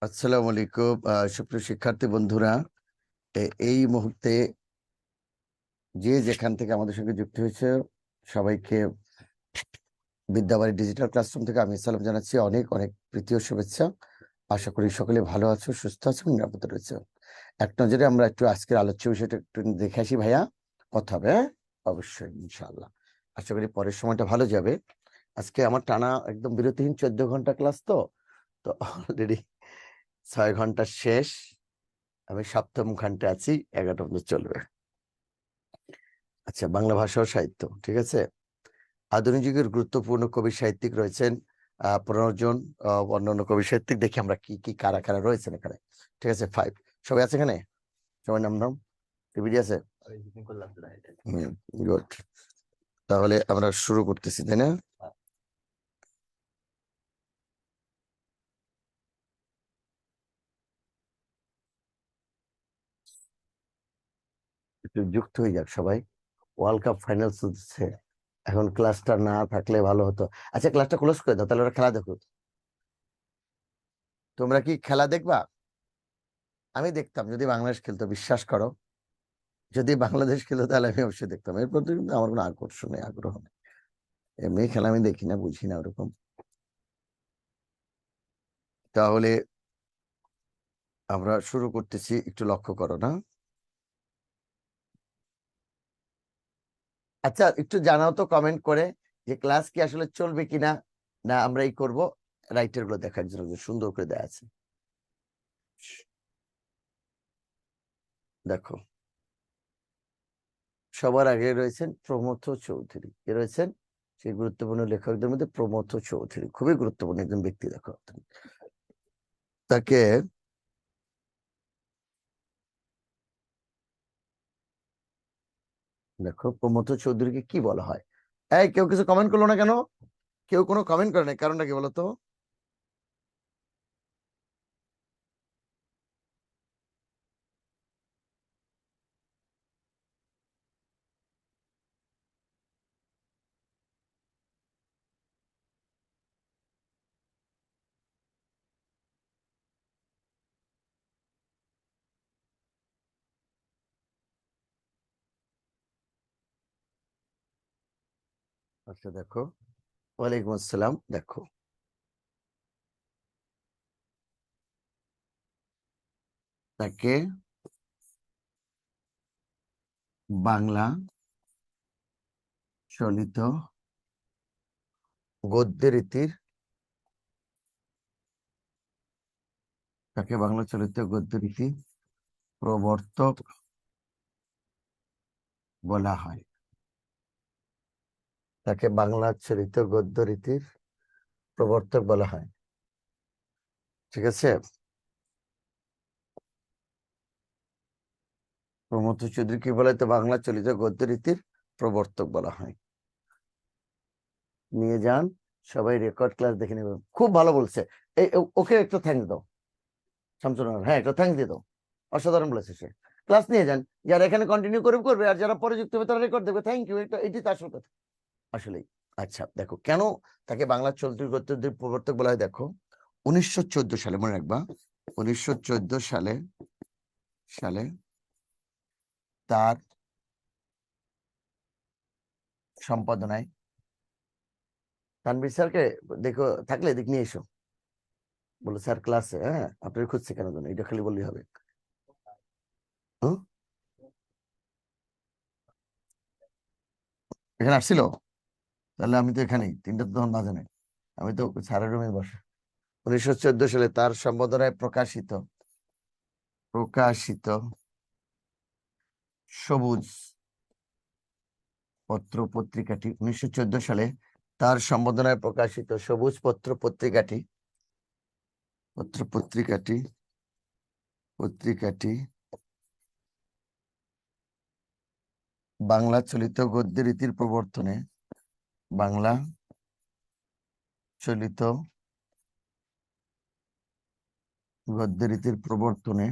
আসসালামু আলাইকুম সুপ্রিয় শিক্ষার্থী বন্ধুরা, এই মুহূর্তে যে যেখান থেকে আমাদের সঙ্গে যুক্ত হয়েছে সবাইকে বিদ্যাবাড়ি ডিজিটাল ক্লাসরুম থেকে আমি সালাম জানাচ্ছি। অনেক অনেক প্রীতি ও শুভেচ্ছা। আশা করি সকলে ভালো আছো, সুস্থ আছো, নিরাপদে রয়েছে। এক নজরে আমরা একটু আজকের আলোচ্য বিষয়টা একটু দেখে আসি ভাইয়া। কথা হবে, হ্যাঁ? অবশ্যই, ইনশাআল্লাহ। আশা করি পরের সময়টা ভালো যাবে। আজকে আমার টানা একদম বিরতিহীন 14 ঘন্টা ক্লাস, তো অলরেডি 6 ঘন্টা শেষ। আমি সপ্তম ঘন্টা আছি, 11টা পর্যন্ত চলবে। আচ্ছা, বাংলা ভাষা ও সাহিত্য, ঠিক আছে। আধুনিক যুগের গুরুত্বপূর্ণ কবি সাহিত্যিক রয়েছেন 15 জন। অন্যান্য কবি সাহিত্যিক দেখি আমরা কি কি কারা কারা রয়েছেন এখানে, ঠিক আছে। 5 সবাই আছে এখানে, সবাই নাম নাম টিভিডি আছে। গুড, তাহলে আমরা শুরু করতেছি, তাই না? একটু যুক্ত হয়ে যাক সবাই। ওয়ার্ল্ড কাপ ফাইনাল চলছে, এখন ক্লাসটা না থাকলে ভালো হতো। আচ্ছা, ক্লাসটা ক্লোজ করে দাও, তাহলে ওরা খেলা দেখুক। তোমরা কি খেলা দেখবা? আমি দেখতাম যদি বাংলাদেশ খেলতো, বিশ্বাস করো। যদি বাংলাদেশ খেলতো তাহলে আমি অবশ্যই দেখতাম। এর প্রতি কিন্তু আমার কোনো আকর্ষণ নেই, আগ্রহ নেই। এমনি খেলা আমি দেখি না, বুঝি না ওরকম। তাহলে আমরা শুরু করতেছি, একটু লক্ষ্য করো না। আচ্ছা, একটু জানাও তো কমেন্ট করে যে ক্লাস কি আসলে চলবে কিনা, না আমরা এই করবো। রাইটার গুলো দেখার জন্য যে সুন্দর করে দেয়া আছে, দেখো। সবার আগে রয়েছেন প্রমথ চৌধুরী। কে রয়েছেন? সেই গুরুত্বপূর্ণ লেখকদের মধ্যে প্রমথ চৌধুরী খুবই গুরুত্বপূর্ণ একজন ব্যক্তি। দেখো তাকে, দেখো প্রমথ চৌধুরীকে কি বলা হয়। এই কেউ কিছু কমেন্ট করলো না কেন? কেউ কোনো কমেন্ট করে নাই, কারণটা কি বলতো? আচ্ছা দেখো, ওয়ালাইকুম আসসালাম। দেখো, তাকে বাংলা চলিত গদ্য রীতির, তাকে বাংলা চলিত গদ্য রীতি প্রবর্তক বলা হয়। তাকে বাংলা চলিত গদ্য রীতির প্রবর্তক বলা হয়, ঠিক আছে। প্রমথ চৌধুরী কি বলে? তো বাংলা চলিত গদ্য রীতির প্রবর্তক বলা হয়। নিয়ে যান, সবাই রেকর্ড ক্লাস দেখে নেবে। খুব ভালো বলছে। এই ওকে একটু থ্যাঙ্ক দাও, শামসুর রহমান, হ্যাঁ একটু থ্যাঙ্ক দিয়ে দাও। অসাধারণ বলেছে সে। ক্লাস নিয়ে যান, যারা এখানে কন্টিনিউ করবে করবে, আর যারা পরে যুক্ত হবে তারা রেকর্ড দেবে। থ্যাংক ইউ, এটা এটি তো আসল কথা আসলেই। আচ্ছা দেখো, কেন তাকে বাংলা চলতি গদ্যের প্রবর্তক বলা হয়। দেখো, 1914 সালে, মনে রাখবা, 1914 সালে সালে তার সম্পাদনায়, তানভীর স্যারকে দেখো, থাকলে এদিক নিয়ে এসো। বলো স্যার ক্লাসে, হ্যাঁ আপনার খুঁজছে কেন জানো, এটা খালি বললেই হবে। হুম? এখানে আসছিল? তাহলে আমি তো এখানেই, 3টা তো তখন বাজে নাই। আমি তো স্যারের রুমে বসে। 1914 সালে তার সম্পাদনায় প্রকাশিত প্রকাশিত সবুজ পত্র পত্রিকাটি, 1914 সালে তার সম্পাদনায় প্রকাশিত সবুজ পত্র পত্রিকাটি পত্রিকাটি বাংলা চলিত গদ্য রীতির প্রবর্তনে, বাংলা চলিত গদ্য রীতির প্রবর্তনে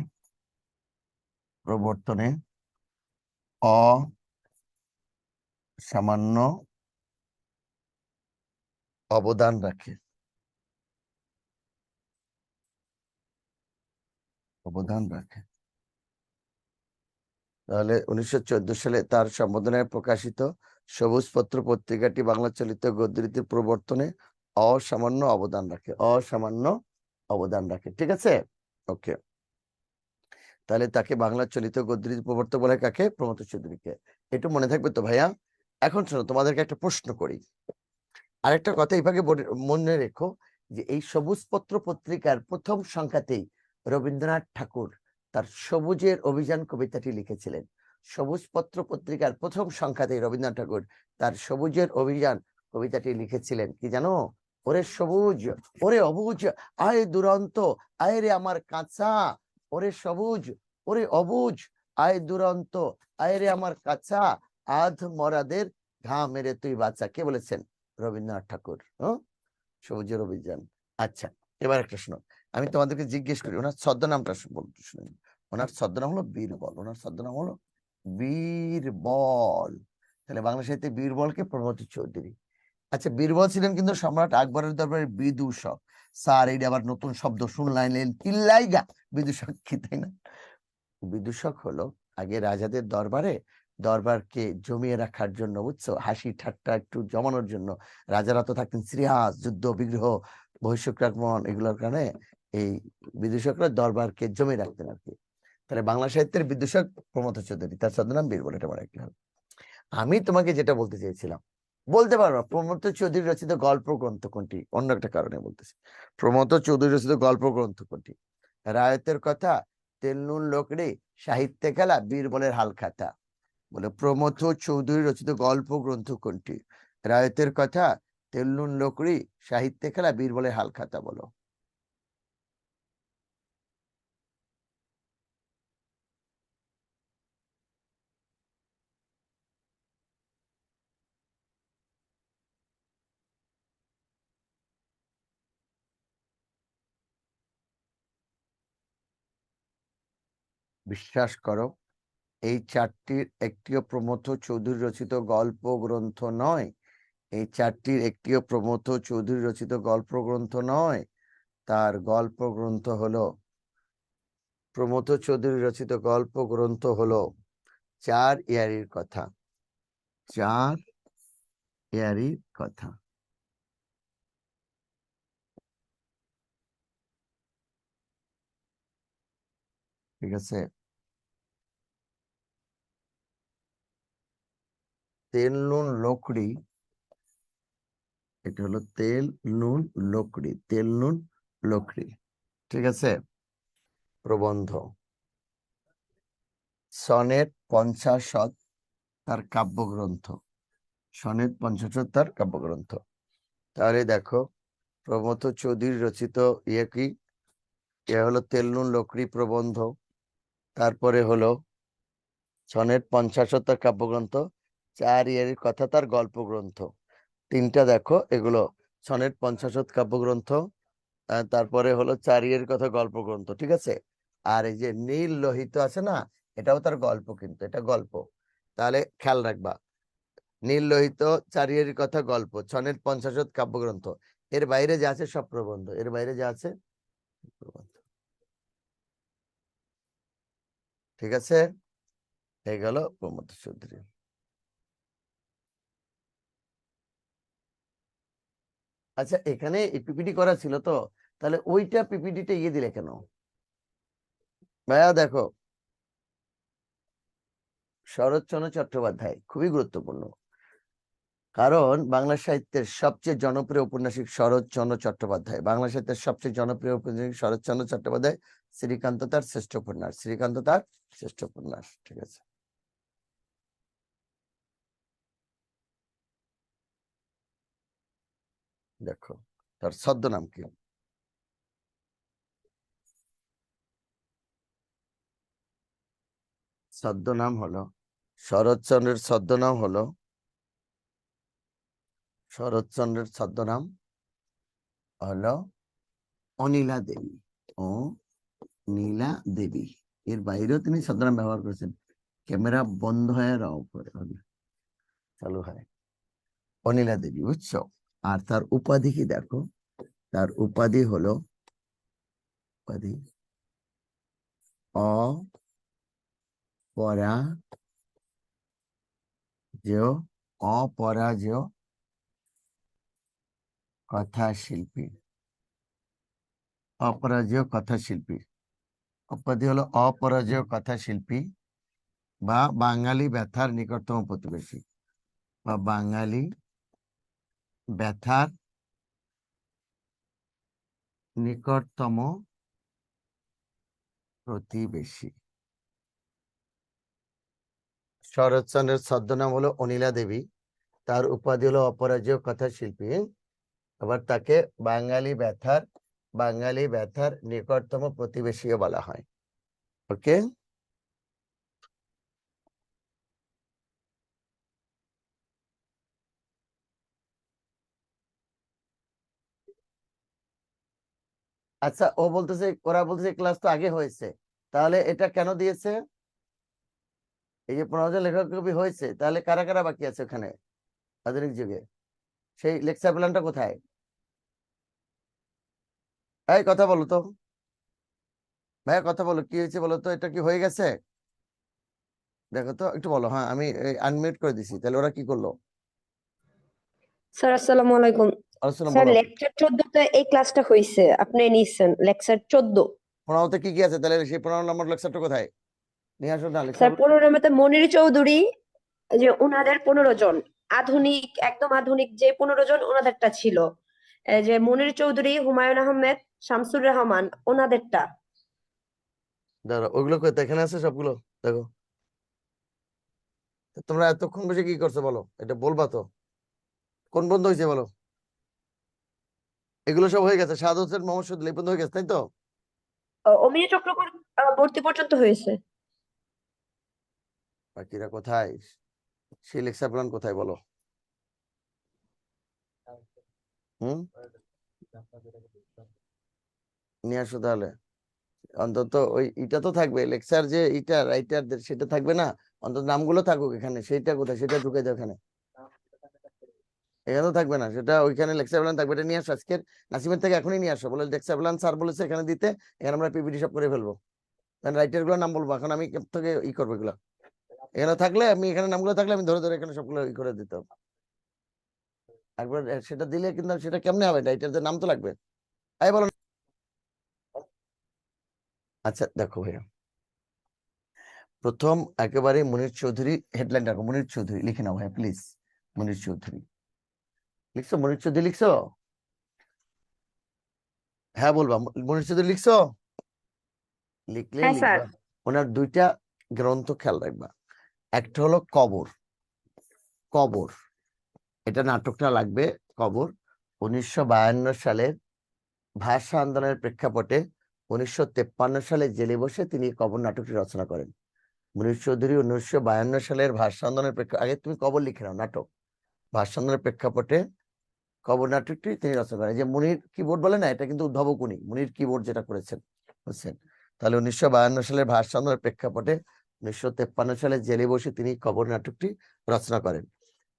প্রবর্তনে অসামান্য অবদান রাখে। অবদান রাখে। তাহলে 1914 সালে তার সম্বোধনায় প্রকাশিত সবুজ পত্র পত্রিকাটি বাংলা চলিত গদ্যরীতির প্রবর্তনে অসামান্য অবদান রাখে। অসামান্য অবদান রাখে, ঠিক আছে। ওকে, তাহলে তাকে বাংলা চলিত গদ্যরীতির প্রবর্তক বলে কাকে? প্রমথ চৌধুরীকে। একটু মনে থাকবে তো ভাইয়া। এখন শোনো, তোমাদেরকে একটা প্রশ্ন করি। আরেকটা কথা এইভাবে মনে রেখো যে এই সবুজ পত্র পত্রিকার প্রথম সংখ্যাতেই রবীন্দ্রনাথ ঠাকুর তার সবুজের অভিযান কবিতাটি লিখেছিলেন। সবুজ পত্র পত্রিকার প্রথম সংখ্যাতেই রবীন্দ্রনাথ ঠাকুর তার সবুজের অভিযান কবিতাটি লিখেছিলেন। কি জানো? ওরে সবুজ, ওরে অবুজ, আয় দুরন্ত, আয় রে আমার কাঁচা। ওরে সবুজ, ওরে অবুজ, আয় দুরন্ত, আয় রে আমার কাঁচা, আধ মরাদের ঘা মেরে তুই বাঁচা। কে বলেছেন? রবীন্দ্রনাথ ঠাকুর। সবুজের অভিযান। আচ্ছা, এবার একটা শোনো, আমি তোমাদেরকে জিজ্ঞেস করি ওনার ছদ্মনামটা বলতে শুনুন। ওনার ছদ্মনাম হলো বীরবল। ওনার ছদ্মনাম হলো বীরবল। তাহলে বাংলা সাহিত্যে বীরবলকে প্রমথ চৌধুরী। আচ্ছা, বীরবল ছিলেন কিন্তু সম্রাট আকবরের দরবারে বিদূষক। স্যার, এইটা আবার নতুন শব্দ শুনলাইলেন, চিল্লাইগা। বিদূষক কি, তাই না? বিদূষক হলো আগে রাজাদের দরবারকে জমিয়ে রাখার জন্য, বুঝছো, হাসি ঠাট্টা একটু জমানোর জন্য। রাজারা তো থাকতেন সিরিয়াস, যুদ্ধ বিগ্রহ বহিষ্করণ এগুলোর কারণে এই বিদূষকরা দরবারকে জমিয়ে রাখতেন আর কি। তাহলে বাংলা সাহিত্যের বিদূষক প্রমথ চৌধুরী, তার ছদ্মনাম বীরবল। এটা মনে রাখতে হবে। আমি তোমাকে যেটা বলতে চেয়েছিলাম, বলতে পারবো প্রমথ চৌধুরী রচিত গল্প গ্রন্থ কোনটি? অন্য একটা কারণে বলতেছি। প্রমথ চৌধুরী রচিত গল্প গ্রন্থ কোনটি? রায়তের কথা, তেল নুন লোকড়ি, সাহিত্যে খেলা, বীরবলের হালখাতা। বলে প্রমথ চৌধুরী রচিত গল্প গ্রন্থ কোনটি? রায়তের কথা, তেল নুন লোকড়ি, সাহিত্যে খেলা, বীরবলের হালখাতা। বলো। বিশ্বাস করো, এই চারটির একটিও প্রমথ চৌধুরী রচিত গল্প গ্রন্থ নয়। এই চারটির একটিও প্রমথ চৌধুরী রচিত গল্প গ্রন্থ নয়। তার গল্প গ্রন্থ হলো, প্রমথ চৌধুরী রচিত গল্প গ্রন্থ হলো চার ইয়ারির কথা। চার ইয়ারির কথা, ঠিক আছে। তেল নুন লোকড়ি, এটা হলো তেল নুন লোকড়ি, তেল নুন লোকড়ি, ঠিক আছে। প্রবন্ধ। সনেট পঞ্চাশত তার কাব্যগ্রন্থ। সনেট পঞ্চাশত তার কাব্যগ্রন্থ। তাহলে দেখো, প্রমথ চৌধুরী রচিত ইয়ে কি? ইয়ে হলো তেল নুন লোকড়ি প্রবন্ধ। তারপরে হলো সনেট পঞ্চাশত তার কাব্যগ্রন্থ। চার ইয়ারির কথা তার গল্প গ্রন্থ। তিনটা দেখো, এগুলো সনেট পঞ্চাশত কাব্যগ্রন্থ, তারপরে হলো চার ইয়ারির কথা গল্প গ্রন্থ, ঠিক আছে। আর এই যে নীল লোহিত আছে না, এটাও তার গল্প, কিন্তু এটা গল্প। তাহলে খেয়াল রাখবা, নীল লোহিত, চার ইয়ারির কথা গল্প, সনেট পঞ্চাশত কাব্যগ্রন্থ। এর বাইরে যা আছে সব প্রবন্ধ। এর বাইরে যা আছে প্রবন্ধ, ঠিক আছে। এই গেল প্রমথ চৌধুরী। আচ্ছা, এখানে পিপিটি করা ছিল তো, তাহলে ওইটা পিপিটিটা ইয়ে দিলে কেন ভাইয়া? দেখো, শরৎচন্দ্র চট্টোপাধ্যায় খুবই গুরুত্বপূর্ণ, কারণ বাংলা সাহিত্যের সবচেয়ে জনপ্রিয় উপন্যাসিক শরৎচন্দ্র চট্টোপাধ্যায়। বাংলা সাহিত্যের সবচেয়ে জনপ্রিয় উপন্যাসিক শরৎচন্দ্র চট্টোপাধ্যায়। শ্রীকান্ত তার শ্রেষ্ঠ উপন্যাস। শ্রীকান্ত তার শ্রেষ্ঠ উপন্যাস, ঠিক আছে। দেখো, তার ছদ্মনাম কি? ছদ্মনাম হলো, শরৎচন্দ্রের ছদ্মনাম হলো, শরৎচন্দ্রের ছদ্মনাম হলো অনিলা দেবী। ও নীলা দেবী। এর বাইরেও তিনি ছদ্মনাম ব্যবহার করেছেন। ক্যামেরা বন্ধ হয়ে চালু হয়। অনিলা দেবী, বুঝছো। আর তার উপাধি কি দেখো, তার উপাধি হলো, উপাধি অপরাজেয় অপরাজেয় কথাশিল্পী। অপরাজেয় কথাশিল্পী উপাধি হলো অপরাজেয় কথাশিল্পী বা বাঙালি ব্যথার নিকটতম প্রতিবেশী, বা বাঙালি ব্যথার নিকটতম প্রতিবেশী। শরৎচন্দ্রের ছদ্মনাম হলো অনিলা দেবী, তার উপাধি হলো অপরাজেয় কথাশিল্পী। আবার তাকে বাঙালি ব্যথার নিকটতম প্রতিবেশীও বলা হয়। ওকে, আচ্ছা ওরা বলতেছে ক্লাস তো আগে হয়েছে, তাহলে এটা কেন দিয়েছে? এই যে 15 জন লেখক কবি হয়েছে, তাহলে কারা কারা বাকি আছে ওখানে আধুনিক যুগে? সেই লেকচার প্ল্যানটা কোথায়? এই কথা বলো তো ভাইয়া, কথা বলো, কি হয়েছে বলো তো, এটা কি হয়ে গেছে? দেখো তো একটু বলো। হ্যাঁ, আমি আনমিউট করে দিছি, তাহলে ওরা কি করলো? স্যার আসসালামু আলাইকুম। আলোচনা স্যার বলো। লেকচার 14 তে এই ক্লাসটা হইছে, আপনি নিছেন লেকচার 14। 15তে কি কি আছে তাহলে? সেই 15 নম্বর লেকচারটা কোথায়? নিয়ে আসো না লেকচার। স্যার 15 মতে মনির চৌধুরী, যে ওনাদের 15 জন আধুনিক, একদম আধুনিক যে 15 জন ওনাদেরটা ছিল, এই যে মনির চৌধুরী, হুমায়ুন আহমেদ, শামসুর রহমান, ওনাদেরটা। দাঁড়া, ওইগুলো কোথায়? এখানে আছে সবগুলো, দেখো। তোমরা এতক্ষণ বসে কি করছো বলো, এটা বলবা তো। কোন বন্ধ হয়েছে বলো? এগুলো সব হয়ে গেছে, সাদ হোসেন, মোহাম্মদ শহীদুল, এই বন্ধ হয়ে গেছে, তাই তো? অমিয় চক্রবর্তী পর্যন্ত হয়েছে। বাকিরা কোথায়? সেই লেকচার প্ল্যান কোথায় বলো? হুম, নিয়ে আসো তাহলে। অন্তত ওই ইটা তো থাকবে, লেকচার যে ইটা রাইটারদের, সেটা থাকবে না? অন্তত নামগুলো থাকুক এখানে, সেইটা কোথায় সেটা ঢুকে দাও এখানে। এখানেও থাকবে না সেটা, ওইখানে লেকচার প্ল্যান থাকবে, এটা নিয়ে আসো আজকের নাসিমের থেকে এখনই নিয়ে আসো, বলে লেকচার প্ল্যান স্যার বলেছে এখানে দিতে, এখানে আমরা পিপিটি সব করে ফেলবো। রাইটার গুলোর নাম বলবো, এখন আমি থেকে ই করবো এগুলো। এখানে থাকলে আমি, এখানে নামগুলো থাকলে আমি ধরে ধরে এখানে সবগুলো ই করে দিতাম একবার। সেটা দিলে কিন্তু সেটা কেমনে হবে, রাইটারদের নাম তো লাগবে। তাই বলো। আচ্ছা দেখো ভাইয়া, প্রথম একেবারে মনির চৌধুরী, হেডলাইন রাখো মনির চৌধুরী, লিখে নাও ভাইয়া প্লিজ। মনির চৌধুরী লিখছো? মনির চৌধুরী লিখছো? হ্যাঁ বলবা, মনির চৌধুরী লিখছো? লিখলে হ্যাঁ স্যার। লিখবা। ওনার দুইটা গ্রন্থ খেয়াল রাখবা। একটা হলো কবর। কবর, এটা নাটকটা লাগবে। কবর 1952 সালের ভাষা আন্দোলনের প্রেক্ষাপটে 1953 সালে জেলে বসে তিনি কবর নাটকটি রচনা করেন। মনির চৌধুরী 1952 সালের ভাষা আন্দোলনের আগে তুমি কবর লিখে নাও, নাটক। ভাষা আন্দোলনের প্রেক্ষাপটে কবর নাটকটি তিনি রচনা করেন। যে মুনির কিবোর্ড বলে না, এটা কিন্তু উদ্ভাবক উনি, মুনির কিবোর্ড যেটা করেছেন, বুঝছেন? তাহলে 1952 সালের ভাষা আন্দোলনের প্রেক্ষাপটে 1953 সালে জেলে বসে তিনি কবর নাটকটি রচনা করেন।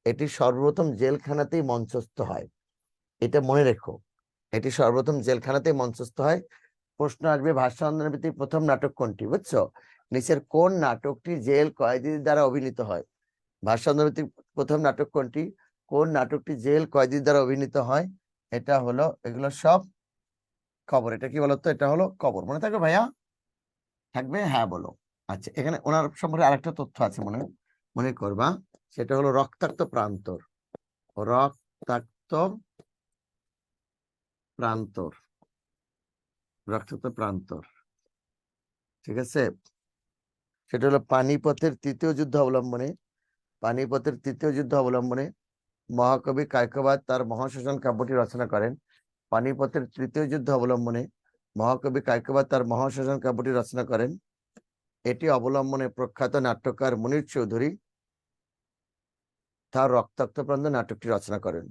এটি সর্বপ্রথম জেলখানাতেই মঞ্চস্থ হয়, এটা মনে রেখো। এটি সর্বপ্রথম জেলখানাতেই মঞ্চস্থ হয়। প্রশ্ন আসবে ভাষা আন্দোলনের ভিত্তিক প্রথম নাটক কোনটি, বুঝছো? নিচের কোন নাটকটি জেল কয়েদিদের দ্বারা অভিনীত হয়? ভাষা আন্দোলন ভিত্তিক প্রথম নাটক কোনটি? কোন নাটকটি জেল কয়েদিদের দ্বারা অভিনীত হয়? এটা হলো, এগুলো সব কবর। এটা কি বলতো? এটা হলো কবর, মনে থাকবে ভাইয়া? থাকবে, হ্যাঁ বলো। আচ্ছা, এখানে ওনার সম্পর্কে আরেকটা তথ্য আছে, মনে মনে করবা, সেটা হলো রক্তাক্ত প্রান্তর। রক্তাক্ত প্রান্তর, রক্তাক্ত প্রান্তর, ঠিক আছে? সেটা হলো পানিপথের তৃতীয় যুদ্ধ অবলম্বনে, পানিপথের তৃতীয় যুদ্ধ অবলম্বনে মহাকবি কায়কোবাদ তার মহাশ্মশান কাব্যটি রচনা করেন। পানিপথের তৃতীয় যুদ্ধ অবলম্বনে মহাকবি কায়কোবাদ তার মহাশ্মশান কাব্যটি রচনা করেন। এটি অবলম্বনে প্রখ্যাত নাট্যকার মুনির চৌধুরী তার রক্তাক্ত প্রান্ত নাটকটি রচনা করেন।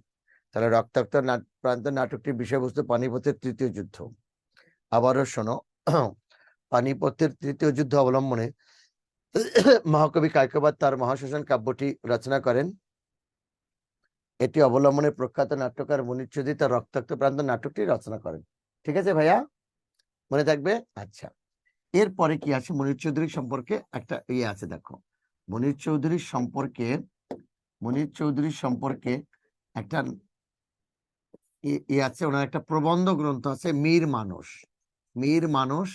তাহলে রক্তাক্ত প্রান্ত নাটকটির বিষয়বস্তু পানিপথের তৃতীয় যুদ্ধ। আবারও শোনো, পানিপথের তৃতীয় যুদ্ধ অবলম্বনে মহাকবি কায়কোবাদ তার মহাশ্মশান কাব্যটি রচনা করেন। এটি অবলম্বনে প্রখ্যাত নাট্যকার মুনির চৌধুরী তার রক্তাক্ত প্রান্ত নাটকটি রচনা করেন। ঠিক আছে ভাইয়া, মনে থাকবে? আচ্ছা, এরপরে কি আছে, মনির চৌধুরী সম্পর্কে একটা ইয়ে আছে, দেখো মনির চৌধুরীর সম্পর্কে একটা ইয়ে আছে, ওনার একটা প্রবন্ধ গ্রন্থ আছে, মীর মানস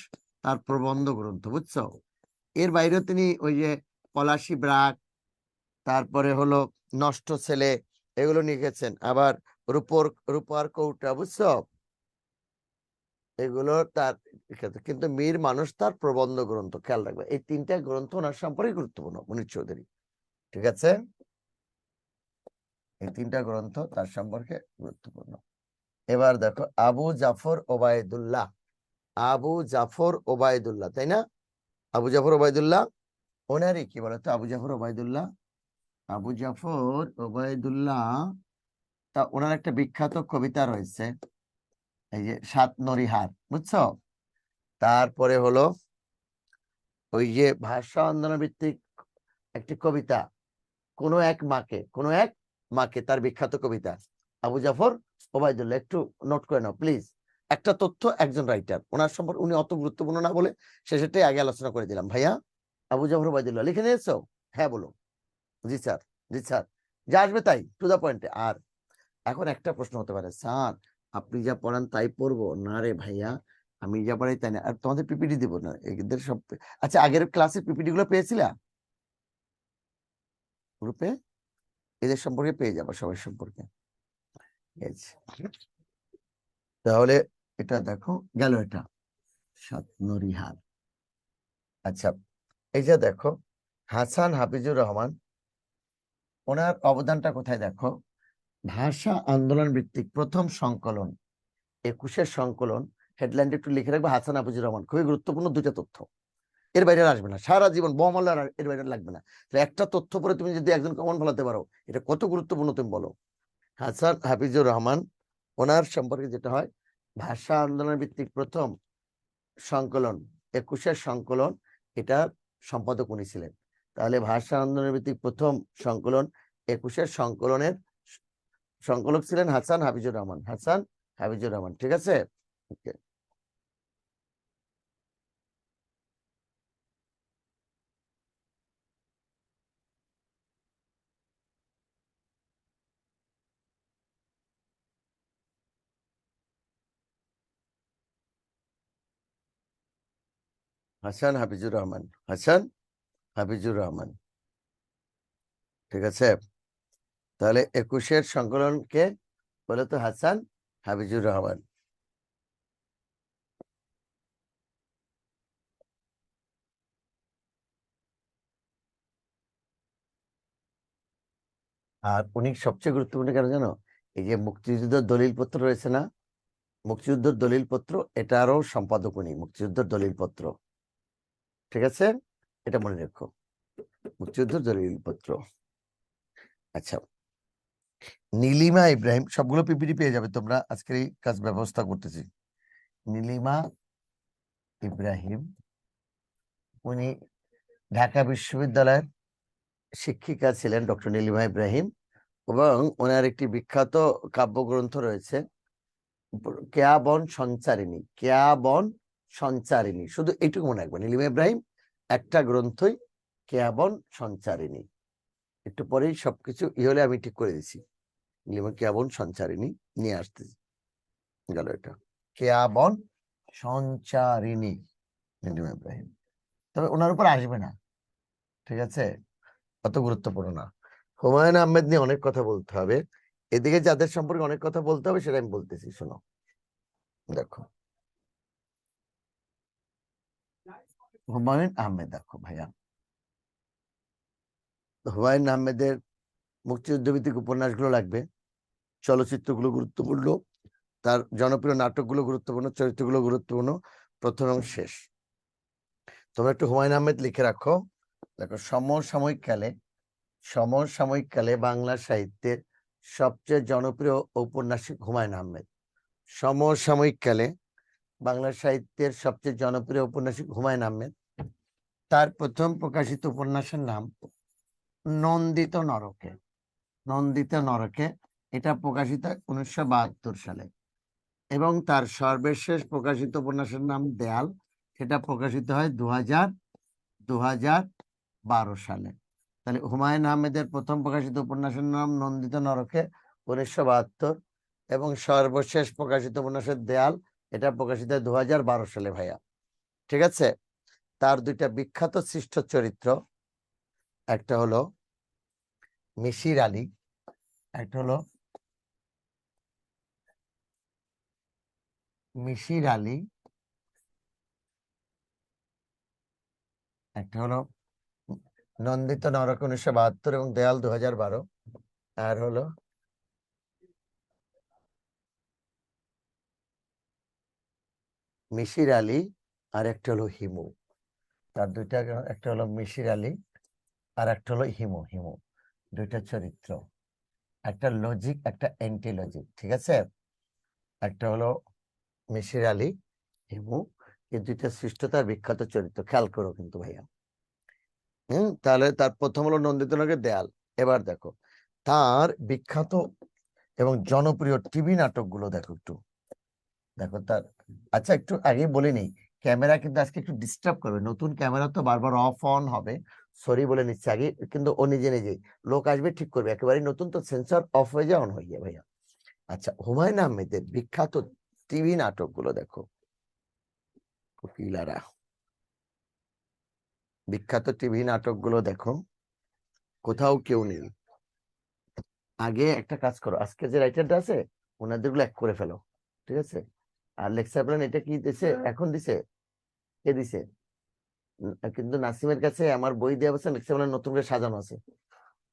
তার প্রবন্ধ গ্রন্থ, বুঝছো? এর বাইরেও তিনি ওই যে পলাশী ব্রাগ, তারপরে হলো নষ্ট ছেলে, এগুলো লিখেছেন। আবার রূপার কৌটা, বুঝছো, এগুলো তার লিখিত। কিন্তু মীর মানুষ তার প্রবন্ধ গ্রন্থ, খেয়াল রাখবে এই তিনটা গ্রন্থ ওনার সম্পর্কে গুরুত্বপূর্ণ, মনির চৌধুরী। ঠিক আছে, এই তিনটা গ্রন্থ তার সম্পর্কে গুরুত্বপূর্ণ। এবার দেখো আবু জাফর ওবায়দুল্লাহ, তাই না? আবু জাফর ওবায়দুল্লাহ ওনারই কি বলতো, আবু জাফর ওবায়দুল্লাহ, তা ওনার একটা বিখ্যাত কবিতা রয়েছে, এই যে সাত নরিহার, বুঝছো? তারপরে হলো ওই যে ভাষা আন্দোলন ভিত্তিক একটি কবিতা, কোনো এক মাকে, তার বিখ্যাত কবিতা আবু জাফর ওবায়দুল্লাহ। একটু নোট করে নাও প্লিজ। একটা তথ্য, একজন রাইটার, ওনার সম্পর্কে উনি অত গুরুত্বপূর্ণ না বলে সেটাই আগে আলোচনা করে দিলাম। ভাইয়া আবু জাফর ওবায়দুল্লাহ লিখে নিয়েছো? হ্যাঁ বলো। জি স্যার, জি স্যার, যা আসবে তাই, টু দা পয়েন্টে। আর এখন একটা প্রশ্ন হতে পারে, স্যার আপনি যা পড়ান তাই পড়বো না রে ভাইয়া, আমি যা পড়াই তাই না, আর তোমাদের পিপিটি দিব না এদের সব। আচ্ছা, আগের ক্লাসের পিপিটি গুলো পেয়েছিলা গ্রুপে? এদের সম্পর্কে পেয়ে যাবো, সবার সম্পর্কে। তাহলে এটা দেখো গেল, এটা সাত নরিহার। আচ্ছা, এই যে দেখো হাসান হাফিজুর রহমান, ওনার অবদানটা কোথায় দেখো, ভাষা আন্দোলন ভিত্তিক প্রথম সংকলন, 21-এর সংকলন। হেডলাইনটা একটু লিখে রাখবে, হাসান হাফিজুর রহমান। খুবই গুরুত্বপূর্ণ দুইটা তথ্য, এর বাইরে আসবে না সারা জীবন, বহমাল্লা এর বাইরে লাগবে না। তো একটা তথ্য পরে তুমি যদি একজন কমন ফেলাতে পারো, এটা কত গুরুত্বপূর্ণ তুমি বলো। হাসান হাফিজুর রহমান, ওনার সম্পর্কে যেটা হয়, ভাষা আন্দোলন ভিত্তিক প্রথম সংকলন, 21-এর সংকলন, এটার সম্পাদক উনি ছিলেন। তাহলে ভাষা আন্দোলন ভিত্তিক প্রথম সংকলন, 21-এর সংকলনের সংকলক ছিলেন হাসান হাফিজুর রহমান। ঠিক আছে, ওকে। হাসান হাফিজুর রহমান, ঠিক আছে। তাহলে 21-এর সংকলনকে বলে তো হাসান হাফিজুর রহমান। আর উনি সবচেয়ে গুরুত্বপূর্ণ কেন জানো, এই যে মুক্তিযুদ্ধের দলিলপত্র রয়েছে না, মুক্তিযুদ্ধের দলিলপত্র, এটারও সম্পাদক উনি, মুক্তিযুদ্ধের দলিলপত্র। ঠিক আছে, এটা মনে রেখো, মুক্তিযুদ্ধের দলিলপত্র। আচ্ছা, নীলিমা ইব্রাহিম, সবগুলো পিপিটি পেয়ে যাবে তোমরা, আজকের এই কাজ ব্যবস্থা করতেছি। নীলিমা ইব্রাহিম, উনি ঢাকা বিশ্ববিদ্যালয়ের শিক্ষিকা ছিলেন, ডক্টর নীলিমা ইব্রাহিম। এবং ওনার একটি বিখ্যাত কাব্যগ্রন্থ রয়েছে, কেয়াবন সঞ্চারিণী, শুধু এইটুকু মনে রাখবেন, নীলিমা ইব্রাহিম একটা গ্রন্থই, কেয়াবন সঞ্চারিণী। একটু পরেই সবকিছু হলে আমি ঠিক করে দিছি, নীলিমা কেয়াবন সঞ্চারিণী নিয়ে আসতেছি। গেল এটা, কেয়াবন সঞ্চারিণী, নীলিমা ইব্রাহিম। তবে ওনার উপর আসবে না, ঠিক আছে, অত গুরুত্বপূর্ণ না। হুমায়ুন আহমেদ নিয়ে অনেক কথা বলতে হবে, এদিকে যাদের সম্পর্কে অনেক কথা বলতে হবে সেটা আমি বলতেছি, শোনো। দেখো হুমায়ুন আহমেদ, দেখো ভাইয়া, হুমায়ুন আহমেদের মুক্তিযুদ্ধ ভিত্তিক উপন্যাসগুলো লাগবে, চলচ্চিত্রগুলো গুরুত্বপূর্ণ, তার জনপ্রিয় নাটকগুলো গুরুত্বপূর্ণ, চরিত্রগুলো গুরুত্বপূর্ণ, প্রথম এবং শেষ। তোমরা একটু হুমায়ুন আহমেদ লিখে রাখো। দেখো সমসাময়িক কালে বাংলা সাহিত্যের সবচেয়ে জনপ্রিয় ঔপন্যাসিক হুমায়ুন আহমেদ। সমসাময়িক কালে বাংলা সাহিত্যের সবচেয়ে জনপ্রিয় ঔপন্যাসিক হুমায়ুন আহমেদ। তার প্রথম প্রকাশিত উপন্যাসের নাম নন্দিত নরকে, এটা প্রকাশিত 1972 সালে। এবং তার সর্বশেষ প্রকাশিত উপন্যাসের নাম দেয়াল, সেটা প্রকাশিত হয় 2012 সালে। তাহলে হুমায়ুন আহমেদের প্রথম প্রকাশিত উপন্যাসের নাম নন্দিত নরকে, 1972, এবং সর্বশেষ প্রকাশিত উপন্যাসের দেয়াল, এটা প্রকাশিত হয় 2012 সালে ভাইয়া। ঠিক আছে। তার দুইটা বিখ্যাত সৃষ্ট চরিত্র, একটা হলো মিসির আলী, একটা হলো মিসির আলী, একটা হলো নন্দিত নরক 1972 এবং দেয়াল 2012, আর হলো মিসির আলী আর একটা হলো হিমু। তার দুইটা, একটা হলো মিসির আলী আর একটা হলো হিমু। হিমু দুইটা চরিত্র, একটা লজিক একটা অ্যান্টি লজিক। ঠিক আছে। একটা হলো মিসির আলী, হিমু, এই দুইটা সৃষ্টতার বিখ্যাত চরিত্র, খেয়াল করো কিন্তু ভাইয়া। তাহলে তার প্রথম হলো নন্দিত নরকের দেয়াল। এবার দেখো তার বিখ্যাত এবং জনপ্রিয় টিভি নাটকগুলো দেখো একটু। দেখো তার, আচ্ছা একটু আগে বলে নেই, ক্যামেরা কিন্তু আজকে একটু ডিস্টার্ব করবে, নতুন ক্যামেরা তো বারবার অফ অন হবে, সরি বলে নিচ্ছে আগে, কিন্তু ও নিজে নিজেই, লোক আসবে ঠিক করবে, একেবারে নতুন তো সেন্সর অফ হয়ে যায় অন হয়ে যায় ভাইয়া। আচ্ছা, হুমায়ুন আহমেদের বিখ্যাত টিভি নাটকগুলো দেখো, কোকিলারা, বিখ্যাত টিভি নাটকগুলো দেখো, কোথাও কেউ নেই। আগে একটা কাজ করো, আজকে যে রাইটারটা আছে ওনাদের গুলো এক করে ফেলো। ঠিক আছে। আর লেকচার প্ল্যান এটা কি দিছে, এখন দিছে, কে দিছে? কিন্তু নাসিমের কাছে আমার বই দেওয়া আছে, লেকচার প্ল্যান নতুন করে সাজানো আছে,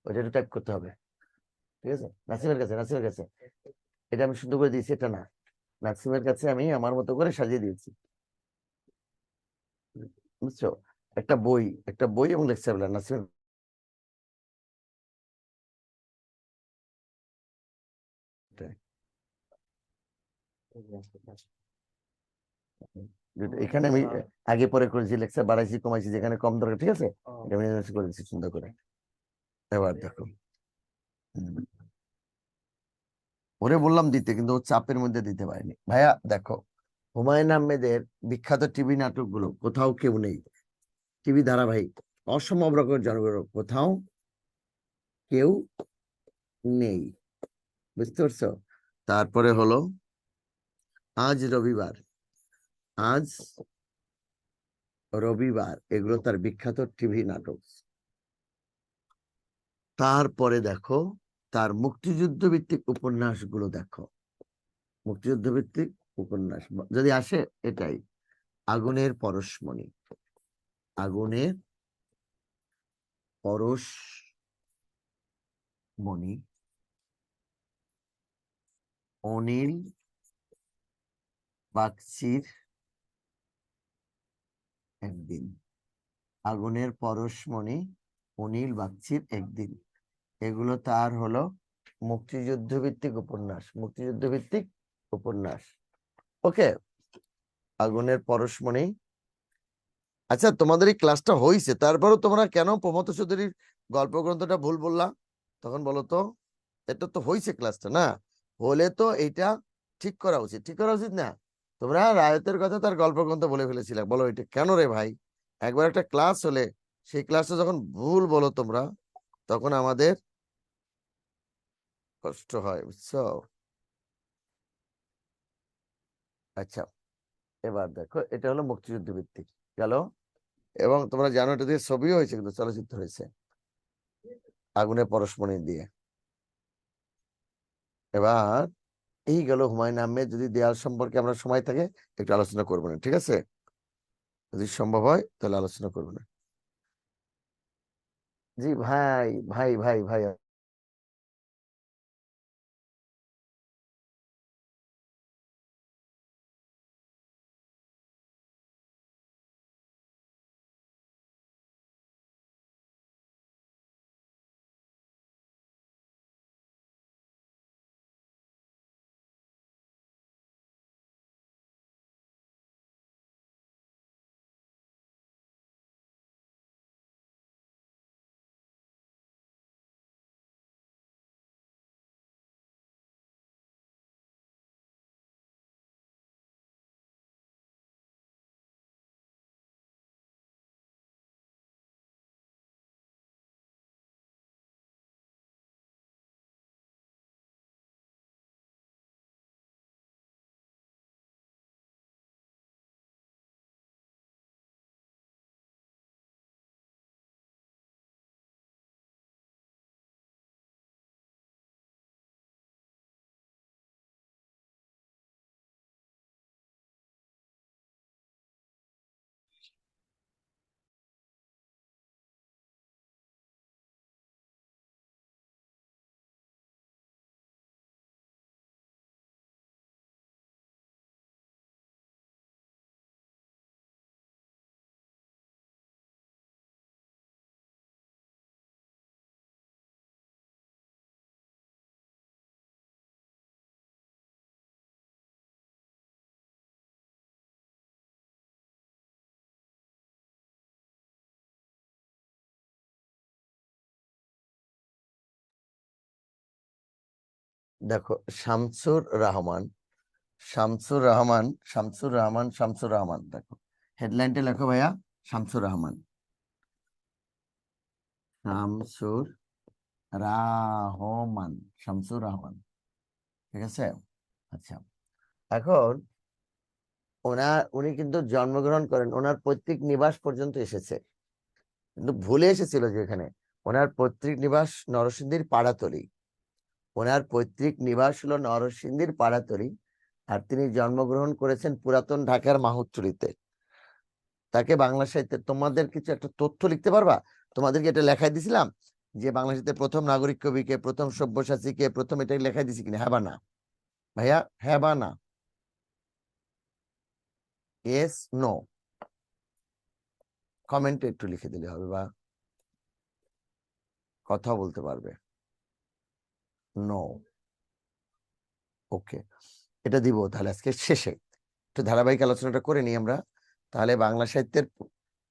ওইটা একটু টাইপ করতে হবে। ঠিক আছে, নাসিমের কাছে, নাসিমের কাছে। এটা আমি সুন্দর করে দিয়েছি, এটা না, নাসিমের কাছে আমি আমার মতো করে সাজিয়ে দিয়েছি, বুঝছো? একটা বই, একটা বই এবং লেকচার প্ল্যান নাসিমের। এখানে আমি আগে পরে করেছি, লেকচার বাড়াইছি কমাইছি, যেখানে কম দরকার, ঠিক আছে, এটা আমি করে দিচ্ছি সুন্দর করে। এবার দেখো, ওরে বললাম দিতে, কিন্তু ও চাপের মধ্যে দিতে পারেনি ভাইয়া। দেখো হুমায়ুন আহমেদের বিখ্যাত টিভি নাটকগুলো, কোথাও কেউ নেই, টিভি ধারাবাহিক, অসম্ভব রকম জনগণ, কোথাও কেউ নেই, বুঝতে পারছো? তারপরে হলো আজ রবিবার, আজ রবিবার, এগুলো তার বিখ্যাত টিভি নাটক। তারপরে দেখো তার মুক্তিযুদ্ধ ভিত্তিক উপন্যাসগুলো দেখো, মুক্তিযুদ্ধ ভিত্তিক উপন্যাস যদি আসে, এটাই আগুনের পরশমণি, আগুনের পরশমণি, অনিল বাগচির একদিন, আগুনের পরশমণি, অনিল বাগচির একদিন, এগুলো তার হলো মুক্তিযুদ্ধ ভিত্তিক উপন্যাস, মুক্তিযুদ্ধ ভিত্তিক উপন্যাস। ওকে, আগুনের পরশমণি। আচ্ছা, তোমাদের এই ক্লাসটা হয়েছে, তারপরেও তোমরা কেন প্রমথ চৌধুরীর গল্প গ্রন্থটা ভুল বললা তখন, বলো তো? এটা তো হয়েছে ক্লাসটা, না হলে তো এটা ঠিক করা উচিত, ঠিক করা উচিত না? তোমরা রায়তের কথা তার গল্প গ্রন্থ বলে ফেলেছিলে, বলো এটা কেন রে ভাই? একবার একটা ক্লাস হলে সেই ক্লাসটা যখন ভুল বলো তোমরা, তখন আমাদের কষ্ট হয়, বুঝছো? আচ্ছা, এবার দেখো এটা হলো মুক্তিযুদ্ধ ভিত্তিক গেল, এবং তোমরা জানো এটা দিয়ে ছবিও হয়েছে, কিন্তু চলচ্চিত্র হয়েছে আগুনের পরশমণি দিয়ে। এবার এই গেল হুমায়ুন আহমেদ। যদি দেয়াল সম্পর্কে আমরা সময় থাকে একটু আলোচনা করবো না, ঠিক আছে, যদি সম্ভব হয় তাহলে আলোচনা করবো না। জি ভাই, ভাই ভাই ভাই দেখো, শামসুর রহমান, শামসুর রহমান, শামসুর রহমান, শামসুর রহমান। দেখো হেডলাইনটা লেখো ভাইয়া, শামসুর রহমান, শামসুর রহমান, শামসুর রহমান। ঠিক আছে। আচ্ছা, এখন উনি কিন্তু জন্মগ্রহণ করেন, ওনার পৈতৃক নিবাস পর্যন্ত এসেছে, কিন্তু ভুলে এসেছিল যে এখানে ওনার পৈতৃক নিবাস নরসিংদীর পাড়াতলি। ওনার পৈতৃক নিবাস হলো নরসিংদীর পাড়াতলি, আর তিনি জন্মগ্রহণ করেছেন পুরাতন ঢাকার মাহুতটুলিতে। তাকে বাংলা সাহিত্যে তোমাদের কিছু একটা তথ্য লিখতে পারবা? তোমাদেরকে এটা লেখাই দিছিলাম যে বাংলা সাহিত্যের প্রথম নাগরিক কবি কে, প্রথম সব্যসাচী কে, প্রথম, এটা লেখাই দিছি কিনা? হ্যাঁ বা না ভাইয়া? হ্যাঁ বা না? ইয়েস, নো, কমেন্টে একটু লিখে দিলে হবে, বা কথা বলতে পারবে। নো। ওকে, এটা দিব তাহলে আজকে শেষে। একটু ধারাবাহিক আলোচনাটা করে নিই আমরা। তাহলে বাংলা সাহিত্যের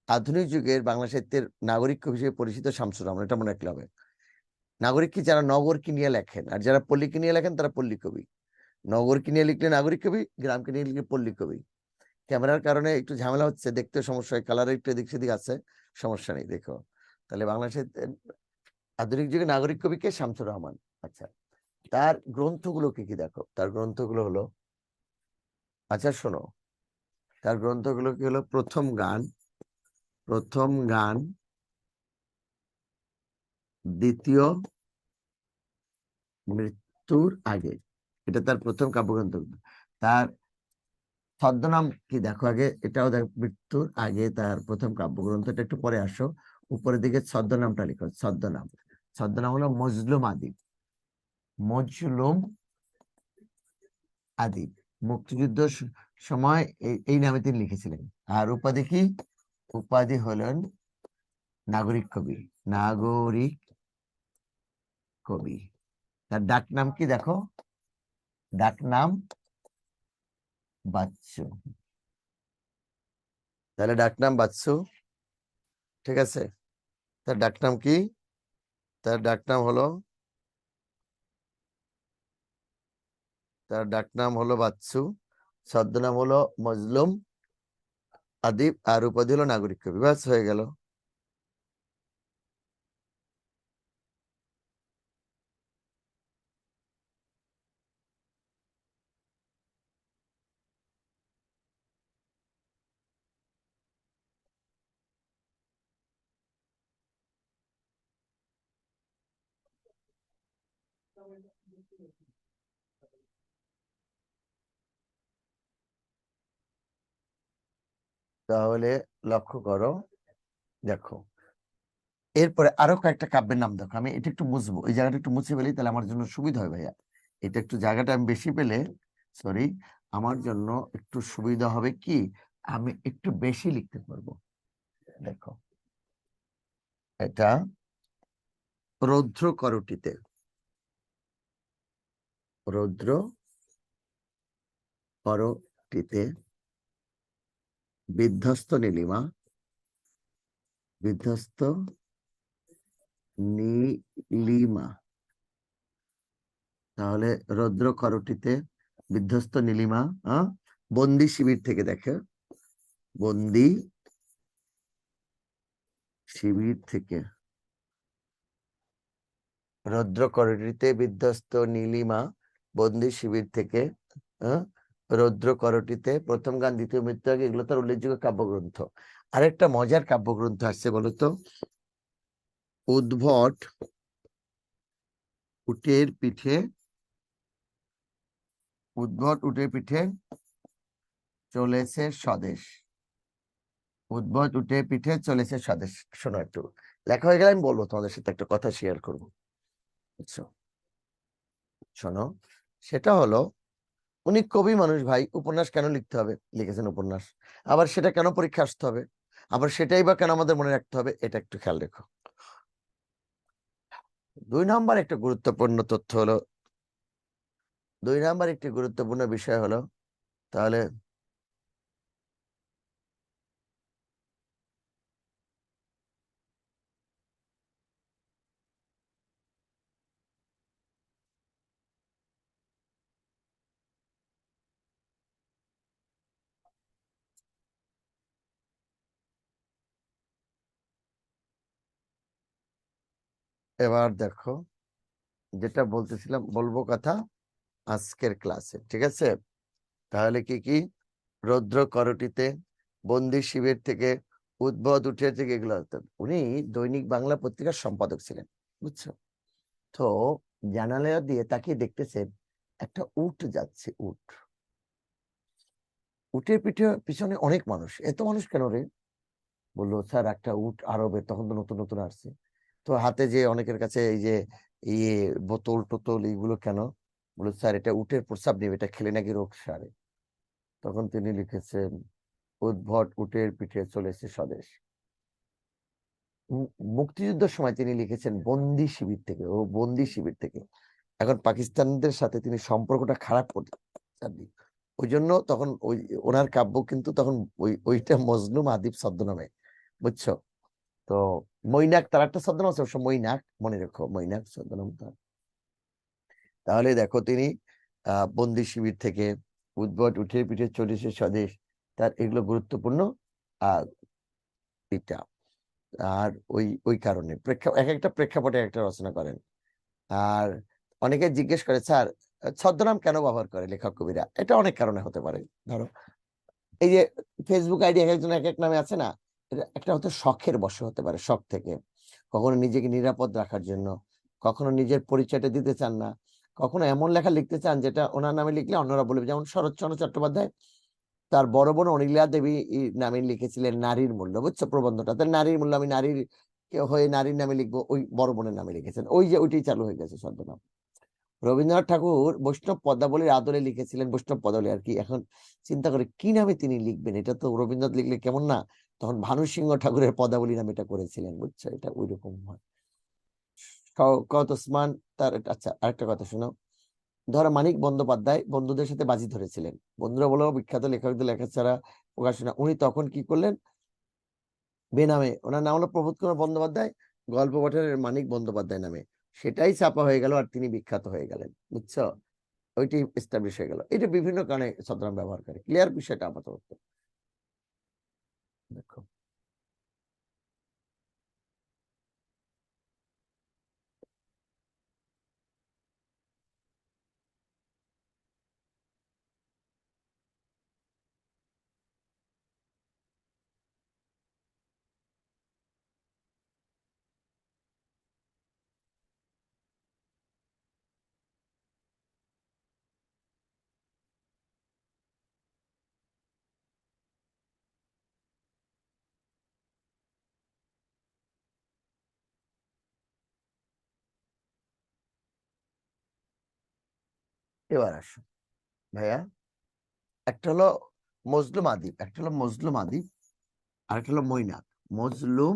আধুনিক যুগের বাংলা সাহিত্যের নাগরিক কবি হিসেবে পরিচিত শামসুর রহমান, এটা মনে রাখলে হবে। নাগরিক কি? যারা নগরকে নিয়ে লেখেন, আর যারা পল্লীকে নিয়ে লেখেন তারা পল্লী কবি। নগরকে নিয়ে লিখলে নাগরিক কবি, গ্রামকে নিয়ে লিখলে পল্লী কবি। ক্যামেরার কারণে একটু ঝামেলা হচ্ছে, দেখতে সমস্যা হয়, কালার একটু এদিক সেদিক আছে, সমস্যা নেই, দেখো। তাহলে বাংলা সাহিত্যের আধুনিক যুগে নাগরিক কবিকে শামসুর রহমান। আচ্ছা, তার গ্রন্থগুলো কি কি? দেখো তার গ্রন্থগুলো হলো, আচ্ছা শোনো, তার গ্রন্থগুলো কি হলো? প্রথম গান, প্রথম গান, দ্বিতীয় মৃত্যুর আগে, এটা তার প্রথম কাব্যগ্রন্থ। তার ছদ্মনাম কি দেখো আগে, এটাও দেখ, মৃত্যুর আগে তার প্রথম কাব্যগ্রন্থ, এটা একটু পরে আসো, উপরের দিকে ছদ্মনামটা লিখো। ছদ্মনাম, ছদ্মনাম হলো মজলুম আদিব, মজলুম আদিব। মুক্তিযুদ্ধ সময় এই নামে তিনি লিখেছিলেন। আর উপাধি কি? উপাধি হলেন নাগরিক কবি, নাগরিক কবি। তার ডাক নাম কি দেখো? ডাক নাম বাচ্চু। তাহলে ডাক নাম বাচ্চু, ঠিক আছে। তার ডাক নাম কি? তার ডাক নাম হলো, তার ডাক নাম হলো বাচ্চু, ছদ্মনাম হলো মজলুম আদিব, আর উপাধি হলো নাগরিক কবি। ব্যাস হয়ে গেল। তাহলে লক্ষ্য করো, দেখো এরপরে আরো কয়েকটা কাব্যের নাম দেখো। আমি এটা একটু মুছবো, এই জায়গাটা একটু মুছে ফেলি, তাহলে আমার জন্য সুবিধা হয় ভাইয়া। এটা একটু জায়গাটা আমি বেশি পেলে, সরি, আমার জন্য একটু সুবিধা হবে কি, আমি একটু বেশি লিখতে পারবো। দেখো এটা রৌদ্র করটিতে, রৌদ্র করটিতে, বিধ্বস্ত নীলিমা, বিধ্বস্ত নীলিমা। তাহলে রৌদ্র করটিতে, বিধ্বস্ত নীলিমা, বন্দি শিবির থেকে, দেখে বন্দি শিবির থেকে, রৌদ্র করটিতে, বিধ্বস্ত নীলিমা, বন্দি শিবির থেকে, আহ, রৌদ্র করটিতে, প্রথম গান, দ্বিতীয় মৃত্যু আগে, এগুলো তার উল্লেখযোগ্য কাব্যগ্রন্থ। আরেকটা মজার কাব্যগ্রন্থ আসছে, বলতো, উদ্ভট উটের পিঠে, উদ্ভট উটের পিঠে চলেছে স্বদেশ, উদ্ভট উটের পিঠে চলেছে স্বদেশ। শোনো একটু, লেখা হয়ে গেলে আমি বলবো, তোমাদের সাথে একটা কথা শেয়ার করবো, বুঝছো? শোনো, সেটা হলো, উনি কবি মানুষ ভাই, উপন্যাস কেন লিখতে হবে? লিখেছেন উপন্যাস। আবার সেটা কেন পরীক্ষা আসতে হবে? আবার সেটাই বা কেন আমাদের মনে রাখতে হবে? এটা একটু খেয়াল রেখো। 2 নম্বর একটা গুরুত্বপূর্ণ তথ্য হলো, 2 নম্বর একটি গুরুত্বপূর্ণ বিষয় হলো, তাহলে এবার দেখো, যেটা বলতেছিলাম বলবো কথা আজকের ক্লাসে, ঠিক আছে? তাহলে কি কি? রৌদ্র করটিতে, বন্দি শিবির থেকে, উদ্ভট উঠে থেকে, এগুলো হতেন। উনি দৈনিক বাংলা পত্রিকার সম্পাদক ছিলেন, বুঝছো? তো জানালা দিয়ে তাকিয়ে দেখতেছেন একটা উট যাচ্ছে। উটের পিছনে অনেক মানুষ। এত মানুষ কেন রে? বললো, স্যার একটা উট আরবে, তখন তো নতুন নতুন আসছে। তো হাতে যে অনেকের কাছে এই যে ইয়ে বোতল টোতল এইগুলো কেন? বললো, স্যার এটা উটের প্রস্রাব নেবে, এটা খেলে নাকি রোগ সারে। তখন তিনি লিখেছেন, উদ্ভট উটের পিঠে চলেছে স্বদেশ। মুক্তিযুদ্ধের সময় তিনি লিখেছেন বন্দি শিবির থেকে, ও বন্দি শিবির থেকে। এখন পাকিস্তানিদের সাথে তিনি সম্পর্কটা খারাপ করতে চাননি। ওই জন্য তখন ওই ওনার কাব্য কিন্তু তখন ওইটা মজলুম আদিব ছদ্মনামে, বুঝছো? তো মৈনাক তার একটা ছদ্মনাম আছে অবশ্য, মৈনাক, মনে রেখো, মৈনাক ছদ্মনাম তার। তাহলে দেখো, তিনি বন্দি শিবির থেকে, উদ্ভট উঠে পিঠে চলেছে স্বদেশ, তার এগুলো গুরুত্বপূর্ণ। আহ এটা আর ওই ওই কারণে এক একটা প্রেক্ষাপটে একটা রচনা করেন। আর অনেকে জিজ্ঞেস করে, স্যার ছদ্মনাম কেন ব্যবহার করে লেখক কবিরা? এটা অনেক কারণে হতে পারে। ধরো, এই যে ফেসবুক আইডি এক একজন এক এক নামে আছে না, এটা একটা হয়তো শখের বশে হতে পারে, শখ থেকে। কখনো নিজেকে নিরাপদ রাখার জন্য, কখনো নিজের পরিচয়টা দিতে চান না, কখনো এমন লেখা লিখতে চান যেটা ওনার নামে লিখলে অন্যরা বলবে। যেমন শরৎচন্দ্র চট্টোপাধ্যায় তার বড় বোন অনিলা দেবী নামে লিখেছিলেন নারীর মূল্য, বুঝছো? প্রবন্ধটা তার নারীর মূল্য, আমি নারীর হয়ে নারীর নামে লিখবো, ওই বড় বোনের নামে লিখেছেন। ওই যে ওইটাই চালু হয়ে গেছে ছদ্মনাম। রবীন্দ্রনাথ ঠাকুর বৈষ্ণব পদাবলীর আদলে লিখেছিলেন বৈষ্ণব পদাবলী। আর কি এখন চিন্তা করে কি নামে তিনি লিখবেন, এটা তো রবীন্দ্রনাথ লিখলে কেমন না? তখন ভানু সিংহ ঠাকুরের পদাবলী নামে এটা করেছিলেন, বুঝছো? এটা ওই রকম হয়। শওকত ওসমান তার আচ্ছা, আরেকটা কথা শোনো। ধরো মানিক বন্দ্যোপাধ্যায় বন্ধুদের সাথে বাজি ধরেছিলেন, বন্ধুরা বলো বিখ্যাত লেখকদের লেখা ছাড়া প্রকাশনা। উনি তখন কি করলেন? বেনামে, ওনার নাম হলো প্রবোধ কুমার বন্দ্যোপাধ্যায়, গল্প পাঠের মানিক বন্দ্যোপাধ্যায় নামে, সেটাই ছাপা হয়ে গেল আর তিনি বিখ্যাত হয়ে গেলেন, বুঝছো? ওইটি এস্টাবলিশ হয়ে গেল। এটা বিভিন্ন কারণে ছদ্মনাম ব্যবহার করে। ক্লিয়ার বিষয়টা আপাতত? দেখো, এবার আসো ভাইয়া। একটা হলো মজলুম আদিব, আর একটা হলো মৈনাক। মজলুম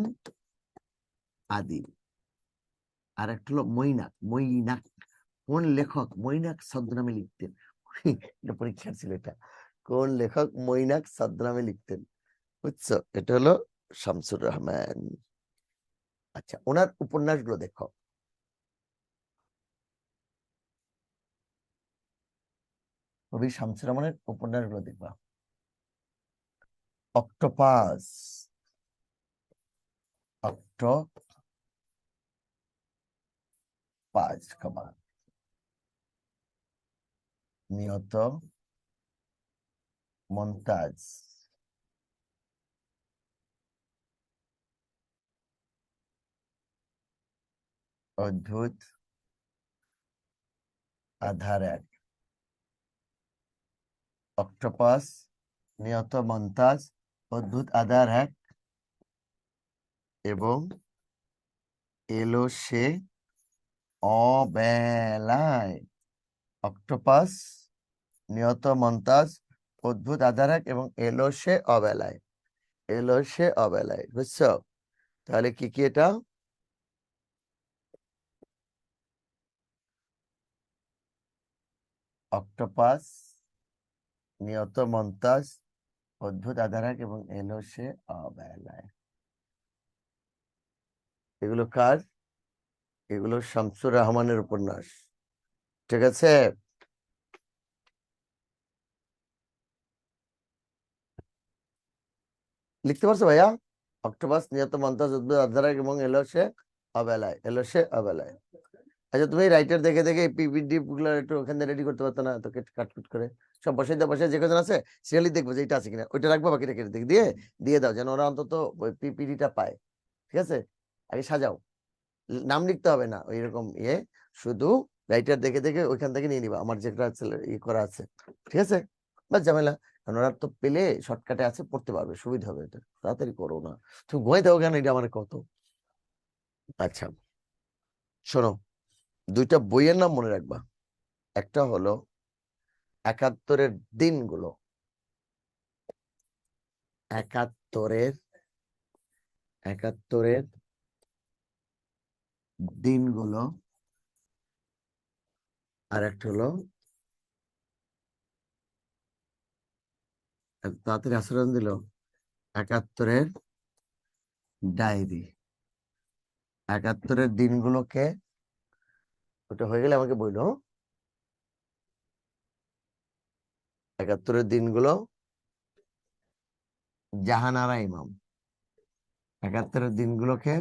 আদিব আর একটা হলো মৈনাক। কোন লেখক মৈনাক ছদ্মনামে লিখতেন? এটা পরীক্ষার ছিল এটা। কোন লেখক মৈনাক ছদ্মনামে লিখতেন, বুঝছো? এটা হলো শামসুর রহমান। আচ্ছা, ওনার উপন্যাসগুলো দেখো। কবি শামসুর রহমানের উপন্যাসগুলো দেখবা। অক্টোপাস, ক্ষমা, নিয়ত, মন্তাজ, অদ্ভুত, আধার এক। অক্টোপাস, নিয়ত, মন্তাজ, অদ্ভুত, আধার এক এবং এলো সে অবেলায়। অক্টোপাস, নিয়ত, মন্তাজ, অদ্ভুত, আধার এক এবং এলো সে অবেলায়। বুঝছো? তাহলে কি কি এটা? অক্টোপাস, নিয়ত, মন্তাজ, অদ্ভুত, আধার এক এবং এলো সে অবেলায়। এগুলো কার? এগুলো শামসুর রহমানের উপন্যাস, ঠিক আছে? লিখতে পারছো ভাইয়া? অক্টোপাস, নিহত, মন্তাজ, উদ্ভিদ, আধারক এবং এলো সে অবেলায় এলো সে অবেলায়। আচ্ছা, তুমি রাইটার দেখে দেখে পিপিটি গুলো একটু ওখানে রেডি করতে পারতো না? তোকে কাটকুট করে সব বসে দাও, বসে যে কজন আছে সিরিয়ালি দেখবো যে এটা আছে কিনা, ওইটা রাখবো, বাকিটা কেটে দেখে দিয়ে দিয়ে দাও, যেন ওরা অন্তত ওই পিপিটিটা পায়। ঠিক আছে, আগে সাজাও, নাম লিখতে হবে না ওই রকম শুধু রাইটার দেখে দেখে ওইখান থেকে নিয়ে নিবা, আমার যেটা করা আছে। ঠিক আছে, বাস ঝামেলা, কারণ ওরা তো পেলে শর্টকাটে আছে, পড়তে পারবে, সুবিধা হবে। এটা তাড়াতাড়ি করো না, তুমি ঘুমাই দাও কেন, এটা আমার কত। আচ্ছা শোনো, দুইটা বইয়ের নাম মনে রাখবা। একটা হলো একাত্তরের দিনগুলো, একাত্তরের একাত্তরের দিনগুলো, আর একটা হলো তাড়াতাড়ি আচরণ দিল, একাত্তরের ডায়েরি। একাত্তরের দিনগুলোকে, ওটা হয়ে গেলে আমাকে বললো। একাত্তরের দিনগুলো জাহানারা ইমাম, একাত্তরের দিনগুলোকে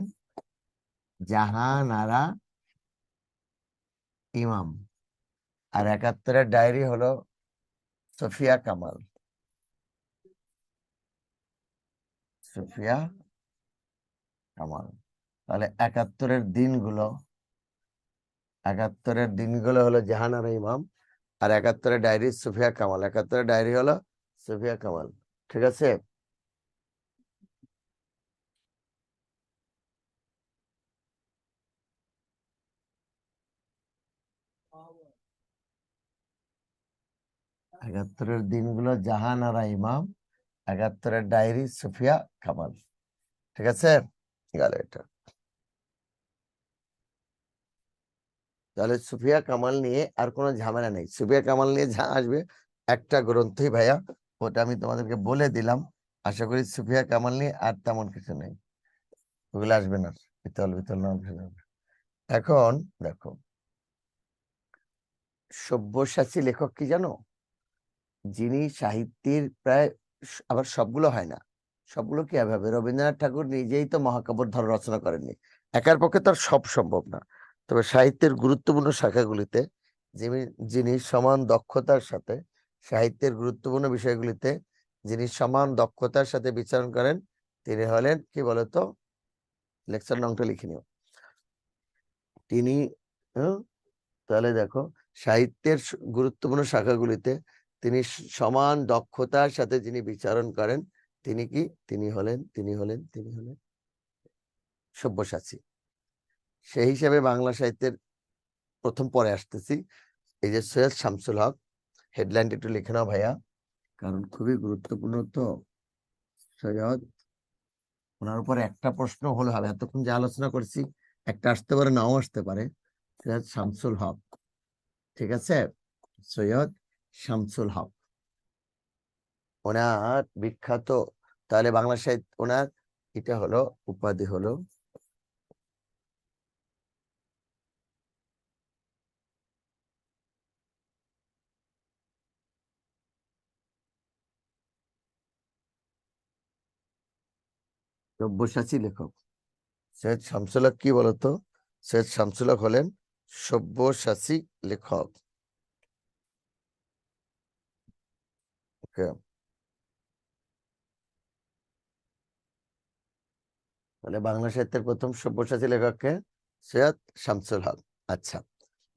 জাহানারা ইমাম। আর একাত্তরের ডায়েরি হলো সুফিয়া কামাল, সুফিয়া কামাল। তাহলে একাত্তরের দিনগুলো হলো জাহানারা ইমাম, আর একাত্তরের ডায়েরি সুফিয়া কামাল। একাত্তরের ডায়েরি হলো সুফিয়া কামাল। ঠিক আছে, একাত্তরের দিনগুলো জাহানারা ইমাম, একাত্তরের ডায়েরি সুফিয়া কামাল। ঠিক আছে, গেল এটা। তাহলে সুফিয়া কামাল নিয়ে আর কোনো ঝামেলা নেই। সুফিয়া কামাল নিয়ে যা আসবে একটা গ্রন্থই ভাইয়া, ওটা আমি তোমাদেরকে বলে দিলাম। আশা করি সুফিয়া কামাল নিয়ে আর তেমন কিছু নেই, ওগুলো আসবে না। বিতল বিতল না আসবে না। এখন দেখো, সব্যসাচী লেখক কি জানো? যিনি সাহিত্যের প্রায় আবার সবগুলো হয় না, সবগুলো কি হবে, রবীন্দ্রনাথ ঠাকুর নিজেই তো মহাকাব্যের ধারা রচনা করেননি, একার পক্ষে তার সব সম্ভব না। তবে সাহিত্যের গুরুত্বপূর্ণ শাখাগুলিতে যিনি যিনি সমান দক্ষতার সাথে, সাহিত্যের গুরুত্বপূর্ণ বিষয়গুলিতে যিনি সমান দক্ষতার সাথে বিচারণ করেন, তিনি হলেন কি বলতো, লেকচার নংটা লিখে নিও। তিনি তাহলে দেখো, সাহিত্যের গুরুত্বপূর্ণ শাখাগুলিতে তিনি সমান দক্ষতার সাথে যিনি বিচারণ করেন, তিনি কি, তিনি হলেন সব্যসাচী। সেই হিসাবে বাংলা সাহিত্যের প্রথম পরে আসতেছি, এই যে সৈয়দ শামসুল হক। হেডলাইনটা একটু লিখে নাও ভাইয়া, কারণ খুবই গুরুত্বপূর্ণ তো। সৈয়দ, ওনার উপর একটা প্রশ্ন হলে হবে, এতক্ষণ যে আলোচনা করছি একটা আসতে পারে, নাও আসতে পারে। সৈয়দ শামসুল হক, ঠিক আছে, সৈয়দ শামসুল হক, ওনার বিখ্যাত, তাহলে বাংলা সাহিত্য ওনার এটা হলো উপাধি হলো সব্যসাচী লেখক। সৈয়দ শামসুল হক কি বলতো, সৈয়দ শামসুল হক হলেন সব্যসাচী লেখক। ওকে, তাহলে বাংলা সাহিত্যের প্রথম সব্যসাচী লেখককে সৈয়দ শামসুল হক। আচ্ছা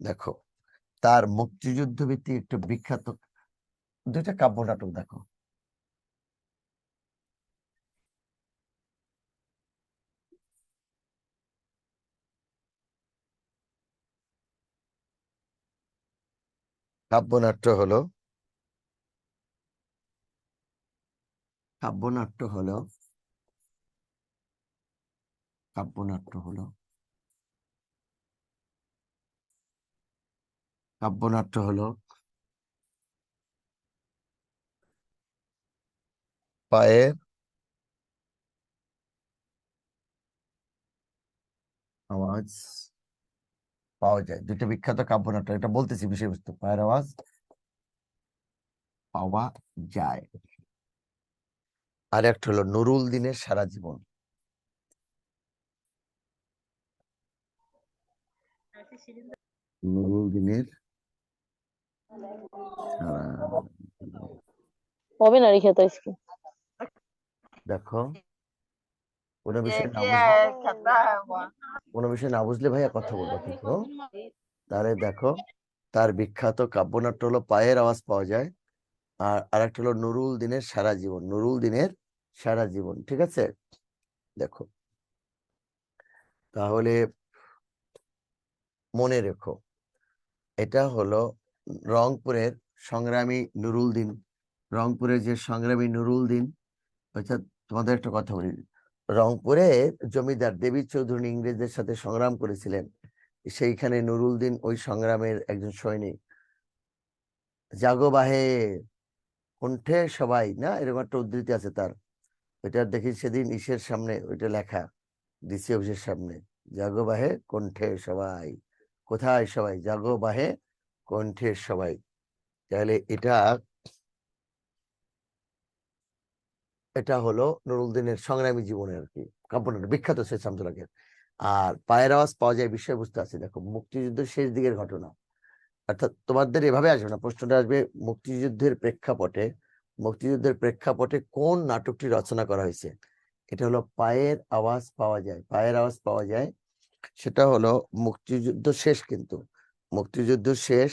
দেখো, তার মুক্তিযুদ্ধ ভিত্তিক একটু বিখ্যাত দুইটা কাব্য নাটক দেখো। কাব্যনাট্য হলো কাব্যনাট্য হলো কাব্যনাট্য হলো কাব্যনাট্য হলো পায়ের আওয়াজ পাওয়া যায়। দুইটা বিখ্যাত কাব্যনাট্য, এটা বলতেছি বিষয়বস্তু, পায়ের আওয়াজ পাওয়া যায়। আর একটা হলো নুরুল দিনের সারা জীবন। নুরুল দিনের সারা হবে না রিক্সা তো আজকে। দেখো কোনো বিষয় না বুঝলে কোনো বিষয় না বুঝলে ভাইয়া কথা বলবো কিন্তু তাহলে দেখো তার বিখ্যাত কাব্যনাট্য হলো পায়ের আওয়াজ পাওয়া যায়, আর আরেকটা হলো নুরুল দিনের সারা জীবন। নুরুল দিনের সারা জীবন, ঠিক আছে। দেখো তাহলে মনে রেখো এটা হলো রংপুরের সংগ্রামী নুরুল দিন। রংপুরের যে সংগ্রামী নুরুল দিন, অর্থাৎ তোমাদের একটা কথা বলি, রংপুরে জমিদার দেবী চৌধুরী ইংরেজদের সাথে সংগ্রাম করেছিলেন, সেইখানে নুরুল দিন ওই সংগ্রামের একজন সৈনিক। জাগো বাহে কণ্ঠে সবাই, না এরকম একটা উদ্ধৃতি আছে তার, ওইটা দেখি সেদিন ইসের সামনে ওইটা লেখা, ডিসি অফিসের সামনে, জাগো বাহে কণ্ঠে সবাই। কোথায় সবাই? জাগো বাহে কণ্ঠে সবাই। তাহলে এটা এটা হলো নুরুলদিনের সংগ্রামী জীবনের আর কি কাব্যনাটক, বিখ্যাত শেষ শামসুল হকের। আর পায়ের আওয়াজ পাওয়া যায় বিষয়বস্তু আছে, দেখো মুক্তিযুদ্ধের শেষ দিকের ঘটনা। অর্থাৎ তোমাদের এভাবে আসবে না, প্রশ্নটা আসবে মুক্তিযুদ্ধের প্রেক্ষাপটে কোন নাটকটি রচনা করা হয়েছে। এটা হলো পায়ের আওয়াজ পাওয়া যায়। পায়ের আওয়াজ পাওয়া যায় সেটা হলো মুক্তিযুদ্ধ শেষ, কিন্তু মুক্তিযুদ্ধ শেষ,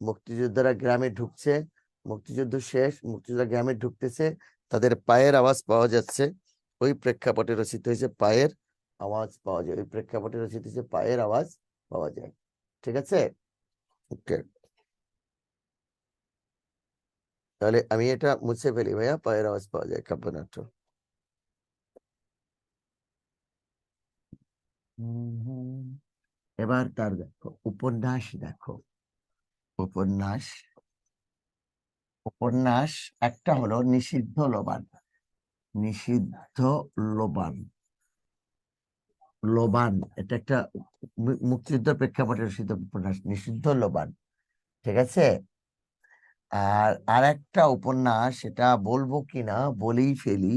মুক্তিযোদ্ধারা গ্রামে ঢুকছে, মুক্তিযুদ্ধ শেষ, মুক্তিযোদ্ধা গ্রামে ঢুকতেছে, তাদের পায়ের আওয়াজ পাওয়া যাচ্ছে, ওই প্রেক্ষাপটে রচিত হয়েছে পায়ের আওয়াজ পাওয়া যায়। ওই প্রেক্ষাপটে রচিত হয়েছে পায়ের আওয়াজ পাওয়া যায়, ঠিক আছে। ওকে, তাহলে আমি এটা মুছে ফেলি ভাইয়া, পায়ের আওয়াজ পাওয়া যায় কাব্যনাট্য। এবার তার দেখো উপন্যাস, দেখো উপন্যাস, উপন্যাস একটা হলো নিষিদ্ধ লোবান। নিষিদ্ধ লোবান, লোবান এটা একটা মুক্তিযুদ্ধের প্রেক্ষাপটে রচিত উপন্যাস, নিষিদ্ধ লোবান, ঠিক আছে। আর আরেকটা উপন্যাস, সেটা বলবো কিনা বলেই ফেলি,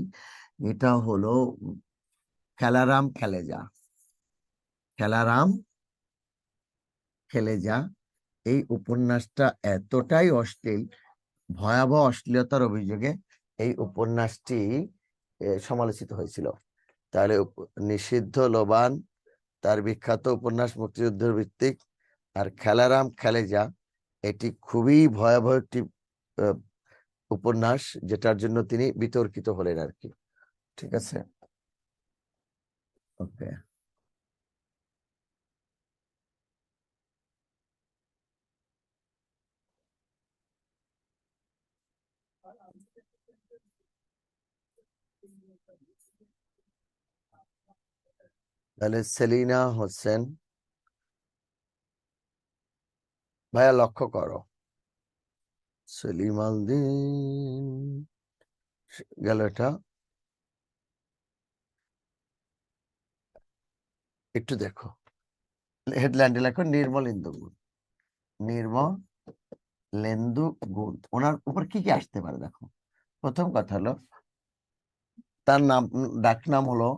এটা হলো খেলারাম খেলে যা। খেলারাম খেলে যা, এই উপন্যাসটা এতটাই অশ্লীল, ভয়াবহ অশ্লীলতার অভিযোগে এই উপন্যাসটি সমালোচিত হয়েছিল। তাহলে নিষিদ্ধ লোবান তার বিখ্যাত উপন্যাস, মুক্তিযুদ্ধের ভিত্তিক। আর খেলারাম খেলে যা এটি খুবই ভয়াবহ একটি আহ, উপন্যাস, যেটার জন্য তিনি বিতর্কিত হলেন আর কি, ঠিক আছে। ওকে, তাহলে সেলিনা হোসেন, ভাইয়া লক্ষ্য করো, সেলিম আলদিন গেল এটা, একটু দেখো হেডলাইনটা লেখো নির্মলেন্দু গুণ। নির্মলেন্দু গুণ, ওনার উপর কি কি আসতে পারে দেখো। প্রথম কথা হলো তার নাম, ডাক নাম হলো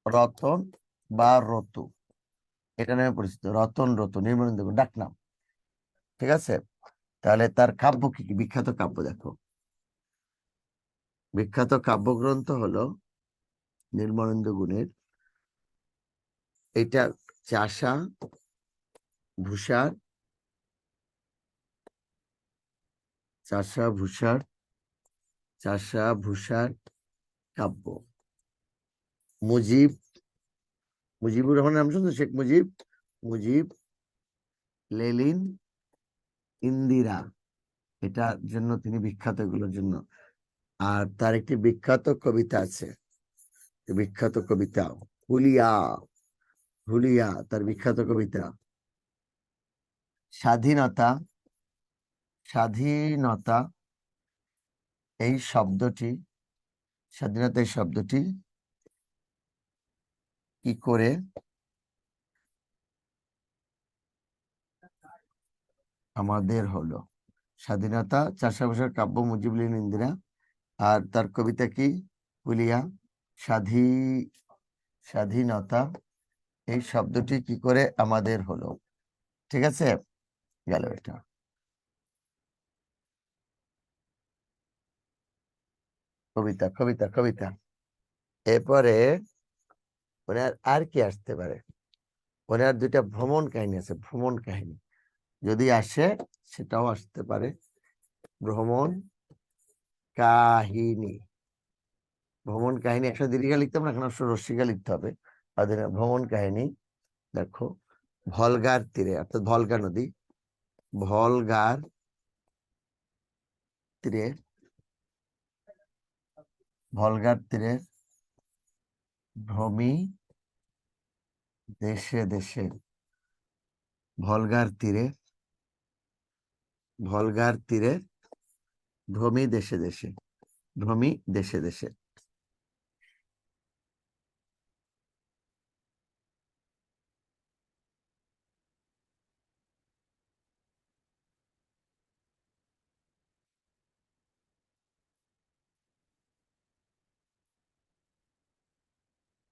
রতন বা রতু, এটা নামে পরিচিত, রতন রতু, নির্মলেন্দু গুণ ডাক নাম, ঠিক আছে। তাহলে তার কাব্য কি কি, বিখ্যাত কাব্য দেখো, বিখ্যাত কাব্যগ্রন্থ হলো নির্মলেন্দু গুণের এটা চাষা ভূষার, চাষা ভূষার, চাষা ভূষার কাব্য। মুজিবুর রহমান নাম শুনছো? শেখ মুজিব, মুজিব, লেলিন, ইন্দিরা, এটার জন্য তিনি বিখ্যাত, এগুলোর জন্য। আর তার একটি বিখ্যাত কবিতা আছে, বিখ্যাত কবিতা হুলিয়া। হুলিয়া তার বিখ্যাত কবিতা। স্বাধীনতা, স্বাধীনতা এই শব্দটি, স্বাধীনতা এই শব্দটি কি করে আমাদের হলো। স্বাধীনতা, চাষাবাসের কাব্য মুজিবুল ইন্দিরা। আর তার কবিতা কি? হুলিয়া। স্বাধী স্বাধীনতা এই শব্দটি কি করে আমাদের হলো? ঠিক আছে, গেল এটা। কবিতা কবিতা কবিতা। এরপরে ওনার আর কি আসতে পারে? ওনার দুইটা ভ্রমণ কাহিনী আছে, ভ্রমণ কাহিনী যদি আসে সেটাও আসতে পারে। ভ্রমণ কাহিনী, ভ্রমণ কাহিনী একসাথে দীর্ঘিকা লিখতে হবে না, এখন অবশ্য রস্যিকা লিখতে হবে। ভ্রমণ কাহিনী দেখো, ভলগার তীরে অর্থাৎ ভলগা নদী, ভলগার তীরে, ভলগার তীরে ভ্রমি দেশে দেশে, ভলগার তীরে, ভলগার তীরে ভ্রমি দেশে দেশে, ভ্রমি দেশে দেশে।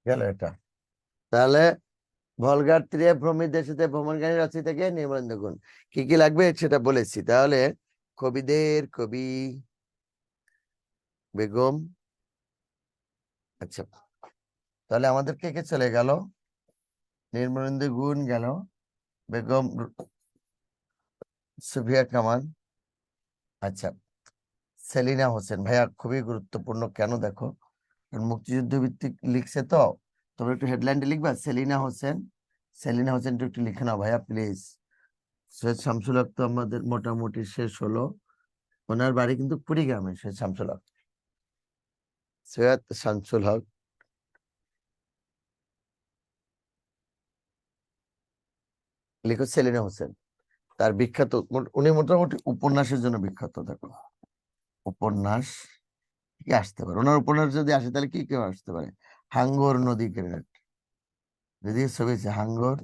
গেল এটা। তাহলে ভলগার তীরে ভ্রমি দেশেতে ভ্রমণকারী রচয়িতা কে? নির্মলেন্দু গুণ। কি কি লাগবে সেটা বলেছি। তাহলে কবিদের কবি বেগম। আচ্ছা, তাহলে আমাদের কে কে চলে গেল? নির্মলেন্দু গুণ গেল, বেগম সুফিয়া কামাল। আচ্ছা, সেলিনা হোসেন। ভাইয়া খুবই গুরুত্বপূর্ণ, কেন দেখো, কারণ মুক্তিযুদ্ধ ভিত্তিক লিখছে তো, তোমরা একটু হেডলাইনটা লিখবা সেলিনা হোসেন। সেলিনা হোসেন একটু লিখে নাও ভাইয়া প্লিজ। সৈয়দ শামসুল হক তো আমাদের মোটামুটি শেষ হলো। ওনার বাড়ি কিন্তু কুড়িগ্রামে, সৈয়দ শামসুল হক, সৈয়দ শামসুল হক। লিখো সেলিনা হোসেন। তার বিখ্যাত, উনি মোটামুটি উপন্যাসের জন্য বিখ্যাত। দেখো উপন্যাস কি আসতে পারে, ওনার উপন্যাস যদি আসে তাহলে কি কি আসতে পারে? হাঙ্গর নদী গ্রেনেড, যদি ছবি আছে হাঙ্গর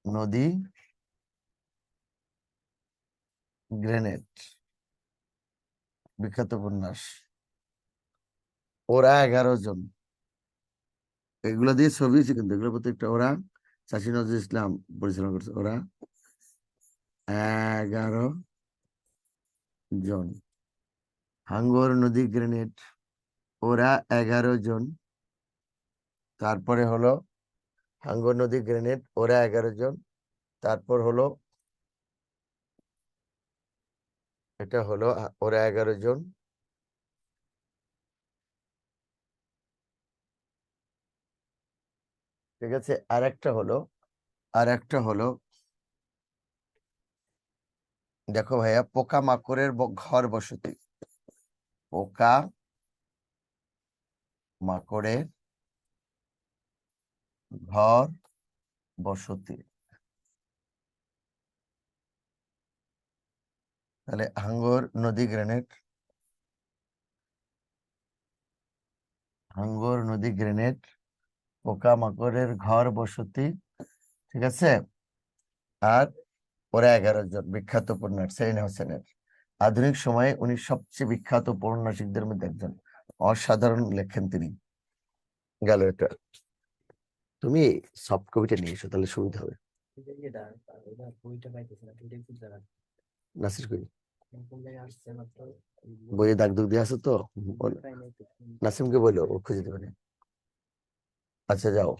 নদী গ্রেনেড, বিখ্যাত উপন্যাস। ওরা 11 জন, এগুলো দিয়ে ছবি আছে কিন্তু এগুলোর প্রতি একটা। ওরা চাষী নজরুল ইসলাম পরিচালনা করছে। ওরা 11 জন, হাঙ্গর নদী গ্রেনেড, ওরা 11 জন। তারপরে হলো হাঙ্গর নদী গ্রেনেড, ওরা 11 জন। তারপর হলো এটা হলো ওরা 11 জন। ঠিক আছে, আর একটা হলো দেখো ভাইয়া, পোকা মাকড়ের ঘর বসতি, পোকা মাকড়ের ঘর বসতি। তাহলে হাঙ্গর নদী গ্রেনেড, হাঙ্গর নদী গ্রেনেড, পোকা মাকড়ের ঘর বসতি। ঠিক আছে, আর ওরা 11 জন, বিখ্যাত উপন্যাস সেলিনা হোসেনের। আধুনিক সময়ে উনি সবচেয়ে বিখ্যাত উপন্যাসিকদের মধ্যে একজন, অসাধারণ লেখেন তিনি। গেল এটা। তুমি সফট কপিটা নিয়ে এসো তাহলে সুবিধা হবে। নাসির কই? বইয়ে দাগ দুগ দিয়ে আছে তো, নাসিমকে বললো ও খুঁজে দেবে না। আচ্ছা যাও,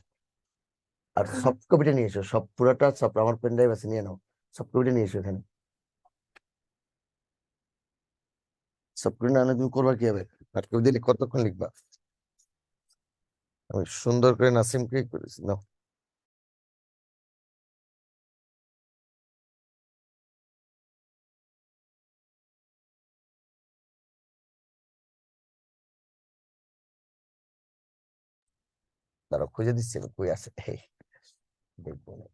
আর সফট কপিটা নিয়ে এসো, সব পুরোটা সব আমার পেন ড্রাইভ আছে, নিয়ে নাও। সফট কপিটা নিয়ে এসো এখানে। সফট কপি না হলে তুমি করবা কি হবে? হার্ড কপি দিলে কতক্ষণ লিখবা? আমি সুন্দর করে নাসিমকে করেছি, নাও। দাঁড়াও খুঁজে দিচ্ছি আমি, কই আছে, এই দেখবো না।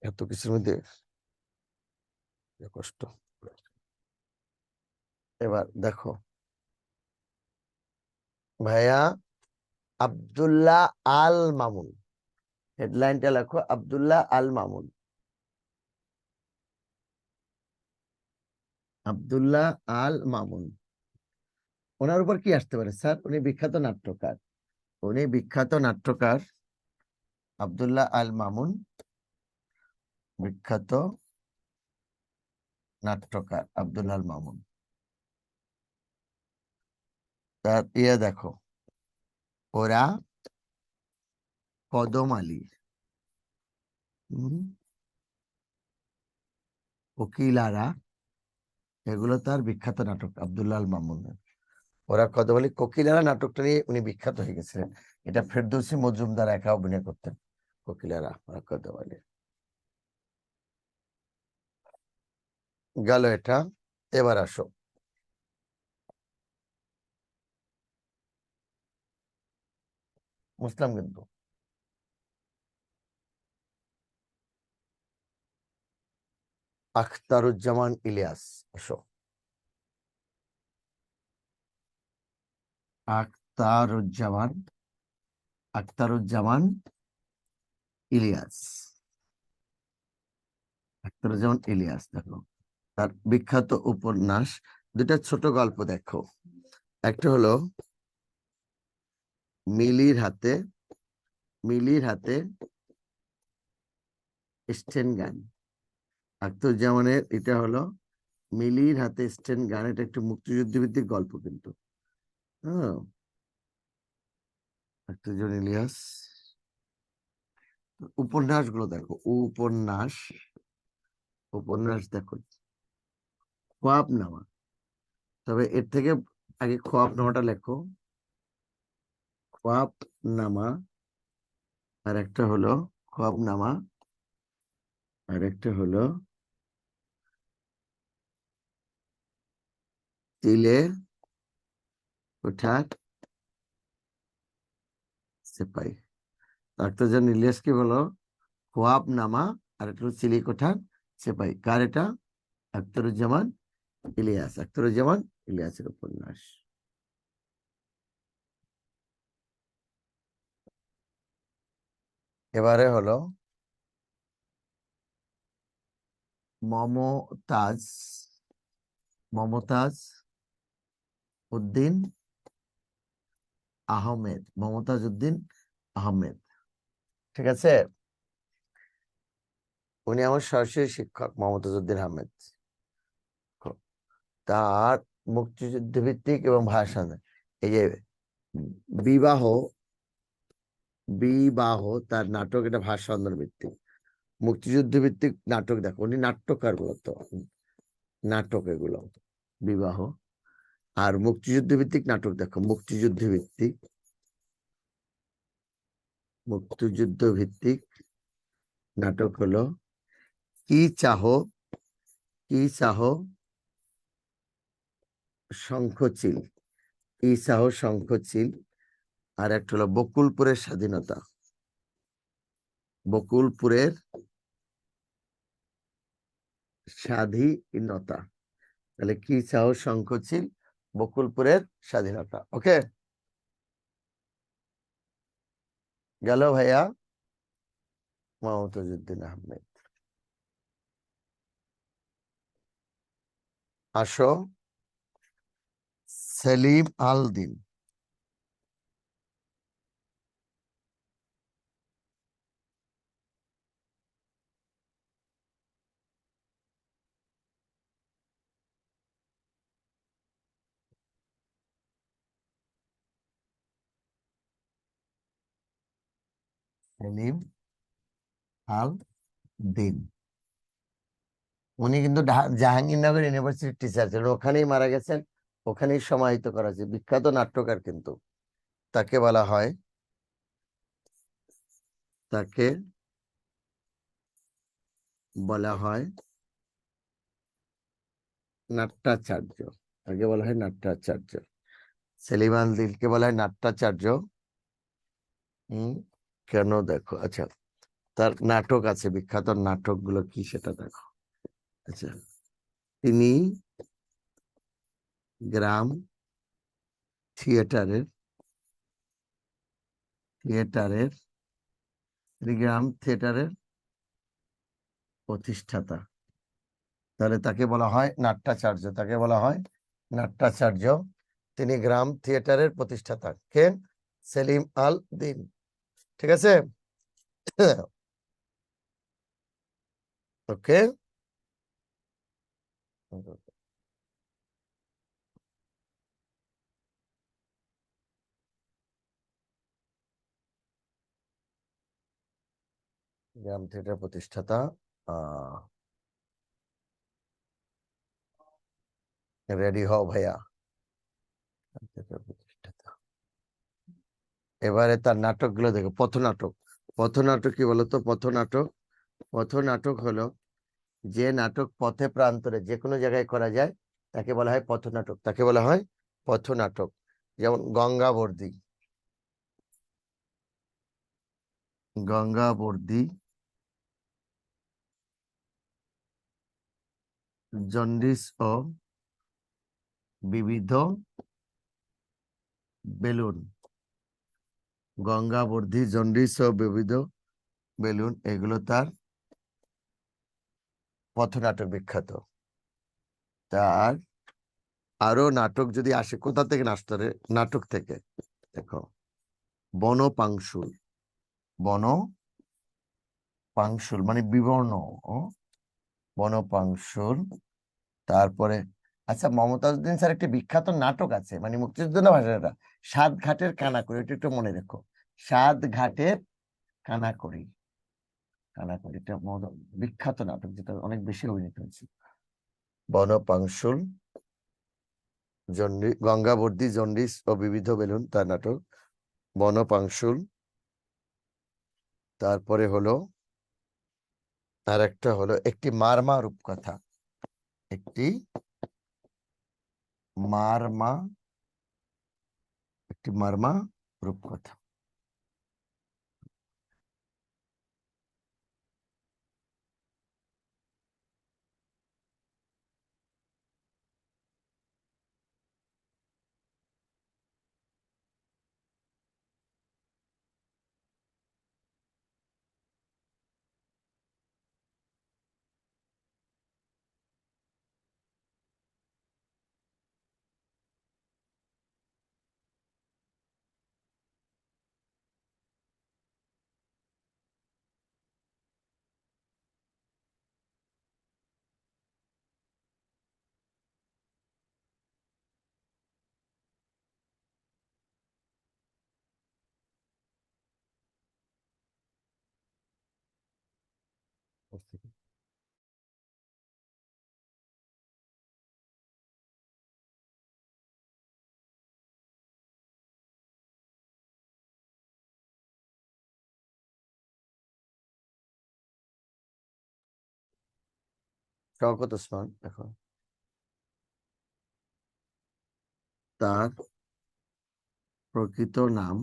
এত কিছুর মধ্যে কষ্ট। এবার দেখো ভাইয়া, আব্দুল্লাহ আল মামুন, হেডলাইনটা লেখো আব্দুল্লাহ আল মামুন। আব্দুল্লাহ আল মামুন, ওনার উপর কি আসতে পারে স্যার? উনি বিখ্যাত নাট্যকার, উনি বিখ্যাত নাট্যকার আব্দুল্লাহ আল মামুন, বিখ্যাত নাট্যকার আব্দুল্লাহ আল মামুন। তার দেখো, ওরা কদম আলী, কোকিলারা, এগুলো তার বিখ্যাত নাটক আব্দুল্লাহ আল মামুনের। ওরা কদম আলী কোকিলারা নাটকটা নিয়ে উনি বিখ্যাত হয়ে গেছিলেন। এটা ফেরদৌসী মজুমদার একা অভিনয় করতেন, কোকিলারা ওরা কদম আলী। গেল এটা। এবার আসো, মুসলাম কিন্তু আখতারুজ্জামান ইলিয়াস। আসো, আখতারুজ্জামান, আখতারুজ্জামান ইলিয়াস, আখতারুজ্জামান ইলিয়াস। দেখো তার বিখ্যাত উপন্যাস, দুটা ছোট গল্প দেখো। একটা হলো মিলির হাতে, মিলির হাতে স্টেন গান। আখতারুজ্জামানের এটা হলো মিলির হাতে স্টেন গান। এটা একটু মুক্তিযুদ্ধ ভিত্তিক গল্প কিন্তু। হ্যাঁ, আখতারুজ্জামান ইলিয়াস। উপন্যাস গুলো দেখো, উপন্যাস, উপন্যাস দেখো, খোয়াবনামা। তবে এর থেকে আগে খোয়াবনামাটা লেখো, খোয়াবনামা। আর একটা হলো খোয়াবনামা, আর একটা হলো তিলে কোঠার সেপাই। আখতারুজ্জামান ইলিয়াস কি বলো, খোয়াবনামা, আর একটা হলো চিলি কোঠার সেপাই। কার এটা? আখতারুজ্জামান ইলিয়াস, আখতারুজ্জামান ইলিয়াসের উপন্যাস। এবারে হলো মমতাজ, মমতাজ উদ্দিন আহমেদ, মমতাজ উদ্দিন আহমেদ। ঠিক আছে, উনি আমার সরাসরি শিক্ষক মমতাজ উদ্দিন আহমেদ। তার মুক্তিযুদ্ধ ভিত্তিক এবং ভাষা, এই যে বিবাহ, বিবাহ তার নাটক, এটা ভাষা আন্দোলন ভিত্তিক, মুক্তিযুদ্ধ ভিত্তিক নাটক। দেখো উনি নাট্যকার মূলত, নাটক এগুলো বিবাহ। আর মুক্তিযুদ্ধ ভিত্তিক নাটক দেখো, মুক্তিযুদ্ধ ভিত্তিক, মুক্তিযুদ্ধ ভিত্তিক নাটক হলো কি চাহো, কি চাহো শঙ্খচিল, কি চাহো শঙ্খচিল। আর একটা হলো বকুলপুরের স্বাধীনতা, বকুলপুরের স্বাধীনতা। তাহলে কি চাহো শঙ্খচিল, বকুলপুরের স্বাধীনতা। ওকে, গেল ভাইয়া মমতাজ উদ্দিন আহমেদ। আসো সেলিম আল দিন, সেলিম আল দিন। উনি কিন্তু জাহাঙ্গীরনগর ইউনিভার্সিটির টিচার ছিলেন, ওখানেই মারা গেছেন, ওখানেই সমাহিত করা হয়েছে। বিখ্যাত নাট্যকার কিন্তু। তাকে বলা হয়, তাকে বলা হয় নাট্যাচার্য, তাকে বলা হয় নাট্যাচার্য। সেলিম আল দিনকে বলা হয় নাট্যাচার্য। কেন দেখো, আচ্ছা তার নাটক আছে, বিখ্যাত নাটকগুলো কি সেটা দেখো। আচ্ছা, তিনি গ্রাম থিয়েটারের, থিয়েটারের, তিনি গ্রাম থিয়েটারের প্রতিষ্ঠাতা। তাহলে তাকে বলা হয় নাট্যাচার্য, তাকে বলা হয় নাট্যাচার্য। তিনি গ্রাম থিয়েটারের প্রতিষ্ঠাতা। কে? সেলিম আল দিন। ঠিক আছে, ওকে। গ্রাম থিয়েটার প্রতিষ্ঠাতা, রেডি হও ভাইয়া। গ্রাম থিয়েটার প্রতিষ্ঠাতা। এবারে তার নাটকগুলো দেখো। পথনাটক। পথনাটক কি বলতো? পথনাটক, পথনাটক হলো যে নাটক পথে প্রান্তরে যে কোনো জায়গায় করা যায় তাকে বলা হয় পথনাটক, তাকে বলা হয় পথনাটক। যেমন গঙ্গাবর্দী, গঙ্গাবর্দী, জন্ডিস ও বিবিধ বেলুন। গঙ্গাবর্দী, জন্ডিস ও বিবিধ বেলুন, এগুলো তার পথনাটক বিখ্যাত। তার আরো নাটক যদি আসে, কোথা থেকে আসতে পারে? নাটক থেকে। দেখো, বনপাংশুল, বনপাংশুল মানে বিবর্ণ, ও বনপাংশুল। তারপরে আচ্ছা, মমতাজউদ্দিন স্যার একটি বিখ্যাত নাটক আছে, মানে মুক্তিযুদ্ধ না ভাষাটা, সাত ঘাটের কানাকড়ি, এটা একটু মনে রেখো। সাত ঘাটের কানাকড়ি, কানাকড়ি এটা বিখ্যাত নাটক, যেটা অনেক বেশি অভিনীত হয়েছে। বনপাংশুল, গঙ্গাবর্দী, জন্ডিস ও বিবিধ বেলুন তার নাটক বনপাংশুল। তারপরে হলো আর একটা হলো একটি মারমা রূপকথা, একটি মারমা, একটি মারমা রূপকথা। শওকত ওসমান, দেখো তার প্রকৃত নাম,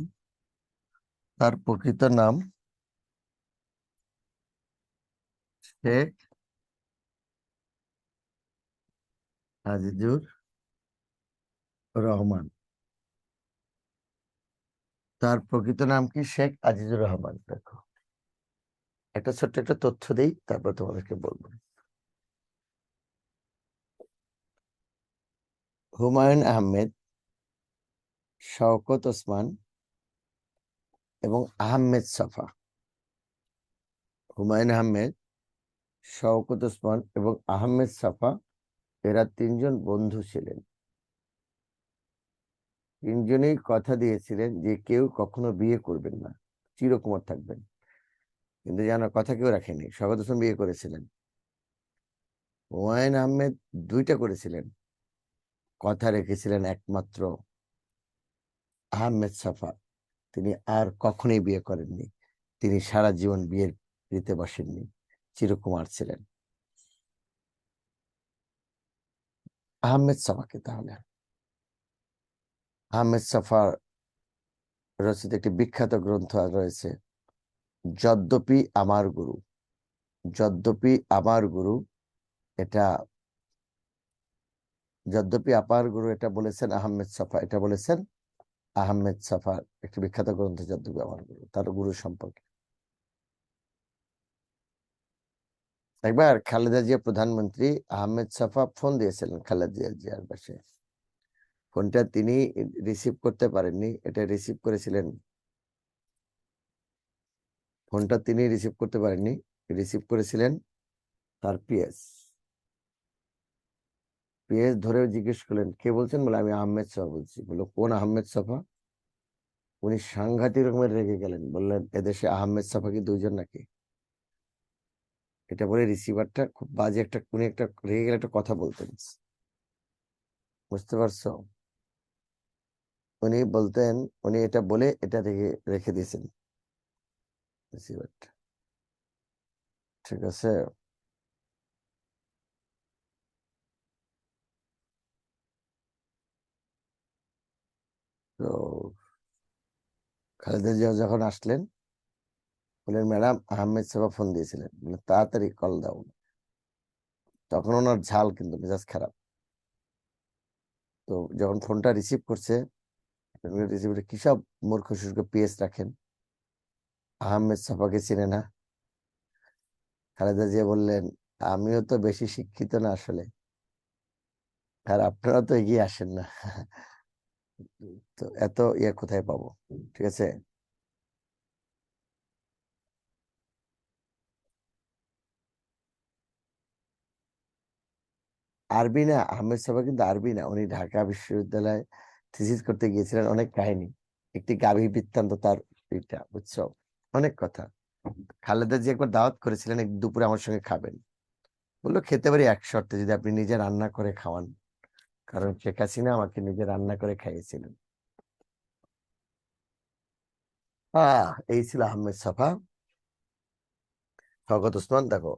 তার প্রকৃত নাম শেখ আজিজুর রহমান। তার প্রকৃত নাম কি? শেখ আজিজুর রহমান। দেখো, একটা ছোট্ট একটা তথ্য দেই, তারপর তোমাদেরকে বলবো। হুমায়ুন আহমেদ, শওকত ওসমান এবং আহমেদ ছফা। হুমায়ুন আহমেদ, শওকত ওসমান এবং আহমেদ ছফা, এরা তিনজন বন্ধু ছিলেন। তিনজনেই কথা দিয়েছিলেন যে কেউ কখনো বিয়ে করবেন না, চিরকুমার থাকবেন। কিন্তু জানো, কথা কেউ রাখেনি। শওকত ওসমান বিয়ে করেছিলেন, হুমায়ুন আহমেদ দুইটা করেছিলেন, কথা রেখেছিলেন একমাত্র আহমেদ ছফা। তিনি আর কখনোই বিয়ে করেননি, তিনি সারা জীবন বিয়ের পিড়িতে বসেননি, চিরকুমার ছিলেন। আহমেদ ছফাকে তাহলে, আহমেদ ছফার রচিত একটি বিখ্যাত গ্রন্থ রয়েছে, যদ্যপি আমার গুরু। যদ্যপি আমার গুরু, এটা যদ্যপি আপার গুরু, এটা বলেছেন আহমেদ ছফা, এটা বলেছেন আহমেদ ছফার একটি বিখ্যাত গ্রন্থ যদ্যপি আমার গুরু, তার গুরু সম্পর্কে। একবার খালেদা জিয়া প্রধানমন্ত্রী, আহমেদ ছফা ফোন দিয়েছিলেন খালেদা জিয়ার বাসায়। ফোনটা তিনি রিসিভ করতে পারেননি, এটা রিসিভ করেছিলেন। ফোনটা তিনি রিসিভ করতে পারেননি, রিসিভ করেছিলেন তার পিএস। পিএস ধরে জিজ্ঞেস করলেন কে বলছেন, বলে আমি আহমেদ সাফা বলছি। বললো কোন আহমেদ সাফা? উনি সাংঘাতিক রকমের রেগে গেলেন, বললেন এদেশে আহমেদ সাফা কি দুইজন নাকি? এটা বলে রিসিভারটা খুব বাজে একটা, উনি একটা রেগে গেলে একটা কথা বলতেন, বুঝতে পারছো? উনি বলতেন, উনি এটা বলে এটা রেখে রেখে দিয়েছেন রিসিভারটা, ঠিক আছে? তো খালেদা জিয়া যখন আসলেন, বললেন ম্যাডাম আহমেদ সাহেব ফোন দিয়েছিলেন, বলে তাড়াতাড়ি কল দাও। তখন ওনার ঝাল, কিন্তু মেজাজ খারাপ। তো যখন ফোনটা রিসিভ করছে, রিসিভারে কি সব মূর্খ সুর্খ পিএস রাখেন, আহমেদ সাফাকে চিনে না। খালেদা জিয়া বললেন আমিও তো বেশি শিক্ষিত না আসলে, আর আপনারা তো এগিয়ে আসেন না। তো এত ইয়ে কোথায় পাবো, ঠিক আছে? আরবি না, আহমেদ সাফা কিন্তু আরবি না, উনি ঢাকা বিশ্ববিদ্যালয়ে থিসিস করতে গিয়েছিলেন, অনেক কাহিনী, একটি গাভী বৃত্তান্ত তার, এটা বুঝছো, অনেক কথা। খালেদা জি একবার দাওয়াত করেছিলেন দুপুরে আমার সঙ্গে খাবেন, বললো খেতে পারি এক শর্তে, যদি আপনি নিজে রান্না করে খাওয়ান, কারণ শেখ হাসিনা আমাকে নিজে রান্না করে খাইয়েছিলেন। এই ছিল আহমেদ সাফা। শওকত ওসমান দেখো,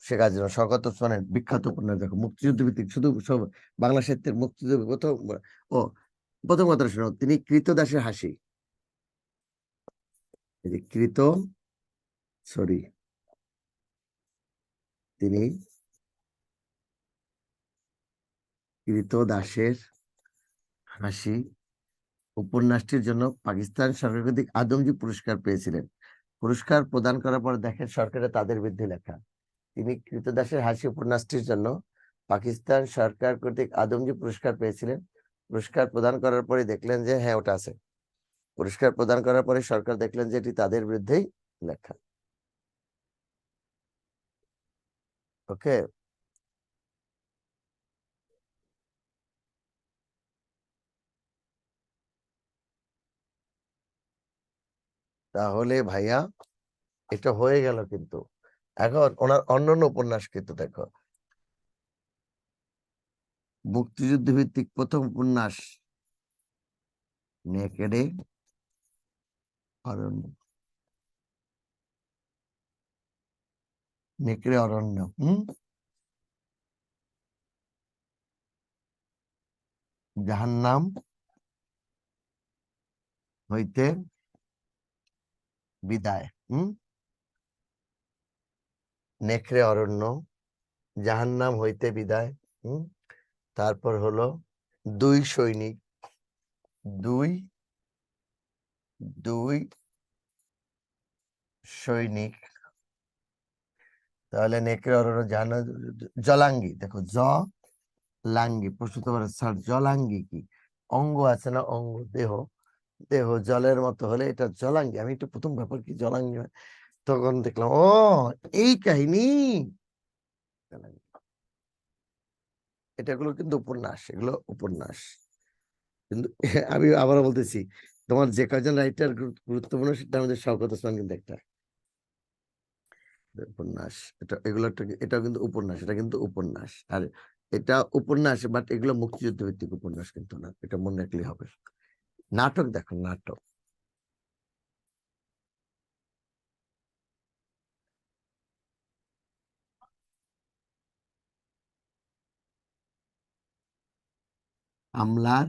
শেখ হাসিনা শওকত ওসমানের বিখ্যাত উপন্যাস দেখো, মুক্তিযুদ্ধ ভিত্তিক, শুধু সব বাংলা সাহিত্যের মুক্তিযুদ্ধ প্রথম। ও প্রথম কথা শোনো, তিনি কৃতদাসের হাসি, এই যে সরি, তিনি কৃতদাসের হাসি উপন্যাসটির জন্য পাকিস্তান সরকার কর্তৃক আদমজী পুরস্কার পেয়েছিলেন। পুরস্কার প্রদান করার পর দেখেন সরকারে তাদের বিরুদ্ধে লেখা, তিনি কৃতদাসের হাসি উপন্যাসটির জন্য পাকিস্তান সরকার কর্তৃক আদমজী পুরস্কার পেয়েছিলেন। পুরস্কার প্রদান করার পরে দেখলেন যে হ্যাঁ ওটা আছে। পুরস্কার প্রদান করার পরে সরকার দেখলেন যে এটি তাদের বিরুদ্ধেই লেখা। ওকে, তাহলে ভাইয়া এটা হয়ে গেল। কিন্তু এখন ওনার অন্যান্য উপন্যাস কিন্তু দেখো, মুক্তিযুদ্ধ ভিত্তিক প্রথম উপন্যাস নেকেড়ে অরণ্য, নেকড়ে অরণ্য, জাহান্নাম হইতে বিদায়, নেকড়ে অরণ্য, জাহান্নাম হইতে বিদায়, তারপর হলো দুই সৈনিক, দুই দুই সৈনিক, তাহলে নেকড়ে অরণ্য, জাহান্নাম, জলাঙ্গি দেখো, লাঙ্গি প্রশ্ন তোমার স্যার, জলাঙ্গি কি অঙ্গ আছে না, অঙ্গ দেহ, দেহ জলের মতো হলে এটা জলাঙ্গি। আমি একটু প্রথম ব্যাপার কি জলাঙ্গি হয়, তখন দেখলাম ও এই কাহিনী। জলাঙ্গি। এটাগুলো কিন্তু উপন্যাস, এগুলো উপন্যাস কিন্তু। আমি আবারও বলতেছি, তোমার যে কয়জন রাইটার গুরুত্বপূর্ণ, সেটা আমাদের শওকত ওসমান কিন্তু একটা উপন্যাস। এটাও কিন্তু উপন্যাস, এটা কিন্তু উপন্যাস। আর এটা উপন্যাস, বাট এগুলো মুক্তিযুদ্ধ ভিত্তিক উপন্যাস কিন্তু না, এটা মনে রাখলেই হবে। নাটক দেখো, নাটক আমলার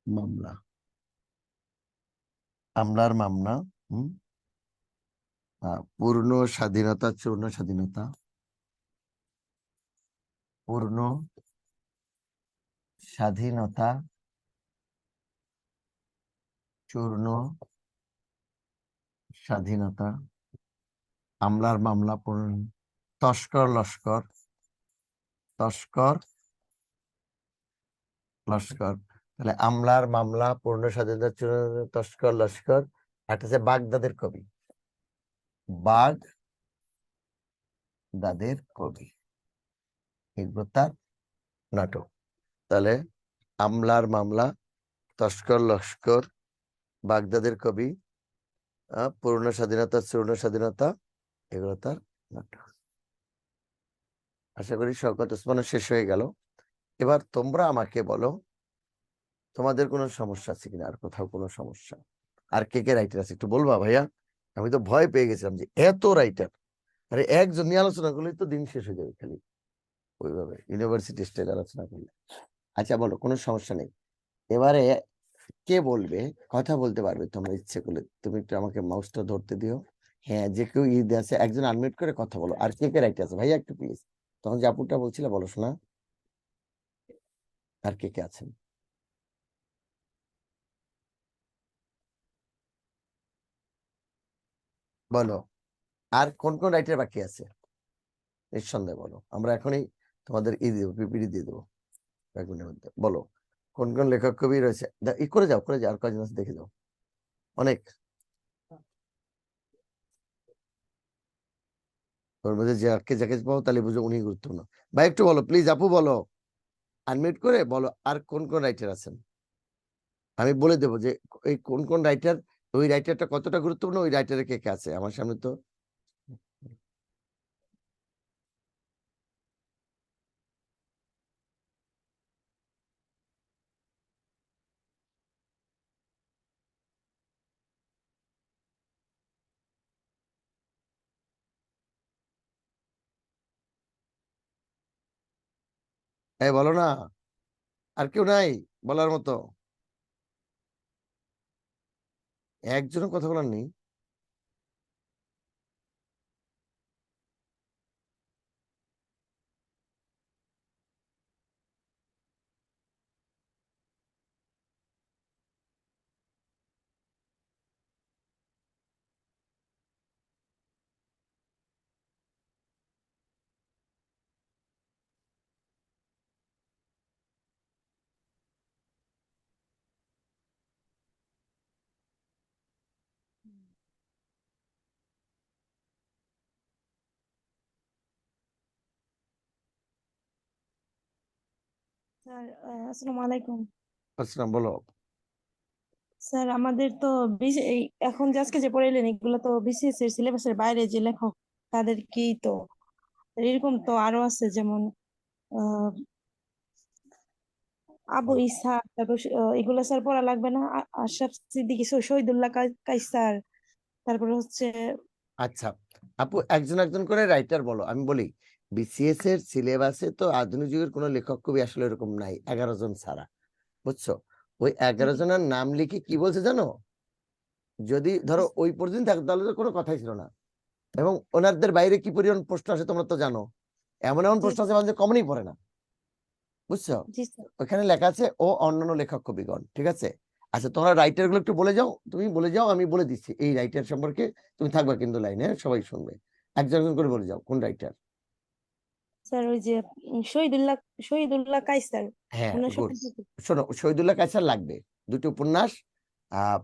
মামলা, আমলার মামলা, হম পূর্ণ স্বাধীনতা, চূর্ণ স্বাধীনতা, পূর্ণ স্বাধীনতা, চূর্ণ স্বাধীনতা, আমলার মামলা, পূর্ণ, তস্কর লস্কর, তস্কর লস্কর। তাহলে আমলার মামলা, পূর্ণ স্বাধীনতা, তস্কর, লস্কর। একটা আছে বাগদাদের কবি, বাগদাদের কবি, এগুলো তার নাটক। তাহলে আমলার মামলা, তস্কর, লস্কর, বাগদাদের কবি, পূর্ণ স্বাধীনতা, চূর্ণ স্বাধীনতা, এগুলো তার নাটক। আশা করি শওকত ওসমানের শেষ হয়ে গেল। এবার তোমরা আমাকে বলো তোমাদের কোনো সমস্যা আছে কিনা, আর কোথাও কোনো সমস্যা, আর কে কে রাইটার আছে একটু বলবা ভাইয়া। আমি তো ভয় পেয়ে গেছিলাম যে এত রাইটার, আরে একজন নিয়ে আলোচনা করলেই তো দিন শেষ হয়ে যাবে খালি ওইভাবে ইউনিভার্সিটি স্টাইল আলোচনা করলে। আচ্ছা বলো, কোনো সমস্যা নেই। এবারে কে বলবে, কথা বলতে পারবে তোমরা ইচ্ছে করলে, তুমি একটু আমাকে মাউসটা ধরতে দিও। হ্যাঁ, যে কেউ ঈদ আছে একজন আনমিউট করে কথা বলো। আর কে কে রাইটার আছে ভাইয়া একটু প্লিজ, তখন যে আপুটা বলছিলে বলো শোনা, আর কে কে আছেন বলো। আর কোন কোন রাইটার বাকি আছে নিঃসন্দেহে বলো, আমরা এখনই তোমাদের ই দেবো, পিপিটি দিয়ে দেবো কয়েকদিনের মধ্যে। বলো কোন কোন লেখক কবি রয়েছে, ই করে যাও করে যাও, আর কয়জন আছে দেখে যাও, অনেক। ওর মধ্যে যাকে যাকে পাবো তাহলে বুঝো উনি গুরুত্বপূর্ণ। ভাই একটু বলো প্লিজ, আপু বলো, আনমিউট করে বলো আর কোন কোন রাইটার আছেন। আমি বলে দেবো যে এই কোন কোন রাইটার, ওই রাইটারটা কতটা গুরুত্বপূর্ণ, ওই রাইটারে কে কে আছে আমার সামনে তো। এই বলো না, আর কেউ নাই বলার মতো, একজনও কথা বলার নেই। স্যার আসসালামু আলাইকুম। আসলাম বলো। স্যার আমাদের তো এই এখন যে আজকে যে পড়াইলেন এগুলো তো বিসিএস এর সিলেবাসের বাইরে যে লেখক তাদের কি তো এরকম তো আরো আছে, যেমন আহ আবু ইসা, তারপর এগুলো স্যার পড়া লাগবে না? আশরাফ সিদ্দিকী, শহীদুল্লাহ কায়সার, তারপর হচ্ছে আচ্ছা আপু, একজন একজন করে রাইটার বলো। আমি বলি বিসিএস এর সিলেবাসে তো আধুনিক যুগের কোনো লেখক কবি আসলে এরকম নাই, 11 জন ছাড়া, বুঝছো? ওই 11 জনের নাম লিখে কি বলছে জানো, যদি ধরো ওই পর্যন্ত থাকতো তাহলে তো কোনো কথাই ছিল না। এবং ওনাদের বাইরে কি পরিমাণ প্রশ্ন আসে তোমরা তো জানো, এমন এমন জি প্রশ্ন আছে মানে কমনই পড়ে না, বুঝছো? জি স্যার। ওখানে লেখা আছে ও অন্যান্য লেখক কবিগণ, ঠিক আছে? আচ্ছা তোমরা রাইটার গুলো একটু বলে যাও, তুমি বলে যাও, আমি বলে দিচ্ছি এই রাইটার সম্পর্কে, তুমি থাকবা কিন্তু লাইনে, সবাই শুনবে। একজন একজন করে বলে যাও কোন রাইটার। স্যার ওই যে শহীদুল্লাহ শহীদুল্লাহ কায়সার, হ্যাঁ ওনার গুড। সম্পর্কে। শোনো, শহীদুল্লাহ কায়সার লাগবে, দুটো উপন্যাস, আহ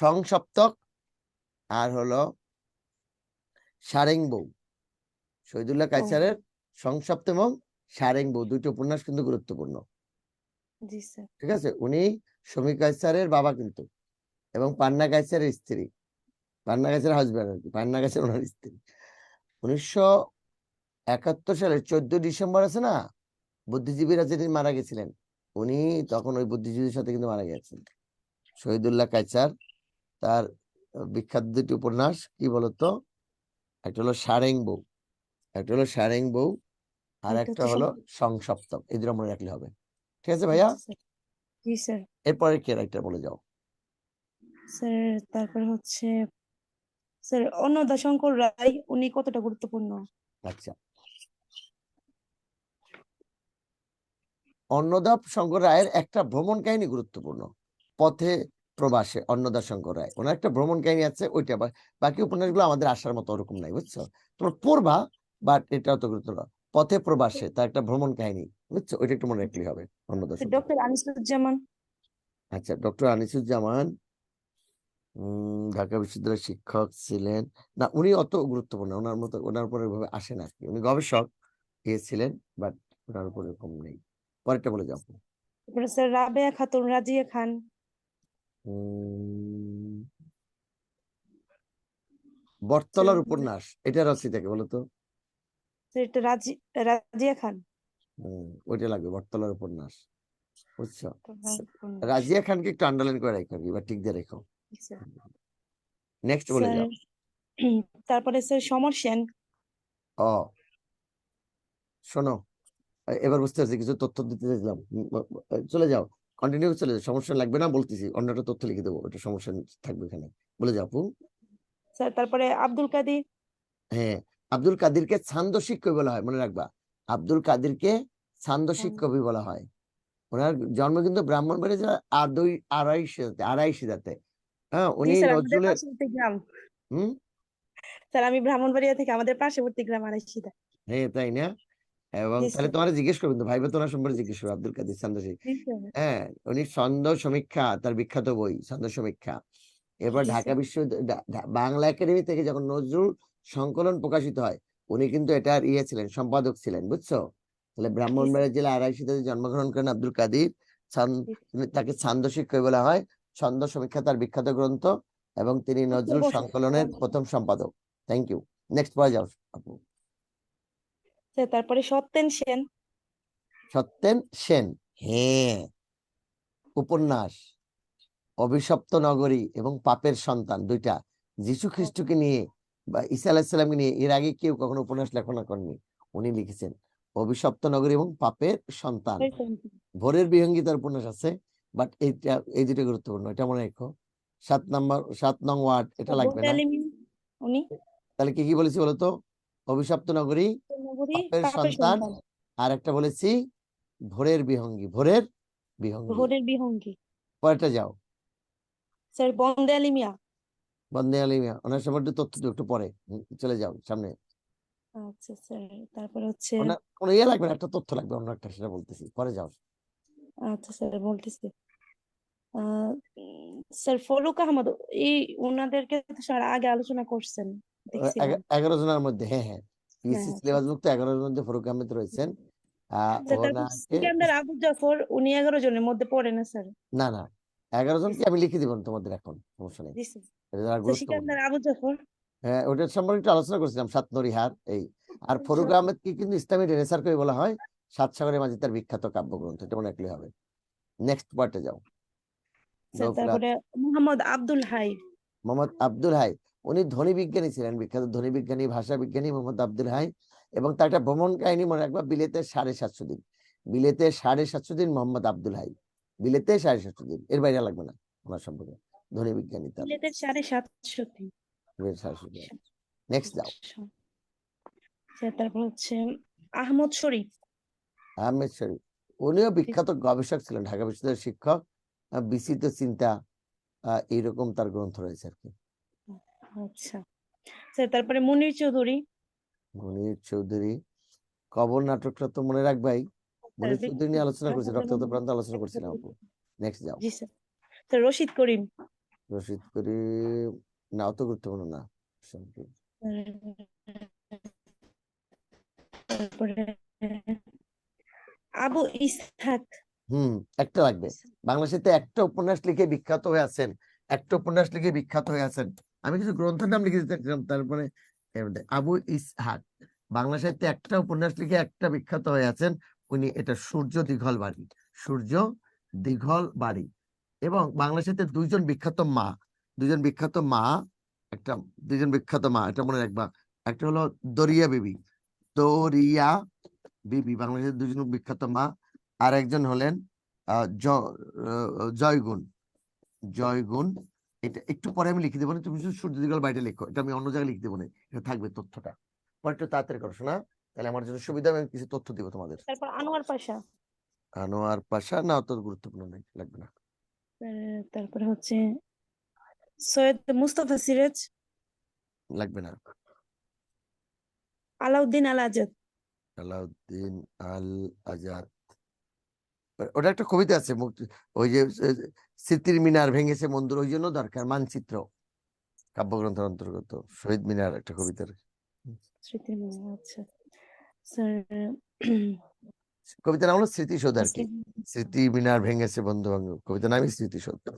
সংসপ্তক, আর হলো সারেং বউ। শহীদুল্লাহ ও কায়সারের সংসপ্তক এবং সারেং বউ দুটো উপন্যাস কিন্তু গুরুত্বপূর্ণ, জি স্যার। ঠিক আছে? উনি সমী কায়সারের বাবা কিন্তু, এবং পান্না কায়সারের স্ত্রী, পান্না কায়সারের হাজব্যান্ড আর কি, পান্না কায়সার ওনার স্ত্রী। 1971 সালের 14 ডিসেম্বর আছে না, বুদ্ধিজীবীরা যেদিন মারা গেছিলেন, উনি তখন ওই বুদ্ধিজীবীর সাথে কিন্তু মারা গেছেন। শহীদুল্লাহ কায়সার, তার বিখ্যাত দুটি উপন্যাস কি বলতো, একটা হলো সারেং বউ, একটা হলো সারেং বউ, আর এটা একটা হচ্ছে হলো সংসপ্তক। এই দুটো মনে রাখলে হবে, ঠিক আছে ভাইয়া? আচ্ছা স্যার। জি স্যার। এরপরে কে রাইটার বলে যাও। স্যার তারপর হচ্ছে স্যার অন্নদাশঙ্কর রায়, উনি কতটা গুরুত্বপূর্ণ? আচ্ছা, অন্নদা শঙ্কর রায়ের একটা ভ্রমণ কাহিনী গুরুত্বপূর্ণ, পথে প্রবাসে, অন্নদা শঙ্কর রায় ওনার একটা ভ্রমণ কাহিনী আছে, বাকি উপন্যাসগুলো আমাদের আসার মতো ওরকম নাই, বুঝছো? তোমরা পড়বা, বাট এটা অত গুরুত্ব না। পথে প্রবাসে তার একটা ভ্রমণ কাহিনী, বুঝছো? ওইটা একটু মনে রাখলেই হবে অন্য দর্শক। ডক্টর আনিসুজ্জামান। আচ্ছা, ডক্টর আনিসুজ্জামান ঢাকা বিশ্ববিদ্যালয়ের শিক্ষক ছিলেন না, উনি অত গুরুত্বপূর্ণ, ওনার মতো ওনার উপরে ভাবে আসে না আর কি। উনি গবেষক ছিলেন, বাট ওনার উপরে এরকম নেই। পরেরটা বলে যাও। তারপরে স্যার রাবেয়া খাতুন, রাজিয়া খান। উম, বটতলার উপন্যাস, এটা রচয়িতাকে বলো তো? স্যার এটা রাজিয়া খান। ওইটা লাগবে, বটতলার উপন্যাস, বুঝছো? উপন্যাস। রাজিয়া খানকে একটু আন্ডারলাইন করে রাখো আর কি, বা টিক দিয়ে রেখো। স্যার নেক্সট বলে স্যার যাও। তারপরে স্যার সমর সেন। ও শোনো, এবার বুঝতে পারছি, কিছু তথ্য দিতে চাইছিলাম। চলে যাও, কন্টিনিউ চলে যাও, সমস্যা লাগবে না, বলতেছি অন্যটা তথ্য লিখে দেবো, ওটা সমস্যা থাকবে এখানে। বলে যাও আপু। স্যার তারপরে আব্দুল কাদির। হ্যাঁ, আব্দুল কাদিরকে ছান্দসিক কবি বলা হয়, মনে রাখবা। আব্দুল কাদিরকে ছান্দসিক কবি বলা হয়। ওনার জন্ম কিন্তু ব্রাহ্মণবাড়িয়া জেলার আড়াইশিজাতে। হ্যাঁ, জি উনি স্যার, আমাদের নজরুলের পার্শ্ববর্তী গ্রাম। হুম স্যার আমি ব্রাহ্মণবাড়িয়া থেকে, আমাদের পার্শ্ববর্তী গ্রাম আড়াইশিদা। হ্যাঁ, তাই না? এবং জি তাহলে স্যার। তোমার জিজ্ঞেস করবেন তো, ভাইবে তো ওনার সম্পর্কে জিজ্ঞেস করবো, আব্দুল কাদির ছান্দসিক। জি স্যার। হ্যাঁ, উনি ছন্দ সমীক্ষা, তার বিখ্যাত বই ছন্দ সমীক্ষা। এবার জি ঢাকা স্যার। বিশ্ববিদ্যালয় বাংলা একাডেমি থেকে যখন নজরুল সংকলন প্রকাশিত হয়, উনি কিন্তু এটার ছিলেন, সম্পাদক ছিলেন, বুঝছো? তাহলে জি স্যার। ব্রাহ্মণবাড়িয়া জেলা আড়াইশিতে জন্মগ্রহণ করেন আব্দুল কাদির। তাকে ছান্দসিক কবি বলা হয়। ছন্দ সমীক্ষা তার বিখ্যাত গ্রন্থ, এবং তিনি নজরুল সংকলনের প্রথম সম্পাদক। Thank you. নেক্সট পড়ে যাও আপু। স্যার তারপরে সত্যেন সেন। সত্যেন সেন, হ্যাঁ, উপন্যাস অভিশপ্ত নগরী এবং পাপের সন্তান, দুইটা, যীশু খ্রিস্টকে নিয়ে বা ঈসা আলাহিসাল্লামকে নিয়ে এর আগে কেউ কখনো উপন্যাস লেখনা করেনি, উনি লিখেছেন। অভিশপ্ত নগরী এবং পাপের সন্তান। ভোরের বিহঙ্গী তার উপন্যাস আছে, বাট এই দুটো গুরুত্বপূর্ণ, এটা মনে রেখো। 7 নং ওয়ার্ড, এটা লাগবে না। উনি তাহলে কি কি বলেছি বলতো? অভিশপ্ত নগরী, পাপের পাপের সন্তান, সন্তান। আর একটা বলেছি ভোরের বিহঙ্গী। ভোরের বিহঙ্গী। ভোরের বিহঙ্গী। পরেরটা যাও। স্যার বন্দে আলী মিয়া। বন্দে আলী মিয়া, ওনার সম্পর্কে তথ্য দিও একটু পরে। চলে যাও সামনে। আচ্ছা স্যার, তারপরে হচ্ছে ওনার কোনো লাগবে না, একটা তথ্য লাগবে অন্য একটা, সেটা বলতেছি, পরে যাও। আচ্ছা স্যার বলতেছি। স্যার ফরুক আহমদ, এই ওনাদেরকে তো স্যার আগে আলোচনা করছেন, দেখছিলাম। 11 জনের মধ্যে, হ্যাঁ হ্যাঁ, হ্যাঁ পিএসসি হ্যাঁ সিলেবাস মুক্ত 11 জনের মধ্যে ফরুক আহমেদ রয়েছেন। স্যার। তারপর ওনাকে সিকান্দার আবু জাফর, উনি 11 জনের মধ্যে পড়ে না স্যার? না না, 11 জনকে আমি লিখে দিব তোমাদের, এখন সমস্যা নেই, জি স্যার। এটা যারা স্যার গুরুত্বপূর্ণ। সিকান্দার আবু জাফর। হ্যাঁ, ওটার সম্পর্কে একটু আলোচনা করছিলাম, সাত নরিহার এই। আর ফরুক আহমেদকে কিন্তু ইসলামী রেনেসার কবি বলা হয়। সাত সাগরের মাঝে তার বিখ্যাত কাব্যগ্রন্থ, এটা মনে রাখলে হবে। নেক্সট পার্টে যাও। স্যার নৌফেরাত তারপরে মোহাম্মদ আব্দুল হাই। মোহাম্মদ আব্দুল হাই, উনি ধ্বনি বিজ্ঞানী ছিলেন, বিখ্যাত ধ্বনি বিজ্ঞানী, ভাষা বিজ্ঞানী মোহাম্মদ আব্দুল হাই। এবং তার একটা ভ্রমণ কাহিনী মনে রাখবা, বিলেতে 750 দিন। বিলেতে 750 দিন মোহাম্মদ আব্দুল হাই, বিলেতে 750 দিন, এর বাইরে লাগবে না ওনার সম্পর্কে। ধ্বনি বিজ্ঞানী তার সিলেটের 750 দিন। 750 দিন। নেক্সট যাও। আচ্ছা। স্যার তারপর হচ্ছে আহমদ শরীফ। আহমেদ শরীফ, উনিও বিখ্যাত গবেষক ছিলেন, ঢাকা বিশ্ববিদ্যালয়ের শিক্ষক। বিচিত্র চিন্তা, এইরকম তার গ্রন্থ রয়েছে আর কি। আচ্ছা স্যার, তারপরে মুনির চৌধুরী। মুনির চৌধুরী, কবর নাটকটা তো মনে রাখবাই। মুনির চৌধুরী নিয়ে আলোচনা করছি, রক্তাক্ত প্রান্ত আলোচনা করছিলাম আপু। নেক্সট যাও। জি স্যার। স্যার রশিদ করিম। রশিদ করিম, না অত গুরুত্বপূর্ণ না। তারপরে আবু ইসহাক। একটা লাগবে। বাংলা সাহিত্যে একটা উপন্যাস লিখে বিখ্যাত হয়ে আছেন, একটা উপন্যাস লিখে বিখ্যাত হয়ে আছেন। আমি কিছু গ্রন্থের নাম লিখে দিতে চাচ্ছিলাম, তারপরে আবু ইসহাক বাংলা সাহিত্যে একটা উপন্যাস লিখে একটা বিখ্যাত হয়ে আছেন। উনি, এটা সূর্য দীঘল বাড়ি, সূর্য দীঘল বাড়ি। এবং বাংলা সাহিত্যে দুইজন বিখ্যাত মা, দুইজন বিখ্যাত মা, এটা মনে রাখবা। একটা হলো দরিয়া বিবি, দরিয়া বিবি, বাংলাদেশের দুজন বিখ্যাত মা। আর একজন হলেন জয়গুণ, জয়গুণ। এটা একটু পরে আমি লিখে দেবো না, তুমি শুধু সূর্য দীঘল বাড়িটা লিখো, এটা আমি অন্য জায়গায় লিখে দেবো না, এটা থাকবে তথ্যটা। পরে একটু তাড়াতাড়ি করো শোনা, তাহলে আমার জন্য সুবিধা, আমি কিছু তথ্য দিব তোমাদের। তারপর আনোয়ার পাশা। আনোয়ার পাশা, না অত গুরুত্বপূর্ণ নেই, লাগবে না। তারপরে হচ্ছে সৈয়দ মুস্তাফা সিরাজ। লাগবে না। আলাউদ্দিন আল আজাদ। আলাউদ্দিন আল আজাদ। ওটা একটা কবিতা আছে, ওই যে স্মৃতির মিনার ভেঙেছে মন্দির, ওই জন্য দরকার মানচিত্র, কাব্যগ্রন্থের অন্তর্গত শহীদ মিনার একটা কবিতার। স্মৃতির মিনার, আচ্ছা স্যার। কবিতার নাম হলো স্মৃতিসৌধ আর কি। স্মৃতি- স্মৃতি মিনার ভেঙেছে বন্ধু বান্ধব, কবিতার নামই স্মৃতিসৌধ।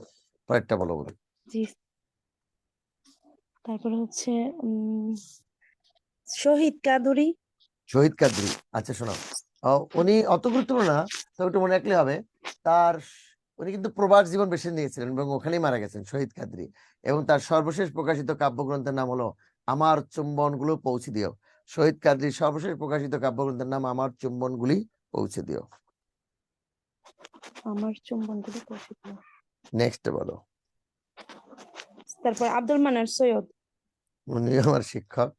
পরেরটা বলো বলো। জি। তারপরে হচ্ছে শহীদ কাদুরি। শহীদ কাদরী, আচ্ছা শোনো, উনি অত গুরুত্বপূর্ণ না, তবে একটু মনে রাখলে হবে। তার উনি কিন্তু প্রবাস জীবন বেছে নিয়েছিলেন এবং ওখানেই মারা গেছেন, শহীদ কাদরী। এবং তার সর্বশেষ প্রকাশিত কাব্যগ্রন্থের নাম হলো আমার চুম্বনগুলো পৌঁছে দিও। শহীদ কাদরীর সর্বশেষ প্রকাশিত কাব্যগ্রন্থের নাম আমার চুম্বনগুলি পৌঁছে দিও। আমার চুম্বনগুলো পৌঁছে দিও। নেক্সট বলো। তারপর আব্দুল মান্নান সৈয়দ। উনি আমার শিক্ষক,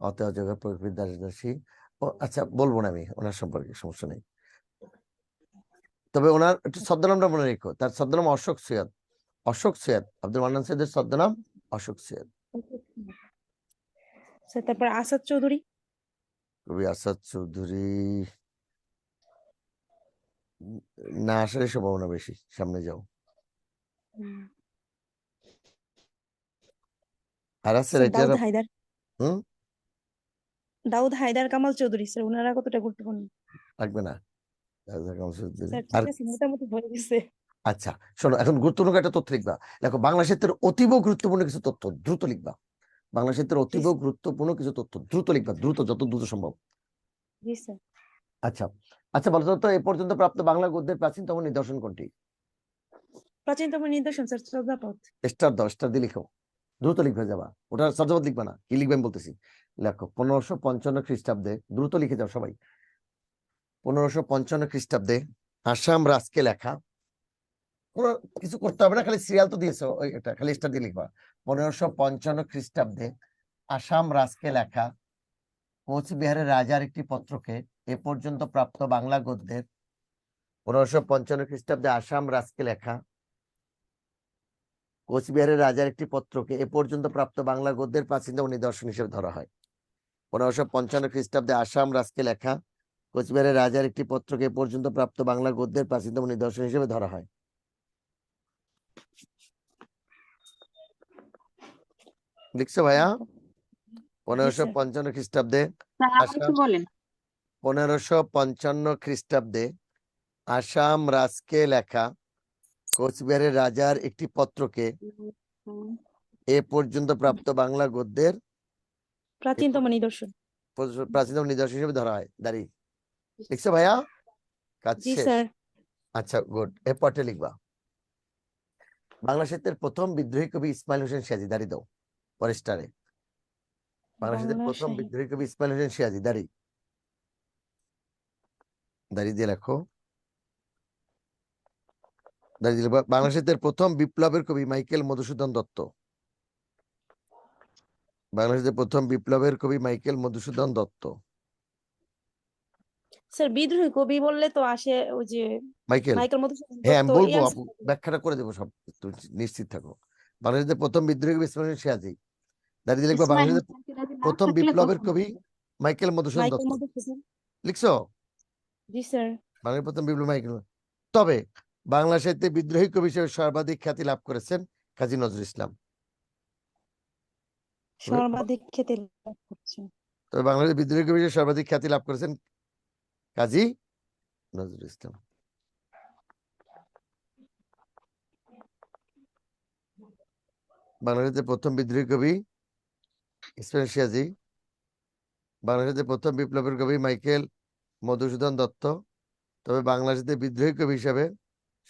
অতএব জগৎ প্রকৃতি দাসী। ও আচ্ছা, বলবো না আমি ওনার সম্পর্কে, সমস্যা নেই। তবে ওনার একটু ছদ্মনামটা মনে রেখো, তার ছদ্মনাম অশোক সৈয়দ। অশোক সৈয়দ, আব্দুল মান্নান সৈয়দের ছদ্মনাম অশোক সৈয়দ। স্যার তারপর আসাদ চৌধুরী। কবি আসাদ চৌধুরী না আসার সম্ভাবনা বেশি, সামনে যাও। আর আছে স্যার রাইটার। দাউদ হায়দার। হুম, দাউদ হায়দার, কামাল চৌধুরী, স্যার ওনারা কতটা গুরুত্বপূর্ণ? লাগবে না। রাজা কামাল চৌধুরী। স্যার ঠিক আর আছে, মোটামুটি হয়ে গেছে। আচ্ছা শোনো, এখন গুরুত্বপূর্ণ একটা তথ্য লিখবা। দেখো, বাংলা সাহিত্যের অতীব গুরুত্বপূর্ণ কিছু তথ্য দ্রুত লিখবা। বাংলা সাহিত্যের জি অতীব স্যার। গুরুত্বপূর্ণ কিছু তথ্য দ্রুত লিখবা, দ্রুত, যত দ্রুত সম্ভব। জি স্যার। আচ্ছা আচ্ছা, বলতো তো এ পর্যন্ত প্রাপ্ত বাংলা গদ্যের প্রাচীনতম নিদর্শন কোনটি? প্রাচীনতম নিদর্শন স্যার চর্যাপদ। স্টার দাও, স্টার দিয়ে লিখো, দ্রুত লিখবে যাবা। ওটা সহজবাদ লিখবা না, কি লিখবে আমি বলতেছি। লেখো 1555 খ্রিস্টাব্দে, দ্রুত লিখে যাও সবাই। 1555 খ্রিস্টাব্দে আসাম রাজকে লেখা, কোনো কিছু করতে হবে না, খালি সিরিয়াল তো দিয়েছো, ওই এটা খালি স্টার দিয়ে লিখবা। 1555 খ্রিস্টাব্দে আসাম রাজকে লেখা কোচবিহারের রাজার একটি পত্রকে এ পর্যন্ত প্রাপ্ত বাংলা গদ্যের। 1555 খ্রিস্টাব্দে আসাম রাজকে লেখা কোচবিহারের রাজার একটি পত্রকে এ পর্যন্ত প্রাপ্ত বাংলা গদ্যের প্রাচীনতম নিদর্শন হিসেবে ধরা হয়। 1555 খ্রিস্টাব্দে আসাম রাজকে লেখা কোচবিহারের রাজার একটি পত্রকে এ পর্যন্ত প্রাপ্ত বাংলা গদ্যের প্রাচীনতম নিদর্শন হিসেবে ধরা হয়। লিখছো ভাইয়া? জি স্যার। 1555 খ্রিস্টাব্দে স্যার আবার আসাম, একটু বলেন। 1555 খ্রিস্টাব্দে আসাম রাজকে লেখা কোচবিহারের রাজার একটি পত্রকে এ পর্যন্ত প্রাপ্ত বাংলা গদ্যের প্রাচীনতম নিদর্শন। প্রাচীনতম নিদর্শন হিসেবে ধরা হয়। দাঁড়ি লিখছো ভাইয়া? কাজ জি শেষ। স্যার। আচ্ছা গুড, এ পটে লিখবা। বাংলা সাহিত্যের প্রথম বিদ্রোহী কবি ইসমাইল হোসেন সিরাজি। দাঁড়ি দাও পরেস্টারে। বাংলা সাহিত্যের বাংলা প্রথম সাহিত্য। বিদ্রোহী কবি ইসমাইল হোসেন সিরাজি। দাঁড়ি, দাঁড়ি দিয়ে লেখো, দাঁড়ি দিয়ে লিখবা। বাংলা সাহিত্যের প্রথম বিপ্লবের কবি মাইকেল মধুসূদন দত্ত। বাংলা সাহিত্যের প্রথম বিপ্লবের কবি মাইকেল মধুসূদন দত্ত। স্যার বিদ্রোহী কবি বললে তো আসে ওই যে মাইকেল, মাইকেল মধুসূদন হ্যাঁ দত্ত, আমি এই বলবো, answer টা দিন। ব্যাখ্যাটা করে দেবো সব, তুমি নিশ্চিত থাকো। বাংলাদেশের প্রথম বিদ্রোহী কবি ইসমাইল হোসেন সিরাজি। দাঁড়িয়ে লিখবো ইসমাইল বাংলাদেশের হোসেন সিরাজি না প্রথম থাকলে বিপ্লবের তখন কবি মাইকেল মধুসূদন মাইকেল দত্ত। মধুসূদন। লিখছো? জি স্যার। বাংলার প্রথম বিপ্লব মাইকেল। তবে বাংলা সাহিত্যে বিদ্রোহী কবি হিসেবে সর্বাধিক খ্যাতি লাভ করেছেন কাজী নজরুল ইসলাম। সর্বাধিক খ্যাতি লাভ করছেন। তবে বাংলাদেশের বিদ্রোহী কবি হিসেবে সর্বাধিক খ্যাতি লাভ করেছেন কাজী নজরুল ইসলাম। বাংলাদেশের প্রথম বিদ্রোহী কবি ইসমাইল সিরাজি। বাংলাদেশের প্রথম বিপ্লবের কবি মাইকেল মধুসূদন দত্ত। তবে বাংলাদেশের বিদ্রোহী কবি হিসেবে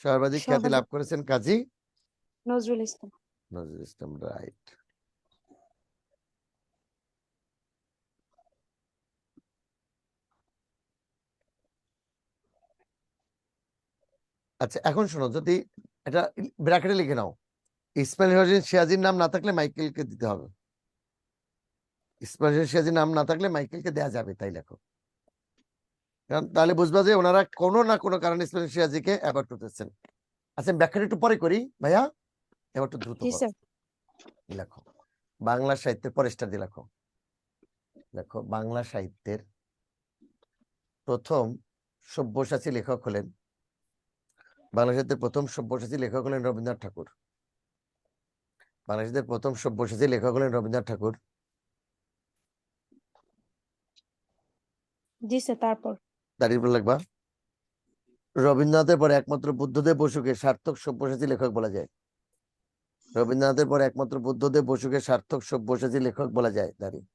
সর্বাধিক খ্যাতি লাভ সর্বাধিক করেছেন কাজী নজরুল ইসলাম। নজরুল ইসলাম। রাইট। আচ্ছা এখন শোনো, যদি এটা ব্র্যাকেটে লিখে নাও, ইসমাইল হোসেন সিরাজির নাম না থাকলে মাইকেলকে দিতে হবে। ইসমাইল হোসেন সিরাজির নাম না থাকলে মাইকেলকে দেয়া যাবে, তাই লেখো। কারণ তাহলে বুঝবা যে ওনারা কোনো না কোনো কারণে ইসমাইল সিরাজিকে অ্যাভয়েড করতেছেন। আচ্ছা ব্যাখ্যাটা একটু পরে করি ভাইয়া, এবার একটু দ্রুত জি করো। স্যার। লেখো বাংলা সাহিত্যের পরেরটা দিয়ে লেখো, লেখো বাংলা সাহিত্যের প্রথম সব্যসাচী লেখক হলেন, বাংলা সাহিত্যের প্রথম সব্যসাচী লেখক হলেন রবীন্দ্রনাথ ঠাকুর। বাংলা সাহিত্যের প্রথম সব্যসাচী লেখক হলেন রবীন্দ্রনাথ ঠাকুর। জি স্যার, তারপর দাঁড়িয়ে পড়ে লিখবা। রবীন্দ্রনাথের পরে একমাত্র বুদ্ধদেব বসুকে সার্থক সব্যসাচী লেখক বলা যায়। রবীন্দ্রনাথের পরে একমাত্র বুদ্ধদেব বসুকে সার্থক সব্যসাচী লেখক বলা যায়। দাঁড়িয়ে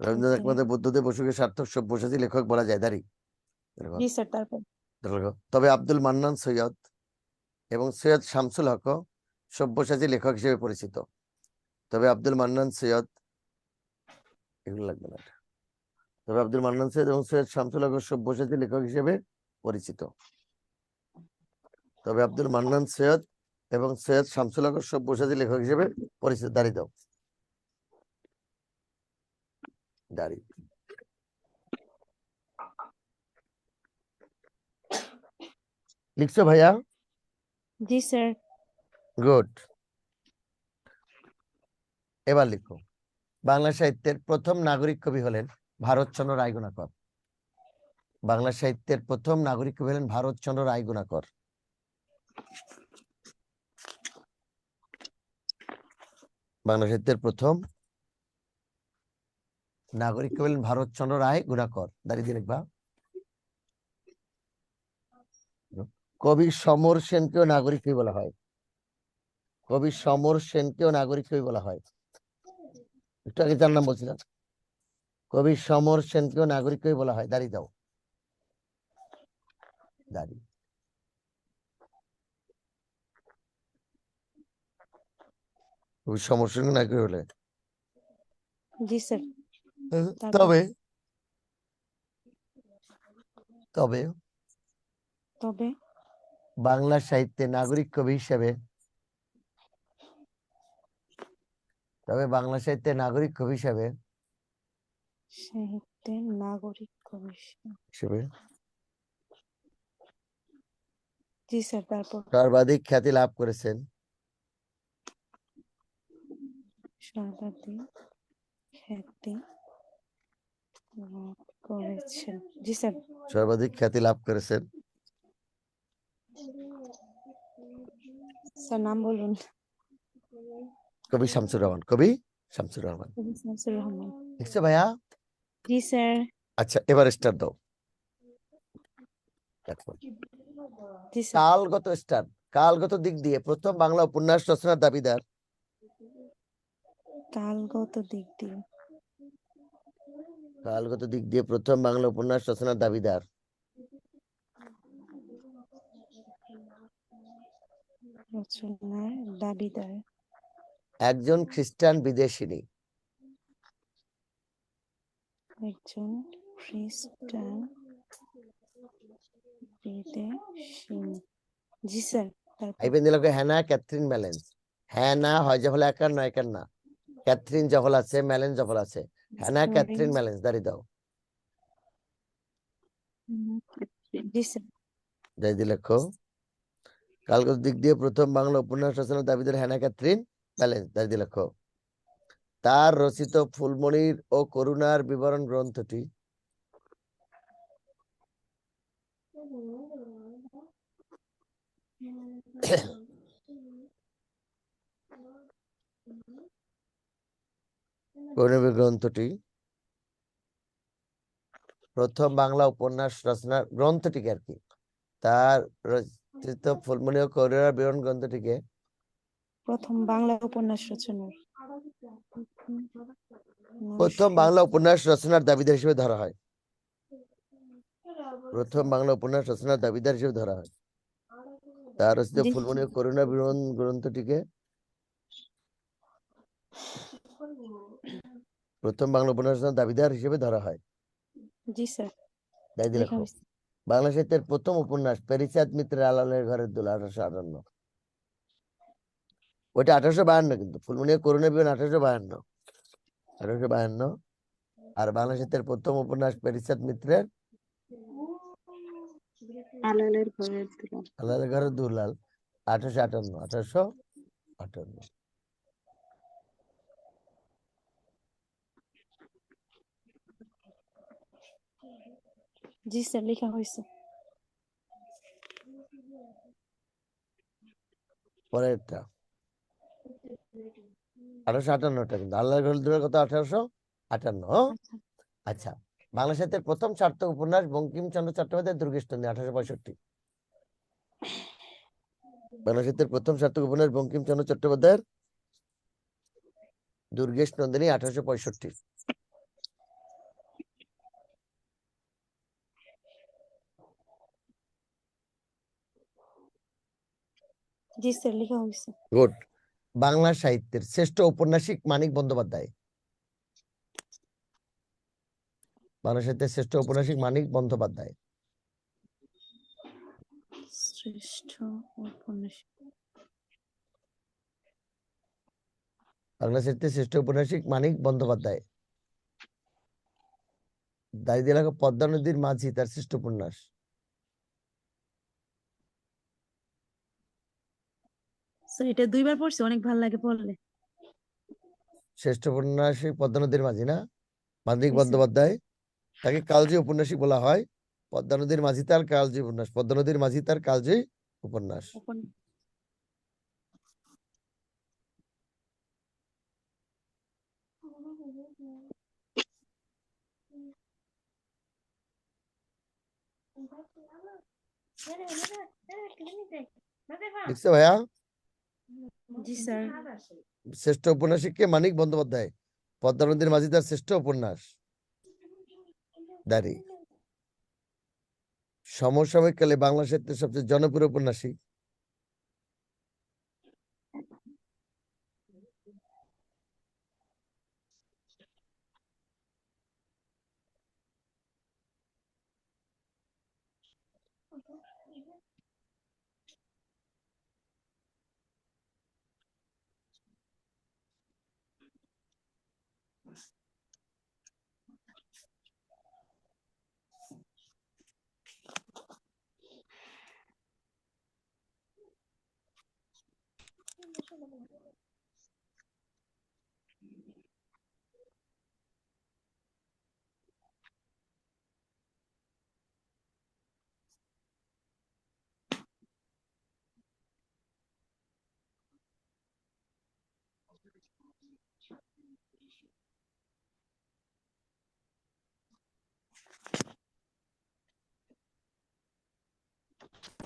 রবীন্দ্রনাথ ওকে। একমাত্র বুদ্ধদেব বসুকে সার্থক সব্যসাচী লেখক বলা যায়। দাঁড়িয়ে জি স্যার, তারপর তবে আব্দুল মান্নান সৈয়দ এবং সৈয়দ শামসুল হক সব্যসাচী লেখক হিসেবে পরিচিত। তবে আব্দুল মান্নান সৈয়দ, এগুলো লাগবে না। তবে আব্দুল মান্নান সৈয়দ এবং সৈয়দ শামসুল হক সব্যসাচী লেখক হিসেবে পরিচিত। তবে আব্দুল মান্নান সৈয়দ এবং সৈয়দ শামসুল হক সব্যসাচী লেখক হিসেবে পরিচিত। দাঁড়িয়ে দাও, দাঁড়িয়ে লিখছো ভাইয়া? জি স্যার। গুড। এবার লিখো, বাংলা সাহিত্যের প্রথম নাগরিক কবি হলেন ভারতচন্দ্র রায়গুণাকর। বাংলা সাহিত্যের প্রথম নাগরিক কবি হলেন ভারতচন্দ্র রায়গুণাকর। বাংলা সাহিত্যের প্রথম নাগরিক কবি হলেন ভারতচন্দ্র রায়গুণাকর। দাঁড়িয়ে দিয়ে লিখবা। কবি সমর সেনকেও নাগরিক কবি বলা হয়। কবি সমর সেনকেও নাগরিক কবি বলা হয়। একটু আগে যার নাম বলছিলাম, কবি সমর সেনকেও নাগরিক কবি বলা হয়। দাঁড়িয়ে দাও, দাঁড়িয়ে কবি সমর সেনকে নাগরিক কবি বলে। জি স্যার, তারপর তবে তবে তবে বাংলা সাহিত্যে নাগরিক কবি হিসেবে বাংলা সাহিত্যে নাগরিক কবি হিসেবে সাহিত্যের নাগরিক কমিশন। হিসেবে জি স্যার, তারপর সর্বাধিক খ্যাতি লাভ করেছেন সর্বাধিক খ্যাতি লাভ করেছেন। জি স্যার। সর্বাধিক খ্যাতি লাভ করেছেন স্যার নাম বলুন। কবি শামসুর রহমান। কবি শামসুর রহমান। কবি শামসুর রহমান। দেখছো ভাইয়া? জি স্যার। আচ্ছা, এবার স্টার দাও। দেখো, জি স্যার। কালগত স্টার, কালগত দিক দিয়ে প্রথম বাংলা উপন্যাস রচনার দাবিদার। কালগত দিক দিয়ে কালগত দিক দিয়ে প্রথম বাংলা উপন্যাস রচনার দাবিদার রচনার দাবিদার একজন খ্রিস্টান বিদেশিনী। একজন খ্রিস্টান বিদেশিনী। জি স্যার, তারপর আইবেন দিল হ্যানা ক্যাথরিন ম্যালেন্স। হ্যানা হয় জফল একার নয় একার না, ক্যাথরিন জফল আছে, ম্যালেন্স জফল আছে। হ্যানা ক্যাথরিন ম্যালেন্স। দাঁড়িয়ে দাও, জি স্যার। দাঁড়িয়ে দিয়ে লেখো, কালগত দিক দিয়ে প্রথম বাংলা উপন্যাস রচনার দাবিদার হ্যানা ক্যাথরিন ম্যালেন্স। দাঁড়িয়ে দিয়ে লেখো, তার রচিত ফুলমণির ও করুণার বিবরণ গ্রন্থটি গ্রন্থটি প্রথম বাংলা উপন্যাস রচনার গ্রন্থটিকে আর কি, তার রচিত ফুলমণি ও করুণার বিবরণ গ্রন্থটিকে প্রথম বাংলা উপন্যাস রচনার প্রথম বাংলা উপন্যাস রচনার দাবিদার হিসেবে ধরা হয়। প্রথম বাংলা উপন্যাস রচনার দাবিদার হিসেবে ধরা হয়। তার রচিত জি ফুলমণি ও করুণার বিবরণ গ্রন্থটিকে প্রথম বাংলা উপন্যাস রচনার দাবিদার হিসেবে ধরা হয়। জি স্যার। দাঁড়িয়ে লেখো, বাংলা সাহিত্যের প্রথম উপন্যাস প্যারিচাঁদ মিত্রের আলালের ঘরের দোলা 1858। ওইটা 1852, কিন্তু ফুলমণি ও করুণার বিবরণ 1852। আর বাংলা সাহিত্যের প্রথম উপন্যাস প্যারিচাঁদ মিত্রের আলালের ঘরের দোলা আলালের ঘরের দুলাল 1858। জি স্যার লেখা হয়েছে। পরেরটা 1858টা, কিন্তু আল্লাহর গল্পের কত 1858। আচ্ছা আচ্ছা, বাংলা সাহিত্যের প্রথম সার্থক উপন্যাস বঙ্কিমচন্দ্র চট্টোপাধ্যায়ের দুর্গেশনন্দিনী 1865। বাংলা সাহিত্যের প্রথম সার্থক উপন্যাস বঙ্কিমচন্দ্র চট্টোপাধ্যায়ের দুর্গেশ নন্দিনী 1865। জি স্যার লেখা হয়েছে। গুড। বাংলা সাহিত্যের শ্রেষ্ঠ ঔপন্যাসিক মানিক বন্দ্যোপাধ্যায়। বাংলা সাহিত্যের শ্রেষ্ঠ ঔপন্যাসিক মানিক বন্দ্যোপাধ্যায়। শ্রেষ্ঠ ঔপন্যাসিক বাংলা সাহিত্যের শ্রেষ্ঠ ঔপন্যাসিক মানিক বন্দ্যোপাধ্যায়। দাঁড়িয়ে লেখা পদ্মা নদীর মাঝি তার শ্রেষ্ঠ উপন্যাস। স্যার এটা দুইবার পড়ছি, অনেক ভালো লাগে পড়লে। শ্রেষ্ঠ উপন্যাসিক পদ্মা নদীর মাঝি না, মানিক জি স্যার। বন্দ্যোপাধ্যায়। তাকে কালজয়ী ঔপন্যাসিক বলা হয়। পদ্মা নদীর মাঝি তার কালজয়ী উপন্যাস। পদ্মা নদীর মাঝি তার কালজয়ী উপন্যাস। দেখছো ভাইয়া? জি স্যার। শ্রেষ্ঠ উপন্যাসিক কে? মানিক বন্দ্যোপাধ্যায়। পদ্মা নদীর মাঝি তার শ্রেষ্ঠ উপন্যাস। দাঁড়ি। সমসাময়িক কালে বাংলা সাহিত্যের সবচেয়ে জনপ্রিয় উপন্যাসিক।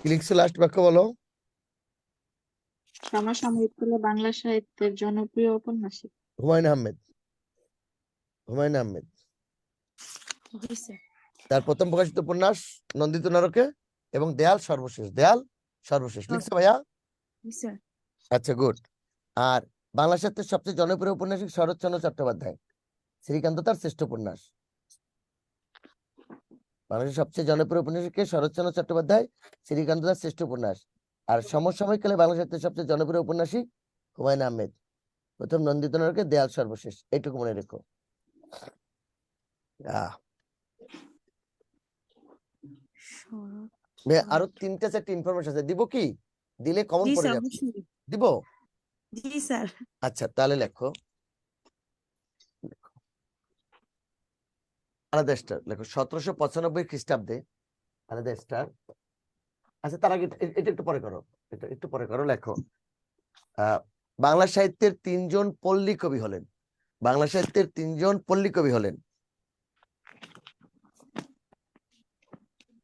কি লিখছো লাস্ট বাক্য বলো। সমসাময়িক কালে বাংলা সাহিত্যের জনপ্রিয় উপন্যাসিক। হুমায়ুন আহমেদ। হুমায়ুন আহমেদ। জি স্যার। তার প্রথম প্রকাশিত উপন্যাস নন্দিত নরকে এবং দেয়াল সর্বশেষ। দেয়াল সর্বশেষ লিখছো ভাইয়া? জি স্যার। আচ্ছা, গুড। আর বাংলা সাহিত্যের সবচেয়ে জনপ্রিয় উপন্যাসিক শরৎচন্দ্র চট্টোপাধ্যায়। শ্রীকান্ত তার শ্রেষ্ঠ উপন্যাস। বাংলাদেশের সবচেয়ে জনপ্রিয় উপন্যাসিক কে? শরৎচন্দ্র চট্টোপাধ্যায়। শ্রীকান্ত তার শ্রেষ্ঠ উপন্যাস। আর সমসাময়িক কালে বাংলা সাহিত্যের সবচেয়ে জনপ্রিয় উপন্যাসিক হুমায়ুন আহমেদ। প্রথম নন্দিত নরকে, দেয়াল সর্বশেষ। এইটুকু মনে রেখো। আরো 3-4টা ইনফরমেশন আছে, দিব কি? দিলে কমন জি পড়ে স্যার যাবে। অবশ্যই। দিব? জি স্যার। আচ্ছা, তাহলে লেখো। আলাদা স্টার লেখো 1795 খ্রিস্টাব্দে। আলাদা স্টার। আচ্ছা, তার আগে এটা একটু পরে করো। এটা একটু পরে করো, লেখো। বাংলা সাহিত্যের 3জন পল্লী কবি হলেন। বাংলা সাহিত্যের 3জন পল্লী কবি হলেন।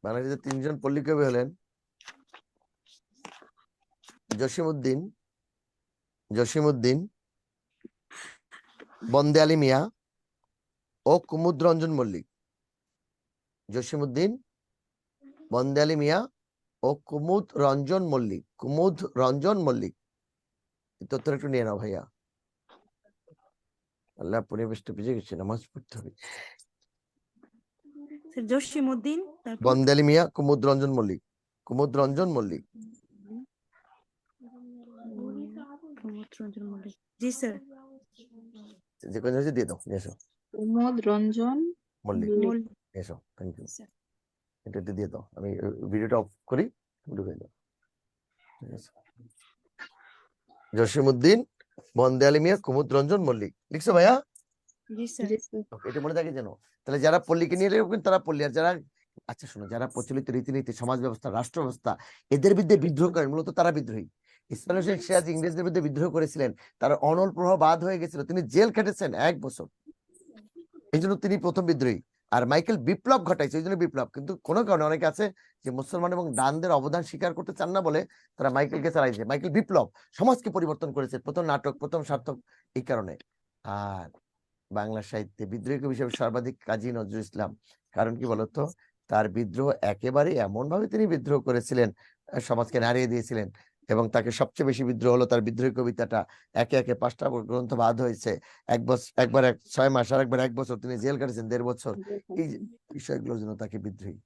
বাংলা সাহিত্যের 3জন পল্লী কবি হলেন জসিমউদ্দিন, বন্দে আলী মিয়া ও কুমুদ রঞ্জন মল্লিক। জসিমউদ্দিন, বন্দে আলী মিয়া ও কুমুদ রঞ্জন মল্লিক। কুমুদ রঞ্জন মল্লিক। তথ্য একটু নিয়ে নাও ভাইয়া। আল্লাহ, পরিবেশটা ভিজে গেছে, নামাজ পড়তে হবে। স্যার জসিমউদ্দিন, তারপর বন্দে আলী মিয়া, কুমুদ রঞ্জন মল্লিক। কুমুদ রঞ্জন মল্লিক। রঞ্জন মল্লিক। জি স্যার। যে কোনো হয়েছে দিয়ে দাও, নিয়ে এসো। প্রমোদ রঞ্জন মল্লিক, মল্লিক। মল্লিক। নিয়ে এসো। Thank you. স্যার। এটা দিয়ে দাও, আমি ভিডিওটা অফ করি, ঢুকে দাও। ঠিক আছে। জসিমউদ্দিন, বন্দে আলী মিয়া, কুমুদ রঞ্জন মল্লিক। লিখছো ভাইয়া? জি স্যার। জি স্যার। এটা মনে থাকে যেন। তাহলে যারা পল্লীকে নিয়ে লিখবেন তারা পল্লী, আর যারা আচ্ছা শোনো, যারা প্রচলিত রীতিনীতি, সমাজ ব্যবস্থা, রাষ্ট্র ব্যবস্থা এদের বিরুদ্ধে বিদ্রোহ করেন, মূলত তারা বিদ্রোহী। ইসমাইল হোসেন সিরাজ ইংরেজদের বিরুদ্ধে বিদ্রোহ করেছিলেন, তার অনল প্রভাব বাদ হয়ে গেছিল, তিনি জেল খেটেছেন 1 বছর, এই জন্য তিনি প্রথম বিদ্রোহী। আর মাইকেল বিপ্লব ঘটাইছে, এই জন্য বিপ্লব। কিন্তু কোনো কারণে অনেকে আছে যে মুসলমান এবং ডানদের অবদান স্বীকার করতে চান না বলে তারা মাইকেলকে চালাইছে। মাইকেল বিপ্লব সমাজকে পরিবর্তন করেছে, প্রথম নাটক, প্রথম সার্থক, এই কারণে। আর বাংলা সাহিত্যে বিদ্রোহী কবি হিসেবে সর্বাধিক কাজী নজরুল ইসলাম। কারণ কি বলতো, তার বিদ্রোহ একেবারে এমন ভাবে তিনি বিদ্রোহ করেছিলেন, সমাজকে নাড়িয়ে দিয়েছিলেন। এবং তাকে সবচেয়ে বেশি বিদ্রোহ হলো তার বিদ্রোহী কবিতাটা, একে একে 5টা গ্রন্থ বাদ হয়েছে। 1 বছর, একবার 6 মাস, আর একবার 1 বছর, তিনি জেল কাটেছেন 1.5 বছর। এই যে বিষয়গুলোর জন্য তাকে বিদ্রোহী।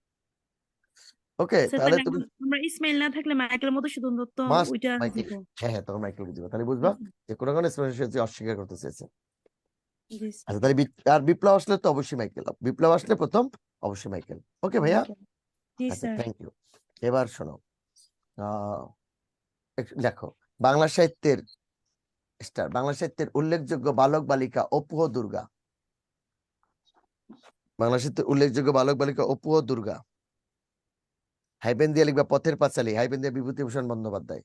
ওকে, স্যার তাহলে তাহলে তুমি আমরা ইসমাইল না থাকলে মাইকেল মধুসূদন দত্ত মাস্ট ওইটা মাইকেল, দিব। হ্যাঁ হ্যাঁ, তখন মাইকেলকে দিবা, তাহলে বুঝবা যে কোনো কারণে ইসমাইল হোসেন অস্বীকার করতে চেয়েছে। জি স্যার। আচ্ছা, তাহলে আর বিপ্লব আসলে তো অবশ্যই মাইকেল, বিপ্লব আসলে প্রথম অবশ্যই মাইকেল। ওকে ভাইয়া, জি আচ্ছা স্যার। Thank you. এবার শোনো, দেখো, বাংলা সাহিত্যের স্টার, বাংলা সাহিত্যের উল্লেখযোগ্য বালক বালিকা অপু ও দুর্গা। বাংলা সাহিত্যের উল্লেখযোগ্য বালক বালিকা অপু ও দুর্গা। হাইপেন দিয়ে লিখবা পথের পাঁচালী, হাইপেন দিয়ে বিভূতিভূষণ বন্দ্যোপাধ্যায়।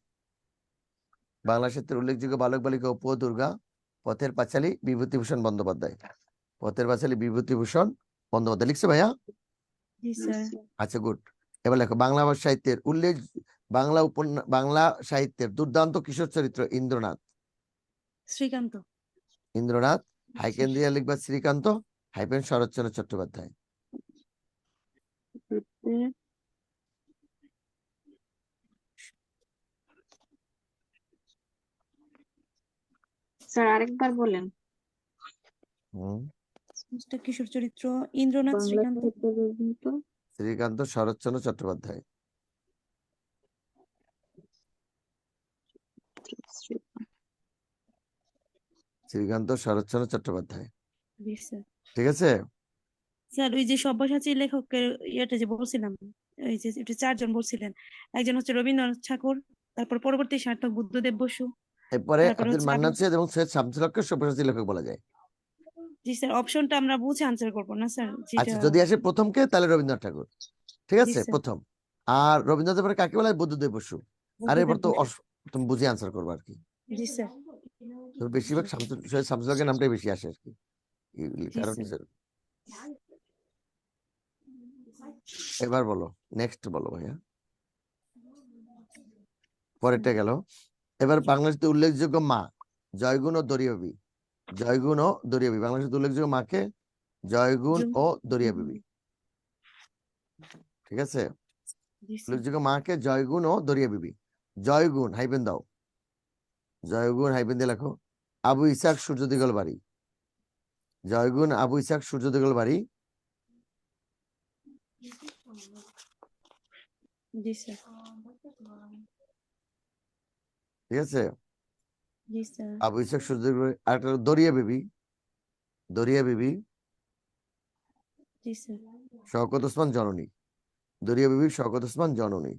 বাংলা সাহিত্যের উল্লেখযোগ্য বালক বালিকা অপু ও দুর্গা, পথের পাঁচালী বিভূতিভূষণ বন্দ্যোপাধ্যায়। পথের পাঁচালী বিভূতিভূষণ বন্দ্যোপাধ্যায় লিখছে ভাইয়া? জি স্যার। আচ্ছা গুড। এবার লেখো, বাংলা সাহিত্যের বাংলা সাহিত্যের দুর্দান্ত কিশোর চরিত্র ইন্দ্রনাথ। শ্রীকান্ত। ইন্দ্রনাথ, হাইপেন দিয়ে লিখবা শ্রীকান্ত, হাইপেন শরৎচন্দ্র চট্টোপাধ্যায়। স্যার আরেকবার বলেন। কিশোর চরিত্র ইন্দ্রনাথ, বাংলা শ্রীকান্ত। সাহিত্যের অভিনীত শ্রীকান্ত, শরৎচন্দ্র চট্টোপাধ্যায়। শ্রীকান্ত, শরৎচন্দ্র চট্টোপাধ্যায়, জি স্যার। ঠিক আছে? স্যার ওই যে সব্যসাচী লেখকের ইয়েটা যে বলছিলাম, ওই যে এটা 4 জন বলছিলেন, একজন হচ্ছে রবীন্দ্রনাথ ঠাকুর, তারপর পরবর্তী সার্থক বুদ্ধদেব বসু, এরপরে তারপরে আব্দুল হচ্ছে মান্নান সৈয়দ এবং সৈয়দ শামসুল হককে সব্যসাচী লেখক বলা যায়। জি স্যার, অপশনটা আমরা বুঝে আনসার করবো না স্যার, যেটা। আচ্ছা, যদি আসে প্রথমকে তাহলে রবীন্দ্রনাথ ঠাকুর, ঠিক জি আছে, স্যার। প্রথম। আর রবীন্দ্রনাথের পরে কাকে বলা হয়? বুদ্ধদেব বসু। আর এবার বুদ্ধদেব তো বসু। তুমি বুঝে আনসার করবো আর কি। জি স্যার। তো বেশিরভাগ সৈয়দ শামসুল হকের নামটাই বেশি আসে আর কি, জি কারণ স্যার। এবার বলো, নেক্সট বলো ভাইয়া, পরেরটা গেল। এবার বাংলাদেশের উল্লেখযোগ্য মা, জয়গুণ ও দরিয়াবি। জয়গুণ ও দরিয়াবি, বাংলাদেশের উল্লেখযোগ্য মাকে জয়গুণ ও দরিয়াবি, ঠিক আছে? জি স্যার। উল্লেখযোগ্য মাকে জয়গুণ ও দরিয়াবি। জয়গুণ হাইপেন দাও, জয়গুণ হাইপেন দিয়ে লেখো আবু ইসাক সূর্য দিগল বাড়ি। জয়গুণ আবু ইসাক সূর্য দিগল বাড়ি, জি স্যার। ঠিক আছে? জি স্যার। আবু ইসাক সূর্য দিগল বাড়ি। আর একটা দরিয়া বিবি, দরিয়া বিবি জি স্যার। শওকত ওসমান জননী। দরিয়া বিবি শওকত ওসমান জননী।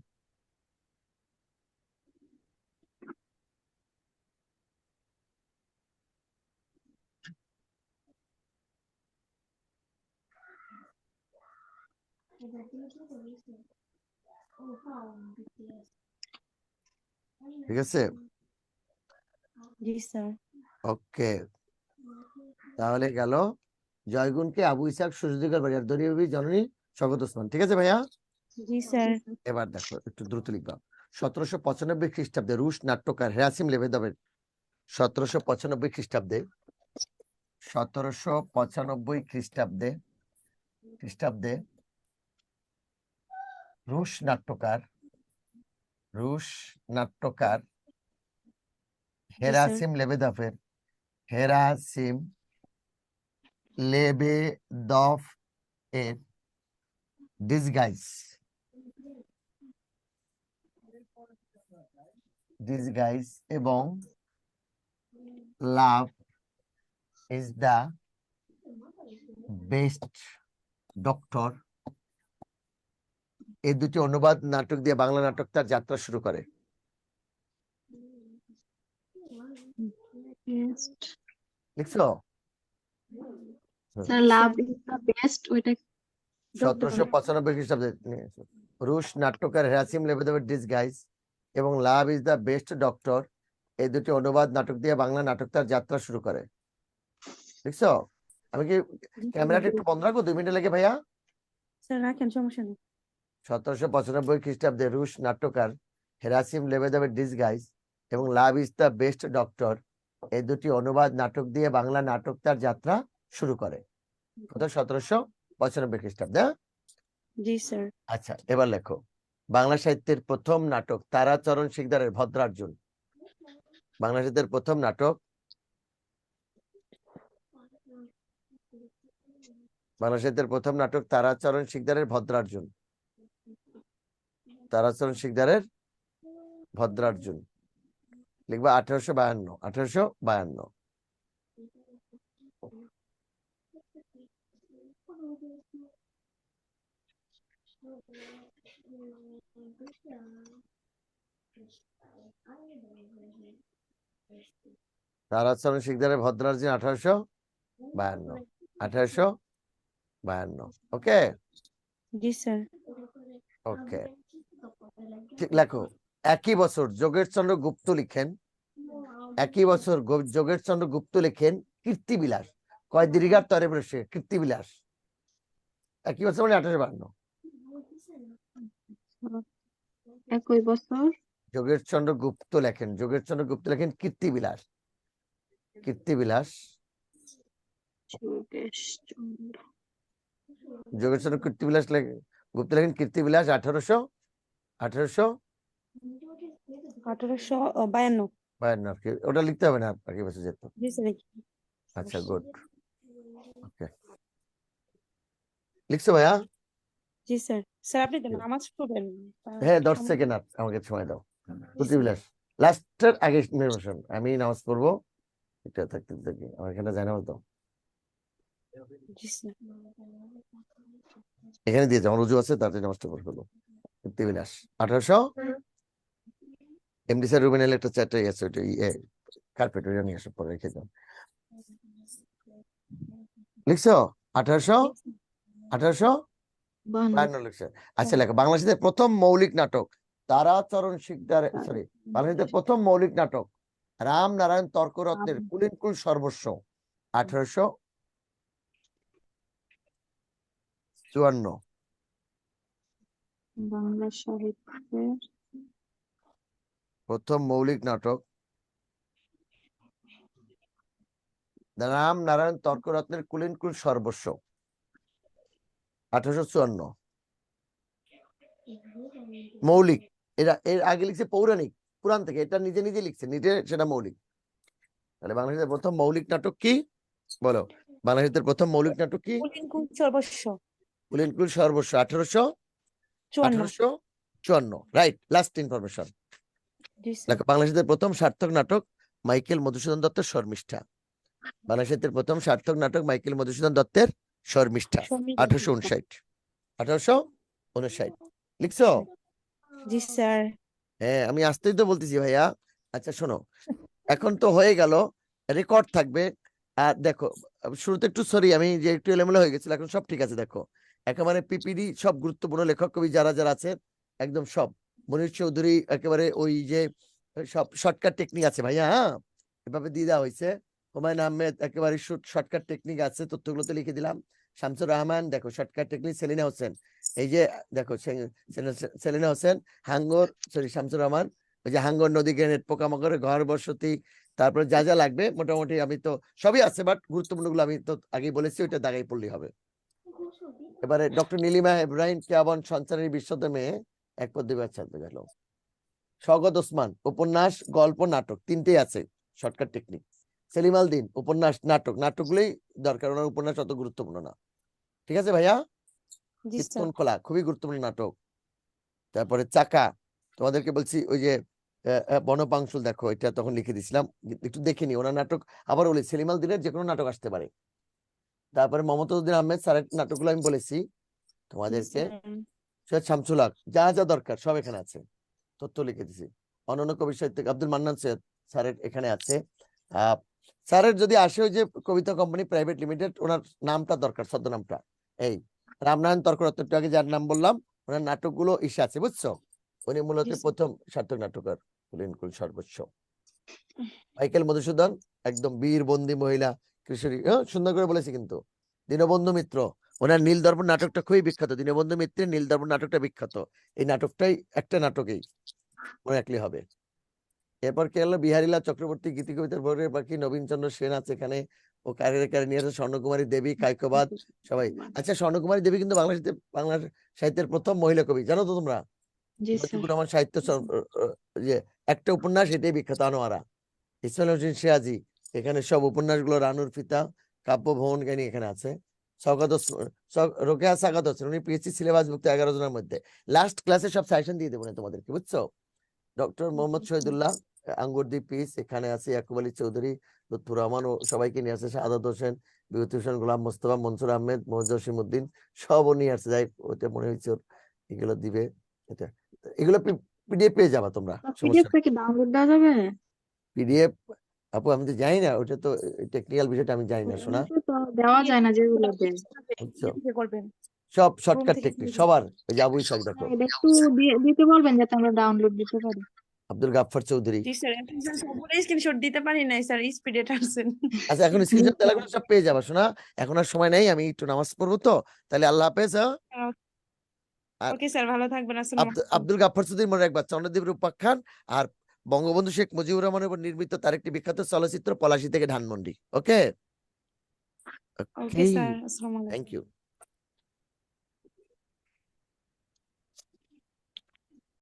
ঠিক আছে? জি স্যার। ওকে, তাহলে গেল জয়গুণকে আবু ইসাক সূর্য দিগল বাড়ি, আর দরিয়া বিবি জননী শওকত ওসমান, ঠিক আছে ভাইয়া? জি স্যার। এবার দেখো, একটু দ্রুত লিখবা। 1795 খ্রিস্টাব্দে রুশ নাট্যকার হেরাসিম লেবেদাবের, 1795 খ্রিস্টাব্দে, 1795 খ্রিস্টাব্দে রুশ নাট্যকার জি স্যার। হেরাসিম লেবেদাফের, হেরাসিম লেবেদফ এর ডিসগাইজ এবং love is the best doctor, এই দুটি অনুবাদ নাটক দিয়ে বাংলা নাটক তার যাত্রা শুরু করে। লিখছো? Sir love is the best, ওইটা ডক্টর 1795 খ্রিস্টাব্দে রুশ নাট্যকার হেরাসিম লেবেদেভের ডিসগাইজ এবং love is the best doctor এই দুটি অনুবাদ নাটক দিয়ে বাংলা নাটক তার যাত্রা শুরু করে। দেখছো, আমি কি ক্যামেরাটা একটু বন্ধ রাখবো 2 মিনিট লাগে ভাইয়া? স্যার রাখেন, সমস্যা নেই। 1795 খ্রিস্টাব্দে রুশ নাট্যকার হেরাসিম লেবেদেভের ডিসগাইজ এবং love is the best doctor এই দুটি অনুবাদ নাটক দিয়ে বাংলা নাটক তার যাত্রা শুরু করে। কত? 1795 খ্রিস্টাব্দে। জি স্যার। আচ্ছা, এবার লেখো বাংলা সাহিত্যের প্রথম নাটক তারাচরণ শিকদারের ভদ্রার্জুন। বাংলা সাহিত্যের প্রথম নাটক, বাংলা সাহিত্যের প্রথম নাটক তারাচরণ শিকদারের ভদ্রার্জুন। তারাচরণ শিকদারের ভদ্রার্জুন লিখবা 1852। 1852। তারাচরণ শিকদারের ভদ্রার্জুন 1852। 1852। ওকে জি স্যার। ওকে, ঠিক লেখো। একই বছর যোগেশচন্দ্র গুপ্ত লিখেন, একই বছর যোগেশচন্দ্র গুপ্ত লিখেন কীর্তিবিলাস। কয় দীর্ঘার তরে বসে কীর্তিবিলাস। একই বছর মানে 1852। একই বছর যোগেশচন্দ্র গুপ্ত লেখেন, যোগেশচন্দ্র গুপ্ত লেখেন কীর্তিবিলাস। কীর্তিবিলাস, যোগেশচন্দ্র যোগেশচন্দ্র কীর্তিবিলাস গুপ্ত লেখেন কীর্তিবিলাস 1852। ওটা লিখতে হবে না, একই বছর যেত। জি স্যার। আচ্ছা, গুড। ওকে, লিখছো ভাইয়া? জি স্যার। স্যার আপনি তো নামাজ পড়বেন। হ্যাঁ, 10 সেকেন্ড আমাকে সময় দাও। কীর্তিবিলাস লাস্টের আগে নির্বাচন, আমি নামাজ পড়বো। এটা থাকতে থাকি আমার এখানে যায় না বলতো, জি স্যার। এখানে দিয়ে যাও, রুজু আছে তাতে নামাজটা পড়ে ফেলো। কীর্তিবিলাস 1800। এমডি স্যার রুবেন এর একটা চ্যাটাই আছে, ওটা কার্পেট ওটা নিয়ে আসো, পরে রেখে দাও। লিখছো 1852 লিখছে। আচ্ছা লেখো বাংলাদেশের প্রথম মৌলিক নাটক তারাচরণ শিকদার, সরি, বাংলাদেশের প্রথম মৌলিক নাটক রাম নারায়ণ তর্করত্নের কুলিনকুল সর্বস্ব 1854। বাংলা সাহিত্যের প্রথম মৌলিক নাটক রাম নারায়ণ তর্করত্নের কুলিনকুল সর্বস্ব 1854। মৌলিক, এরা এর আগে লিখছে পৌরাণিক, পুরাণ থেকে, এটা নিজে নিজে লিখছে, নিজে সেটা মৌলিক। তাহলে বাংলাদেশের প্রথম মৌলিক নাটক কি বলো? বাংলাদেশের প্রথম মৌলিক নাটক কি? কুলিনকুল সর্বস্ব। কুলিনকুল সর্বস্ব 1854। Right, last information. জি স্যার। বাংলাদেশের প্রথম সার্থক নাটক মাইকেল মধুসূদন দত্তের শর্মিষ্ঠা। বাংলাদেশের প্রথম সার্থক নাটক মাইকেল মধুসূদন দত্তের শর্মিষ্ঠা 1859। 1859 লিখছো? জি স্যার। হ্যাঁ, আমি আসতেই তো বলতেছি ভাইয়া। আচ্ছা শোনো, এখন তো হয়ে গেল, রেকর্ড থাকবে। আর দেখো, শুরুতে একটু সরি, আমি যে একটু এলোমেলো হয়ে গেছিল, এখন সব ঠিক আছে। দেখো একেবারে পিপিডি সব গুরুত্বপূর্ণ লেখক কবি যারা যারা আছে একদম সব, মনির চৌধুরী একেবারে ওই যে সব শর্টকাট টেকনিক আছে ভাইয়া, হ্যাঁ এভাবে দিয়ে দেওয়া হয়েছে। হুমায়ুন আহমেদ একেবারে শর্টকাট টেকনিক আছে, তথ্যগুলোতে লিখে দিলাম। শামসুর রহমান দেখো শর্টকাট টেকনিক। সেলিনা হোসেন, এই যে দেখো সেলিনা হোসেন হাঙ্গর, সরি শামসুর রহমান, ওই যে হাঙ্গর নদী গ্রেনেড পোকামাকড়ের ঘর বসতি, তারপরে যা যা লাগবে মোটামুটি আমি তো সবই আছে, বাট গুরুত্বপূর্ণ গুলো আমি তো আগেই বলেছি, ওইটা দাগাই পড়লেই হবে। এবারে ডক্টর নীলিমা ইব্রাহিম কেয়াবন সঞ্চারী বিশ্বতে মেয়ে এক পদ দুই ছাড়তে গেল। স্বগত ওসমান উপন্যাস গল্প নাটক তিনটেই আছে, শর্টকাট টেকনিক। সেলিম আল দিন উপন্যাস নাটক, নাটকগুলোই দরকার, ওনার উপন্যাস অত গুরুত্বপূর্ণ না। ঠিক আছে ভাইয়া? কীর্তন খোলা খুবই গুরুত্বপূর্ণ নাটক। তারপরে চাকা, তোমাদেরকে বলছি ওই যে বনপাংশুল, দেখো এটা তখন লিখে দিছিলাম, একটু দেখে নি ওনার নাটক। আবার বলি সেলিম আল দিনের যে কোনো নাটক আসতে পারে। তারপরে মমতাজউদ্দিন আহমেদ স্যারের নাটকগুলো আমি বলেছি তোমাদেরকে। সৈয়দ শামসুল হক, যা যা দরকার সব এখানে আছে, তথ্য লিখে দিছি। অনন্য কবি সাহিত্যিক আব্দুল মান্নান সৈয়দ স্যারের এখানে আছে। স্যারের যদি আসে ওই যে কবিতা কোম্পানি প্রাইভেট লিমিটেড, ওনার নামটা দরকার, ছদ্মনামটা। এই রামনারায়ণ তর্করত্ন একটু আগে যার নাম বললাম, ওনার নাটকগুলো ইসে আছে, বুঝছো? উনি মূলত জি, স্যার। প্রথম সার্থক নাটকার, কুল সর্বস্ব। মাইকেল মধুসূদন একদম বীর বন্দী মহিলা কিশোরী, সুন্দর করে বলেছি কিন্তু। দীনবন্ধু মিত্র, ওনার নীল দর্পণ নাটকটা খুবই বিখ্যাত। দীনবন্ধু মিত্রের নীল দর্পণ নাটকটা বিখ্যাত। এই নাটকটাই একটা নাটকেই মনে রাখলে হবে। এরপর কে হলো? বিহারীলাল চক্রবর্তী, গীতি কবিতার ভোরের পাখি, নবীন চন্দ্র সেন আছে এখানে, ও ক্যারিয়ারে নিয়ে আসে। স্বর্ণকুমারী দেবী, কায়কোবাদ, সবাই। আচ্ছা, স্বর্ণকুমারী দেবী কিন্তু বাংলা সাহিত্যের প্রথম মহিলা কবি, জানো তো তোমরা? জি স্যার। লতিফুর রহমান সাহিত্য যে একটা উপন্যাস, এটাই বিখ্যাত, আনোয়ারা। ইসমাইল হোসেন সিরাজি, এখানে সব উপন্যাসগুলো, রানুর ফিতা, কাব্য ভ্রমণ কাহিনী এখানে আছে। রোকেয়া সাকাত হোসেন, উনি পিএসসি সিলেবাস মুক্ত 11 জনের মধ্যে। লাস্ট ক্লাসে সব সাজেশন দিয়ে দেবো না তোমাদেরকে, বুঝছো? ডক্টর মোহাম্মদ শহীদুল্লাহ, আঙ্গুরদি পিস এখানে আছে। ইয়াকুব আলী চৌধুরী, লুৎফুর রহমান ও সবাইকে নিয়ে আসে। শাহাদাত হোসেন, বিভূতি হোসেন, গোলাম মোস্তফা, মনসুর আহমেদ, জসিমউদ্দিন, সব ও নিয়ে আসছে। যাই ওটা মনে হয়েছে ওর এগুলো দিবে। এটা এগুলো পিডিএফ পেয়ে যাবা তোমরা, সমস্যা পিডিএফটা কি ডাউনলোড দেওয়া যাবে? পিডিএফ। আপু আমি তো জানি না, ওটা তো টেকনিক্যাল বিষয়টা আমি জানি না, শোনা, এমনিতে তো দেওয়া যায় না যেগুলো দেয়। বুঝছো? থেকে করবেন, সব রুম শর্টকাট থেকে টেকনিক সবার। ওই যে আবুই সব দেখো, এটা একটু দিতে বলবেন যাতে আমরা ডাউনলোড দিতে পারি। আব্দুল গাফফার চৌধুরী। জি স্যার। এখন স্যার সবগুলো স্ক্রিনশট দিতে পারি নাই স্যার, স্পিডে টানছেন। আচ্ছা, এখন স্ক্রিনশট দিলে সব পেয়ে যাবা, শোনা। এখন আর সময় নেই, আমি একটু নামাজ পড়বো তো, তাহলে আল্লাহ হাফেজ। আর ওকে স্যার, ভালো থাকবেন। আসসালামু আলাইকুম। আব্দুল গাফফার চৌধুরীর মনে রাখবা, চন্দ্রদ্বীপের উপাখ্যান আর বঙ্গবন্ধু শেখ মুজিবুর রহমানের উপর নির্মিত তার একটি বিখ্যাত চলচ্চিত্র পলাশী থেকে ধানমন্ডি। ওকে, ওকে স্যার, আসসালামু আলাইকুম। Thank you.